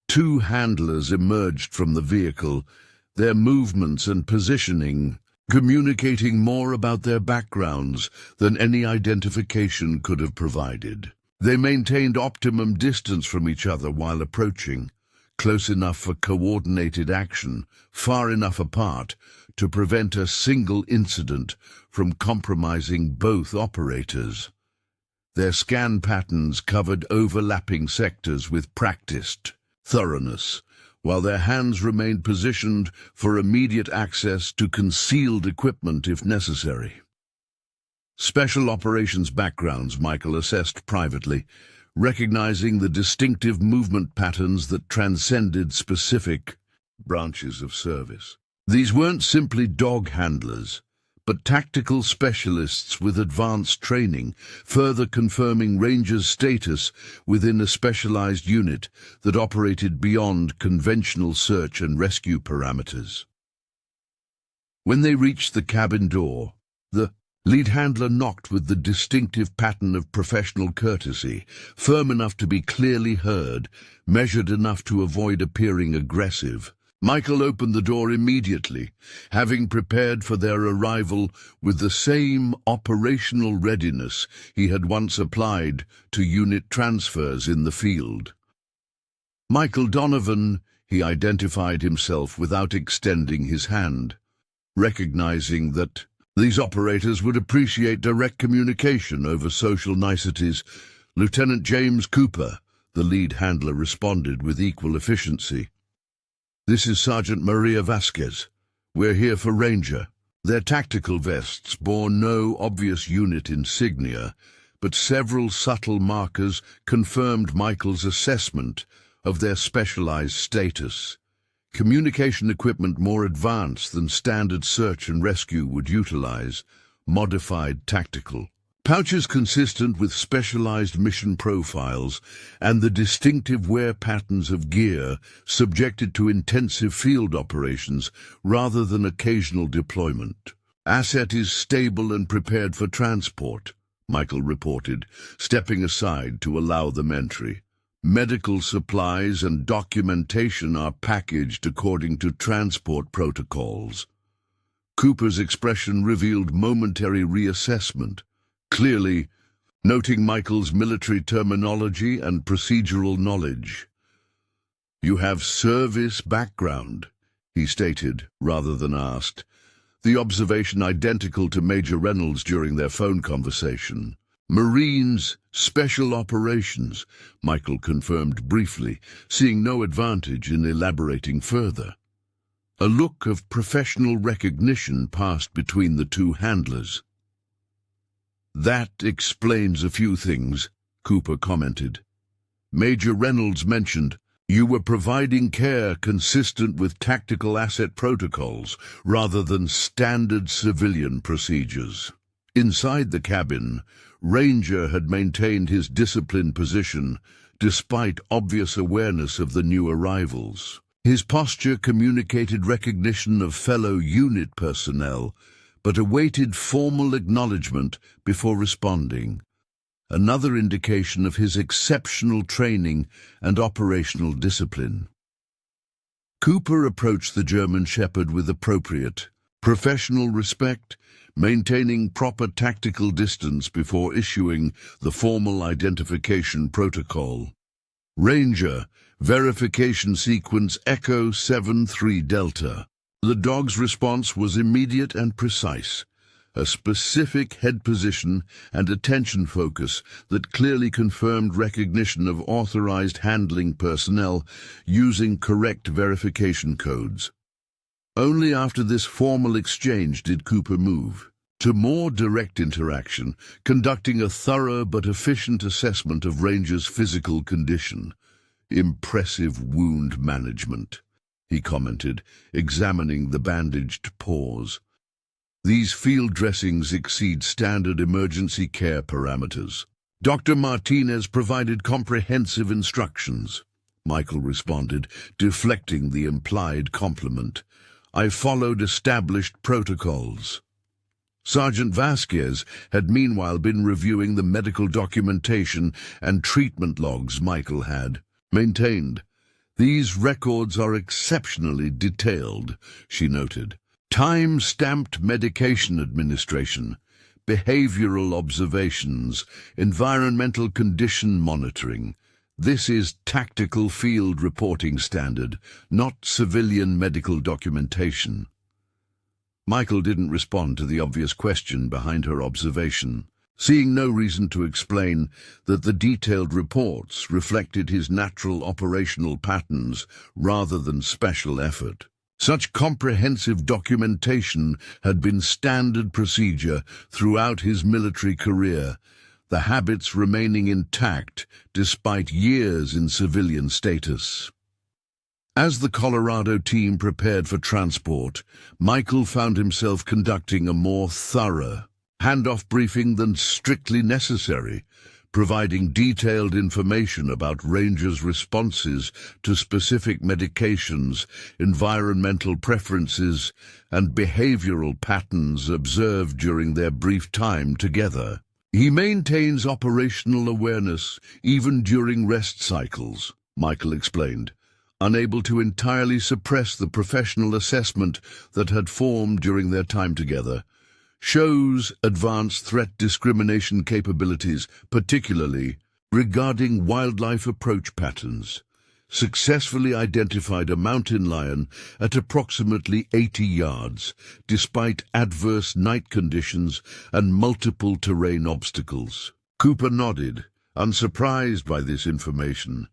Two handlers emerged from the vehicle, their movements and positioning communicating more about their backgrounds than any identification could have provided. They maintained optimum distance from each other while approaching, close enough for coordinated action, far enough apart to prevent a single incident from compromising both operators. Their scan patterns covered overlapping sectors with practiced thoroughness, while their hands remained positioned for immediate access to concealed equipment if necessary. Special operations backgrounds Michael assessed privately, recognizing the distinctive movement patterns that transcended specific branches of service. These weren't simply dog handlers, but tactical specialists with advanced training, further confirming Rangers' status within a specialized unit that operated beyond conventional search and rescue parameters. When they reached the cabin door, the lead handler knocked with the distinctive pattern of professional courtesy, firm enough to be clearly heard, measured enough to avoid appearing aggressive. Michael opened the door immediately, having prepared for their arrival with the same operational readiness he had once applied to unit transfers in the field. Michael Donovan, he identified himself without extending his hand, recognizing that these operators would appreciate direct communication over social niceties. Lieutenant James Cooper, the lead handler, responded with equal efficiency. "This is Sergeant Maria Vasquez. We're here for Ranger." Their tactical vests bore no obvious unit insignia, but several subtle markers confirmed Michael's assessment of their specialized status. Communication equipment more advanced than standard search and rescue would utilize, modified tactical pouches consistent with specialized mission profiles and the distinctive wear patterns of gear subjected to intensive field operations rather than occasional deployment. "Asset is stable and prepared for transport," Michael reported, stepping aside to allow them entry. "Medical supplies and documentation are packaged according to transport protocols." Cooper's expression revealed momentary reassessment, clearly noting Michael's military terminology and procedural knowledge. "You have service background," he stated, rather than asked, the observation identical to Major Reynolds during their phone conversation. "Marines, Special Operations," Michael confirmed briefly, seeing no advantage in elaborating further. A look of professional recognition passed between the two handlers. "That explains a few things," Cooper commented. "Major Reynolds mentioned you were providing care consistent with tactical asset protocols rather than standard civilian procedures." Inside the cabin, Ranger had maintained his disciplined position despite obvious awareness of the new arrivals. His posture communicated recognition of fellow unit personnel, but awaited formal acknowledgement before responding, another indication of his exceptional training and operational discipline. Cooper approached the German Shepherd with appropriate, professional respect, maintaining proper tactical distance before issuing the formal identification protocol. "Ranger, verification sequence Echo 73 Delta." The dog's response was immediate and precise, a specific head position and attention focus that clearly confirmed recognition of authorized handling personnel using correct verification codes. Only after this formal exchange did Cooper move to more direct interaction, conducting a thorough but efficient assessment of Ranger's physical condition. "Impressive wound management," he commented, examining the bandaged paws. "These field dressings exceed standard emergency care parameters." "Dr. Martinez provided comprehensive instructions," Michael responded, deflecting the implied compliment. "I followed established protocols." Sergeant Vasquez had meanwhile been reviewing the medical documentation and treatment logs Michael had maintained. "These records are exceptionally detailed," she noted. "Time-stamped medication administration, behavioral observations, environmental condition monitoring. This is tactical field reporting standard, not civilian medical documentation. Michael didn't respond to the obvious question behind her observation, seeing no reason to explain that the detailed reports reflected his natural operational patterns rather than special effort. Such comprehensive documentation had been standard procedure throughout his military career, the habits remaining intact despite years in civilian status. As the Colorado team prepared for transport, Michael found himself conducting a more thorough handoff briefing than strictly necessary, providing detailed information about Rangers' responses to specific medications, environmental preferences, and behavioral patterns observed during their brief time together. He maintains operational awareness even during rest cycles, Michael explained, unable to entirely suppress the professional assessment that had formed during their time together. Shows advanced threat discrimination capabilities, particularly regarding wildlife approach patterns. Successfully identified a mountain lion at approximately 80 yards, despite adverse night conditions and multiple terrain obstacles. Cooper nodded, unsurprised by this information.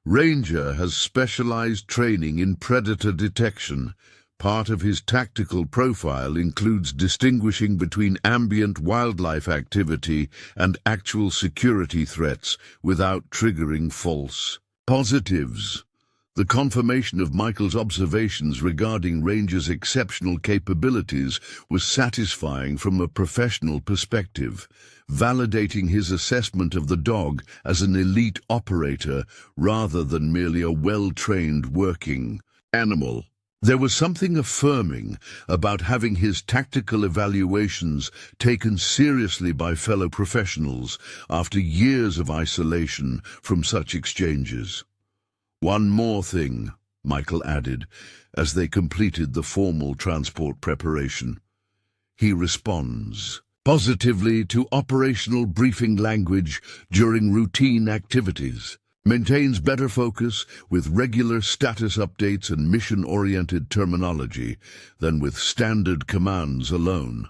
Ranger has specialized training in predator detection. Part of his tactical profile includes distinguishing between ambient wildlife activity and actual security threats without triggering false positives. The confirmation of Michael's observations regarding Ranger's exceptional capabilities was satisfying from a professional perspective, validating his assessment of the dog as an elite operator rather than merely a well-trained working animal. There was something affirming about having his tactical evaluations taken seriously by fellow professionals after years of isolation from such exchanges. One more thing, Michael added, as they completed the formal transport preparation. He responds positively to operational briefing language during routine activities. Maintains better focus with regular status updates and mission-oriented terminology than with standard commands alone.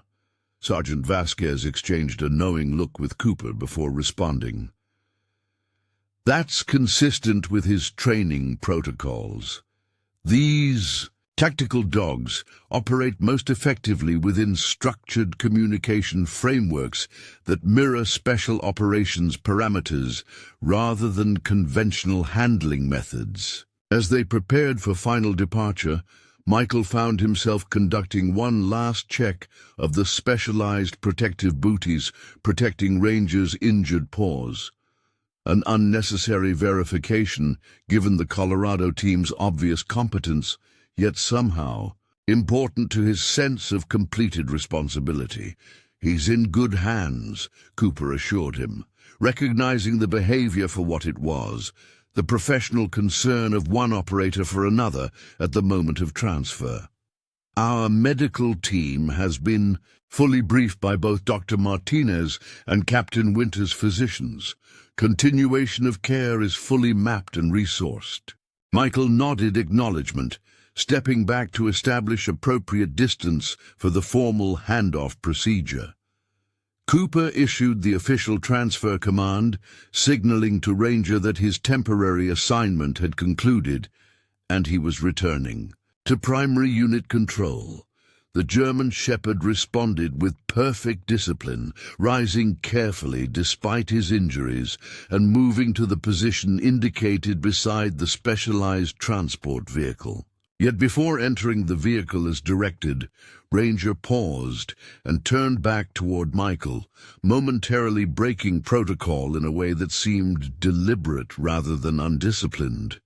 Sergeant Vasquez exchanged a knowing look with Cooper before responding. That's consistent with his training protocols. These tactical dogs operate most effectively within structured communication frameworks that mirror special operations parameters rather than conventional handling methods. As they prepared for final departure, Michael found himself conducting one last check of the specialized protective booties protecting Ranger's injured paws. An unnecessary verification given the Colorado team's obvious competence, yet somehow important to his sense of completed responsibility. He's in good hands, Cooper assured him, recognizing the behavior for what it was, the professional concern of one operator for another at the moment of transfer. Our medical team has been fully briefed by both Dr. Martinez and Captain Winter's physicians. Continuation of care is fully mapped and resourced. Michael nodded acknowledgement, stepping back to establish appropriate distance for the formal handoff procedure. Cooper issued the official transfer command, signaling to Ranger that his temporary assignment had concluded, and he was returning to primary unit control. The German Shepherd responded with perfect discipline, rising carefully despite his injuries and moving to the position indicated beside the specialized transport vehicle. Yet before entering the vehicle as directed, Ranger paused and turned back toward Michael, momentarily breaking protocol in a way that seemed deliberate rather than undisciplined.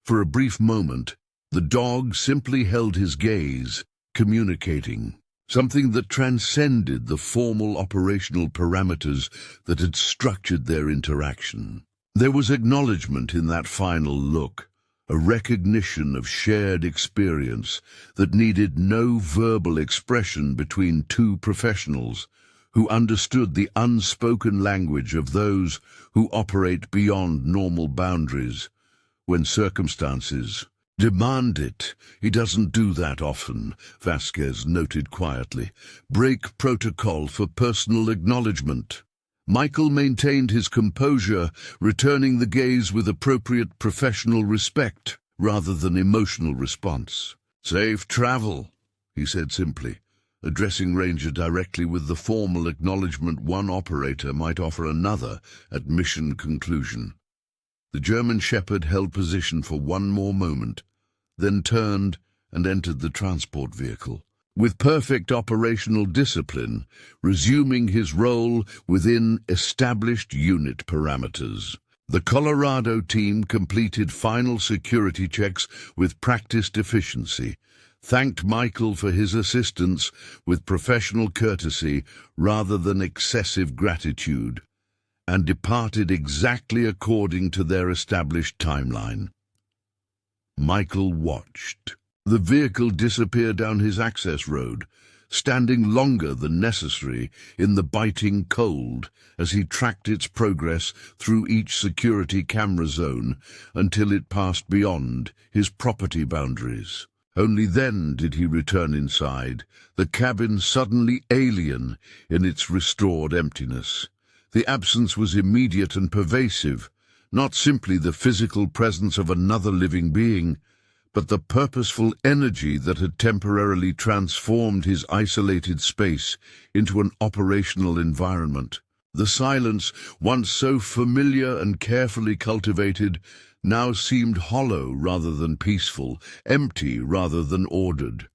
For a brief moment, the dog simply held his gaze, communicating, something that transcended the formal operational parameters that had structured their interaction. There was acknowledgement in that final look, a recognition of shared experience that needed no verbal expression between two professionals who understood the unspoken language of those who operate beyond normal boundaries when circumstances demand it. He doesn't do that often, Vasquez noted quietly. Break protocol for personal acknowledgement. Michael maintained his composure, returning the gaze with appropriate professional respect rather than emotional response. "Safe travel," he said simply, addressing Ranger directly with the formal acknowledgement one operator might offer another at mission conclusion. The German Shepherd held position for one more moment, then turned and entered the transport vehicle, with perfect operational discipline, resuming his role within established unit parameters. The Colorado team completed final security checks with practiced efficiency, thanked Michael for his assistance with professional courtesy rather than excessive gratitude, and departed exactly according to their established timeline. Michael watched the vehicle disappear down his access road, standing longer than necessary in the biting cold as he tracked its progress through each security camera zone until it passed beyond his property boundaries. Only then did he return inside, the cabin suddenly alien in its restored emptiness. The absence was immediate and pervasive, not simply the physical presence of another living being, but the purposeful energy that had temporarily transformed his isolated space into an operational environment. The silence, once so familiar and carefully cultivated, now seemed hollow rather than peaceful, empty rather than ordered.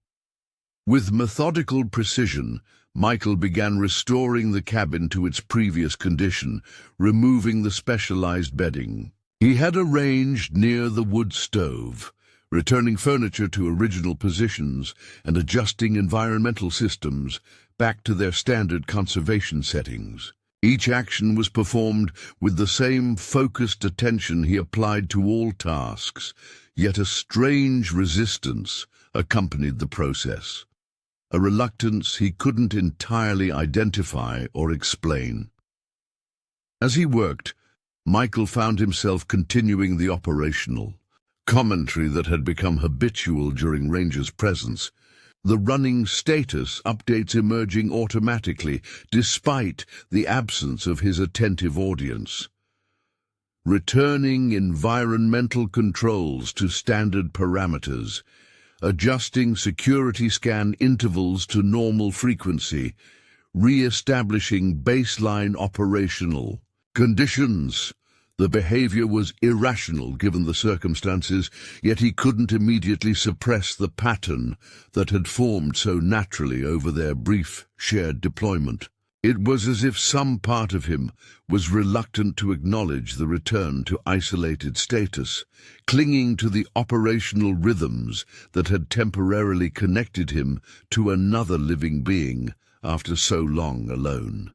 With methodical precision, Michael began restoring the cabin to its previous condition, removing the specialized bedding he had arranged near the wood stove, returning furniture to original positions and adjusting environmental systems back to their standard conservation settings. Each action was performed with the same focused attention he applied to all tasks, yet a strange resistance accompanied the process, a reluctance he couldn't entirely identify or explain. As he worked, Michael found himself continuing the operational commentary that had become habitual during Ranger's presence, the running status updates emerging automatically despite the absence of his attentive audience. Returning environmental controls to standard parameters, adjusting security scan intervals to normal frequency, re-establishing baseline operational conditions. The behavior was irrational given the circumstances, yet he couldn't immediately suppress the pattern that had formed so naturally over their brief shared deployment. It was as if some part of him was reluctant to acknowledge the return to isolated status, clinging to the operational rhythms that had temporarily connected him to another living being after so long alone.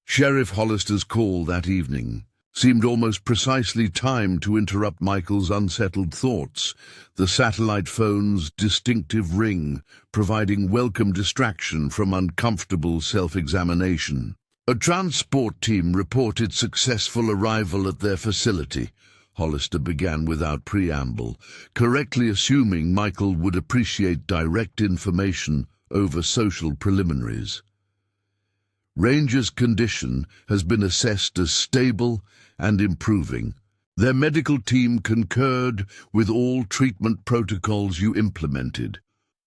Sheriff Hollister's call that evening seemed almost precisely timed to interrupt Michael's unsettled thoughts, the satellite phone's distinctive ring providing welcome distraction from uncomfortable self-examination. A transport team reported successful arrival at their facility, Hollister began without preamble, correctly assuming Michael would appreciate direct information over social preliminaries. Ranger's condition has been assessed as stable and improving. Their medical team concurred with all treatment protocols you implemented.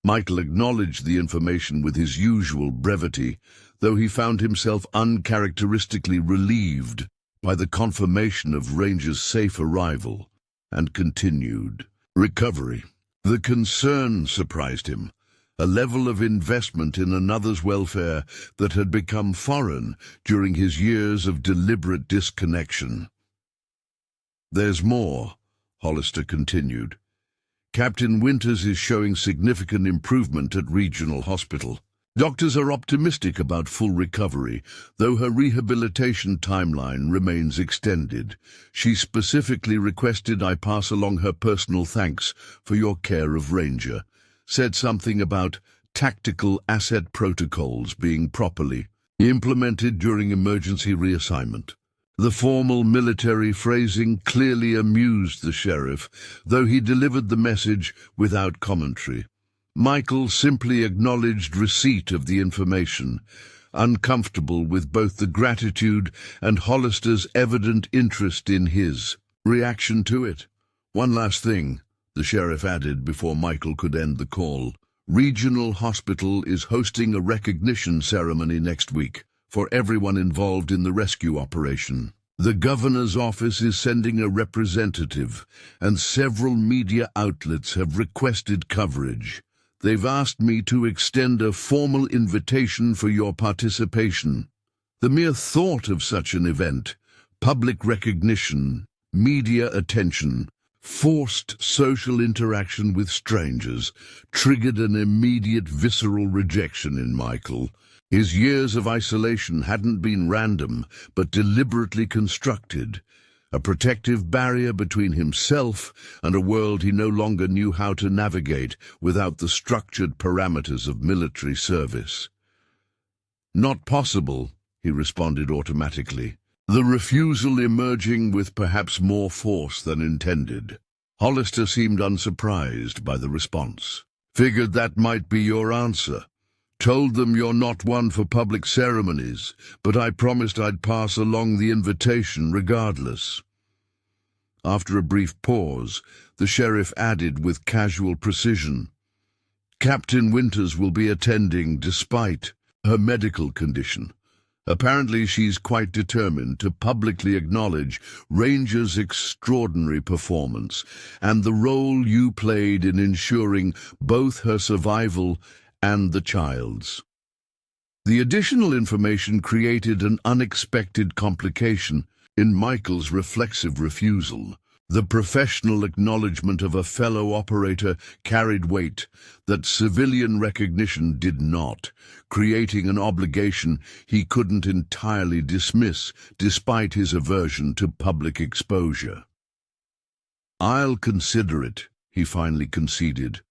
Michael acknowledged the information with his usual brevity, though he found himself uncharacteristically relieved by the confirmation of Ranger's safe arrival, and continued recovery. The concern surprised him, a level of investment in another's welfare that had become foreign during his years of deliberate disconnection. "There's more," Hollister continued. "Captain Winters is showing significant improvement at Regional Hospital. Doctors are optimistic about full recovery, though her rehabilitation timeline remains extended. She specifically requested I pass along her personal thanks for your care of Ranger. Said something about tactical asset protocols being properly implemented during emergency reassignment. The formal military phrasing clearly amused the sheriff, though he delivered the message without commentary. Michael simply acknowledged receipt of the information, uncomfortable with both the gratitude and Hollister's evident interest in his reaction to it. "One last thing," the sheriff added before Michael could end the call. "Regional Hospital is hosting a recognition ceremony next week for everyone involved in the rescue operation. The governor's office is sending a representative, and several media outlets have requested coverage. They've asked me to extend a formal invitation for your participation." The mere thought of such an event, public recognition, media attention, forced social interaction with strangers, triggered an immediate visceral rejection in Michael. His years of isolation hadn't been random, but deliberately constructed, a protective barrier between himself and a world he no longer knew how to navigate without the structured parameters of military service. "Not possible," he responded automatically, the refusal emerging with perhaps more force than intended. Hollister seemed unsurprised by the response. "Figured that might be your answer. Told them you're not one for public ceremonies, but I promised I'd pass along the invitation regardless." After a brief pause, the sheriff added with casual precision, "Captain Winters will be attending despite her medical condition. Apparently she's quite determined to publicly acknowledge Ranger's extraordinary performance and the role you played in ensuring both her survival and the child's." The additional information created an unexpected complication in Michael's reflexive refusal. The professional acknowledgement of a fellow operator carried weight that civilian recognition did not, creating an obligation he couldn't entirely dismiss despite his aversion to public exposure. "I'll consider it," he finally conceded,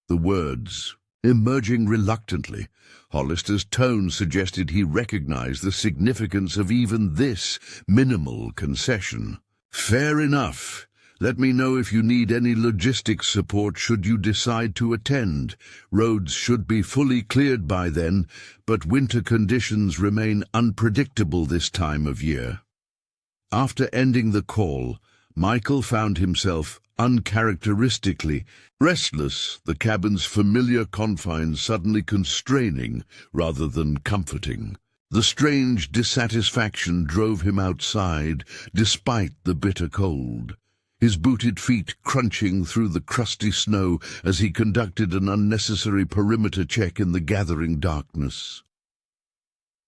the words emerging reluctantly. Hollister's tone suggested he recognized the significance of even this minimal concession. "Fair enough. Let me know if you need any logistics support should you decide to attend. Roads should be fully cleared by then, but winter conditions remain unpredictable this time of year." After ending the call, Michael found himself uncharacteristically restless, the cabin's familiar confines suddenly constraining rather than comforting. The strange dissatisfaction drove him outside, despite the bitter cold, his booted feet crunching through the crusty snow as he conducted an unnecessary perimeter check in the gathering darkness.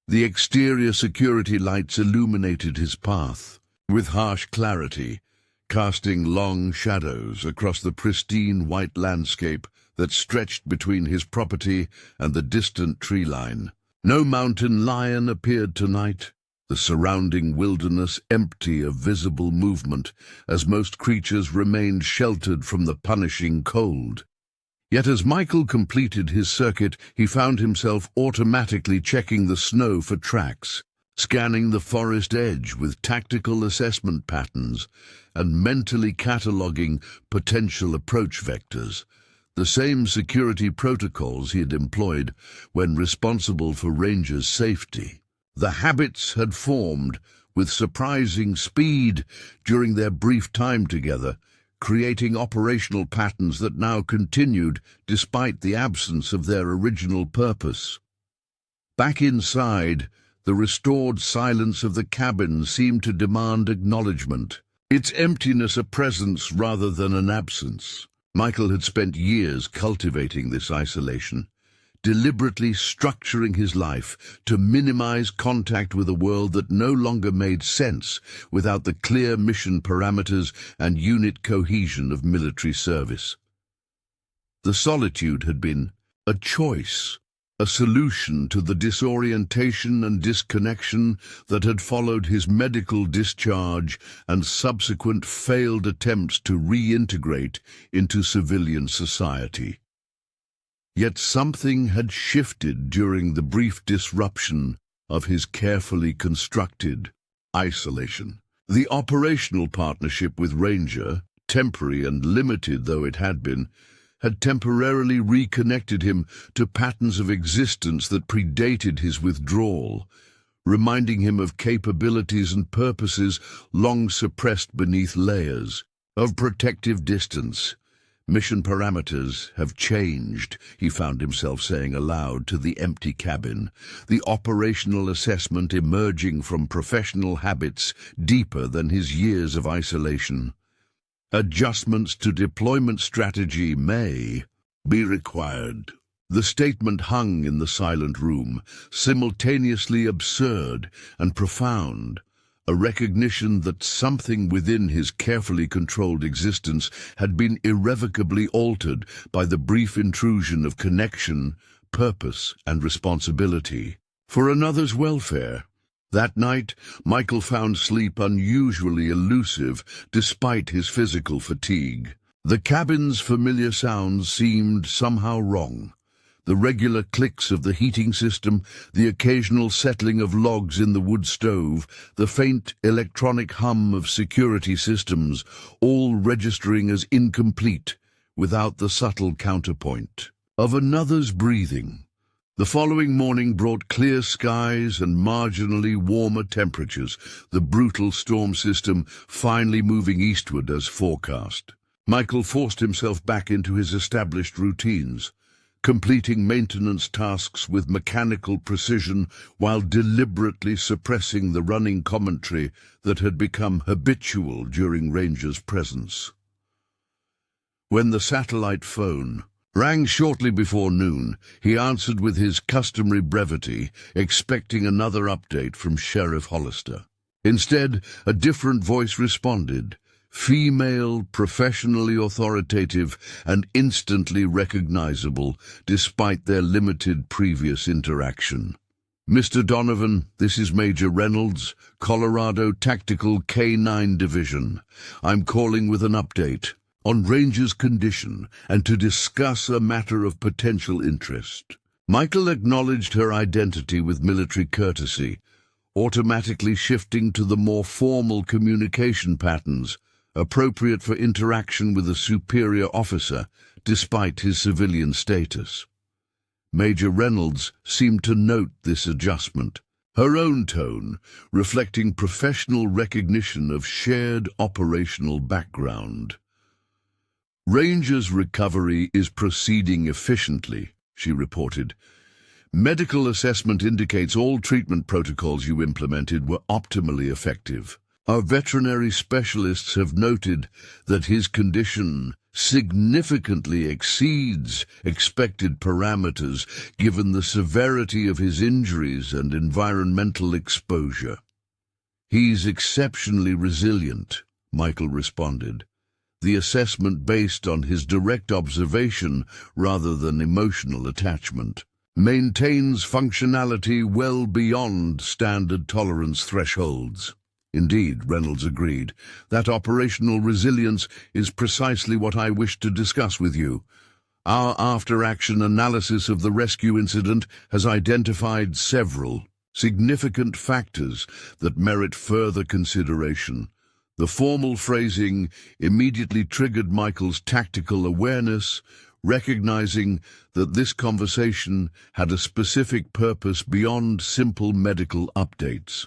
The exterior security lights illuminated his path with harsh clarity, casting long shadows across the pristine white landscape that stretched between his property and the distant tree line. No mountain lion appeared tonight, the surrounding wilderness empty of visible movement, as most creatures remained sheltered from the punishing cold. Yet as Michael completed his circuit, he found himself automatically checking the snow for tracks, scanning the forest edge with tactical assessment patterns, and mentally cataloging potential approach vectors, the same security protocols he had employed when responsible for Ranger's safety. The habits had formed with surprising speed during their brief time together, creating operational patterns that now continued despite the absence of their original purpose. Back inside, the restored silence of the cabin seemed to demand acknowledgement, its emptiness a presence rather than an absence. Michael had spent years cultivating this isolation, deliberately structuring his life to minimize contact with a world that no longer made sense without the clear mission parameters and unit cohesion of military service. The solitude had been a choice, a solution to the disorientation and disconnection that had followed his medical discharge and subsequent failed attempts to reintegrate into civilian society. Yet something had shifted during the brief disruption of his carefully constructed isolation. The operational partnership with Ranger, temporary and limited though it had been, had temporarily reconnected him to patterns of existence that predated his withdrawal, reminding him of capabilities and purposes long suppressed beneath layers of protective distance. Mission parameters have changed, he found himself saying aloud to the empty cabin, the operational assessment emerging from professional habits deeper than his years of isolation. Adjustments to deployment strategy may be required. The statement hung in the silent room, simultaneously absurd and profound, a recognition that something within his carefully controlled existence had been irrevocably altered by the brief intrusion of connection, purpose, and responsibility for another's welfare. That night, Michael found sleep unusually elusive despite his physical fatigue. The cabin's familiar sounds seemed somehow wrong. The regular clicks of the heating system, the occasional settling of logs in the wood stove, the faint electronic hum of security systems, all registering as incomplete without the subtle counterpoint of another's breathing. The following morning brought clear skies and marginally warmer temperatures, the brutal storm system finally moving eastward as forecast. Michael forced himself back into his established routines, completing maintenance tasks with mechanical precision while deliberately suppressing the running commentary that had become habitual during Ranger's presence. When the satellite phone rang shortly before noon, he answered with his customary brevity, expecting another update from Sheriff Hollister. Instead, a different voice responded, female, professionally authoritative, and instantly recognizable despite their limited previous interaction. Mr. Donovan, this is Major Reynolds, Colorado Tactical K-9 Division. I'm calling with an update on Ranger's condition and to discuss a matter of potential interest. Michael acknowledged her identity with military courtesy, automatically shifting to the more formal communication patterns appropriate for interaction with a superior officer despite his civilian status. Major Reynolds seemed to note this adjustment, her own tone reflecting professional recognition of shared operational background. Ranger's recovery is proceeding efficiently, she reported. Medical assessment indicates all treatment protocols you implemented were optimally effective. Our veterinary specialists have noted that his condition significantly exceeds expected parameters given the severity of his injuries and environmental exposure. He's exceptionally resilient, Michael responded, the assessment based on his direct observation rather than emotional attachment. Maintains functionality well beyond standard tolerance thresholds. Indeed, Reynolds agreed, that operational resilience is precisely what I wish to discuss with you. Our after-action analysis of the rescue incident has identified several significant factors that merit further consideration. The formal phrasing immediately triggered Michael's tactical awareness, recognizing that this conversation had a specific purpose beyond simple medical updates.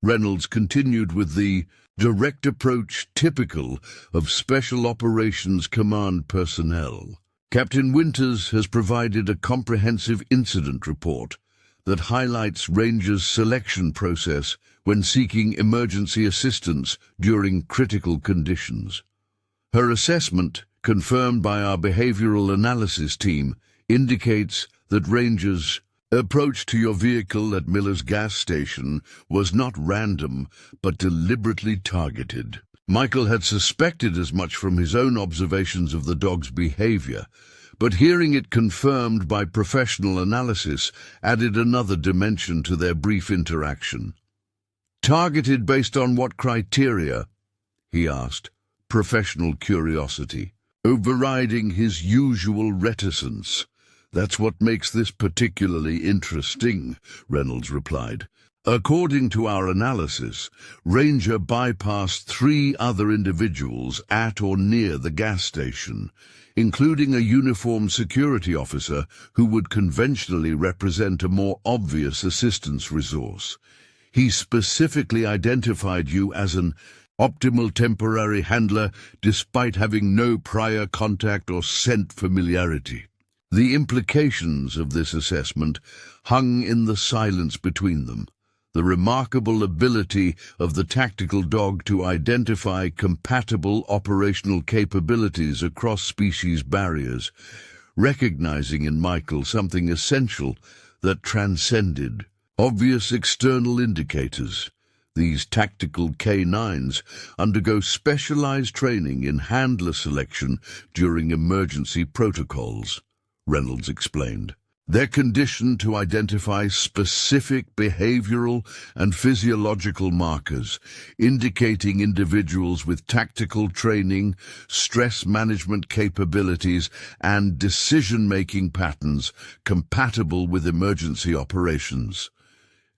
Reynolds continued with the direct approach typical of Special Operations Command personnel. Captain Winters has provided a comprehensive incident report that highlights Ranger's selection process when seeking emergency assistance during critical conditions. Her assessment, confirmed by our behavioral analysis team, indicates that Ranger's approach to your vehicle at Miller's gas station was not random, but deliberately targeted. Michael had suspected as much from his own observations of the dog's behavior, but hearing it confirmed by professional analysis added another dimension to their brief interaction. Targeted based on what criteria? He asked, professional curiosity overriding his usual reticence. That's what makes this particularly interesting, Reynolds replied. According to our analysis, Ranger bypassed 3 other individuals at or near the gas station, including a uniformed security officer who would conventionally represent a more obvious assistance resource. He specifically identified you as an optimal temporary handler despite having no prior contact or scent familiarity. The implications of this assessment hung in the silence between them. The remarkable ability of the tactical dog to identify compatible operational capabilities across species barriers, recognizing in Michael something essential that transcended obvious external indicators. These tactical canines undergo specialized training in handler selection during emergency protocols, Reynolds explained. They're conditioned to identify specific behavioral and physiological markers, indicating individuals with tactical training, stress management capabilities, and decision-making patterns compatible with emergency operations.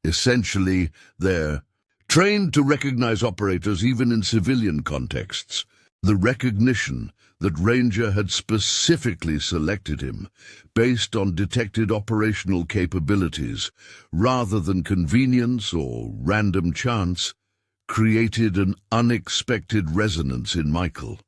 Essentially, they're trained to recognize operators even in civilian contexts. The recognition that Ranger had specifically selected him based on detected operational capabilities rather than convenience or random chance created an unexpected resonance in Michael.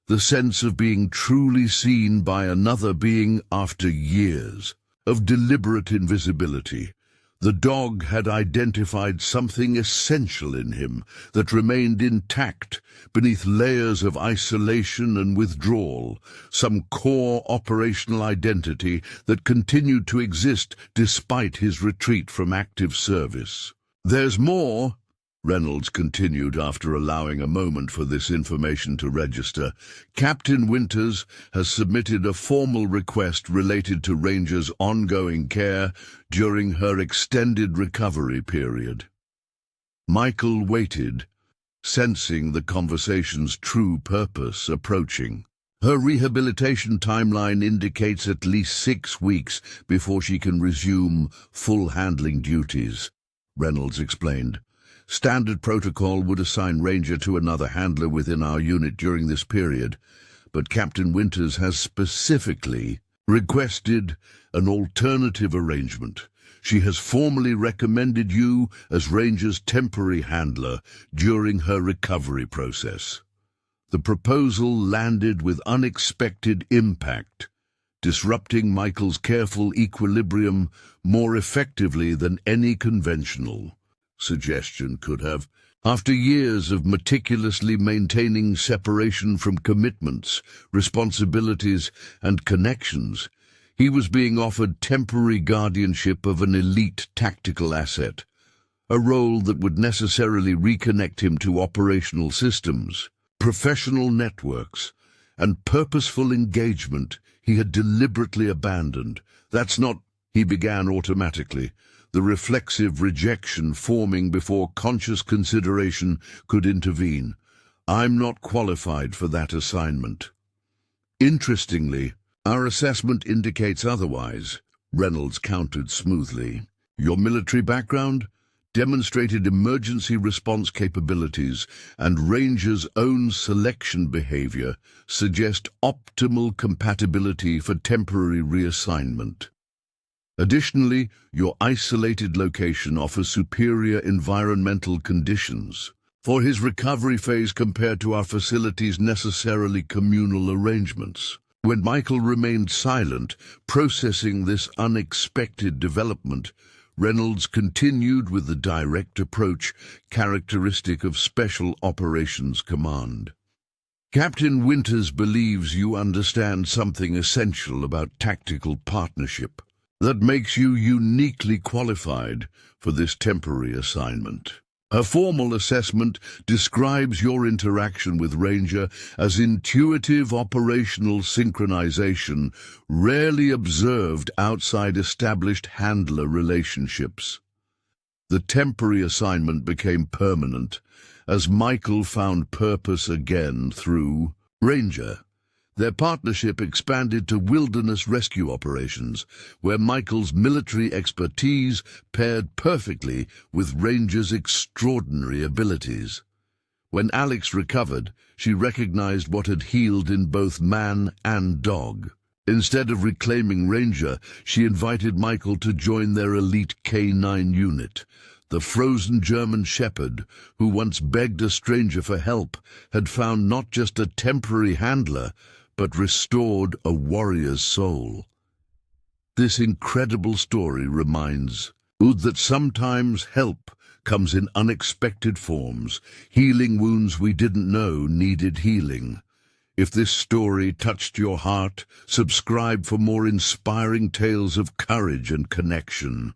The sense of being truly seen by another being after years of deliberate invisibility. The dog had identified something essential in him that remained intact beneath layers of isolation and withdrawal, some core operational identity that continued to exist despite his retreat from active service. "There's more," Reynolds continued after allowing a moment for this information to register. "Captain Winters has submitted a formal request related to Ranger's ongoing care during her extended recovery period." Michael waited, sensing the conversation's true purpose approaching. Her rehabilitation timeline indicates at least 6 weeks before she can resume full handling duties, Reynolds explained. "Standard protocol would assign Ranger to another handler within our unit during this period, but Captain Winters has specifically requested an alternative arrangement. She has formally recommended you as Ranger's temporary handler during her recovery process." The proposal landed with unexpected impact, disrupting Michael's careful equilibrium more effectively than any conventional suggestion could have. After years of meticulously maintaining separation from commitments, responsibilities, and connections, he was being offered temporary guardianship of an elite tactical asset, a role that would necessarily reconnect him to operational systems, professional networks, and purposeful engagement he had deliberately abandoned. "That's not," he began automatically, the reflexive rejection forming before conscious consideration could intervene. "I'm not qualified for that assignment." "Interestingly, our assessment indicates otherwise," Reynolds countered smoothly. "Your military background, demonstrated emergency response capabilities, and Ranger's own selection behavior suggest optimal compatibility for temporary reassignment. Additionally, your isolated location offers superior environmental conditions for his recovery phase compared to our facility's necessarily communal arrangements." When Michael remained silent, processing this unexpected development, Reynolds continued with the direct approach characteristic of Special Operations Command. "Captain Winters believes you understand something essential about tactical partnership that makes you uniquely qualified for this temporary assignment. A formal assessment describes your interaction with Ranger as intuitive operational synchronization rarely observed outside established handler relationships." The temporary assignment became permanent as Michael found purpose again through Ranger. Their partnership expanded to wilderness rescue operations, where Michael's military expertise paired perfectly with Ranger's extraordinary abilities. When Alex recovered, she recognized what had healed in both man and dog. Instead of reclaiming Ranger, she invited Michael to join their elite K9 unit. The frozen German shepherd, who once begged a stranger for help, had found not just a temporary handler, but restored a warrior's soul. This incredible story reminds us that sometimes help comes in unexpected forms, healing wounds we didn't know needed healing. If this story touched your heart, subscribe for more inspiring tales of courage and connection.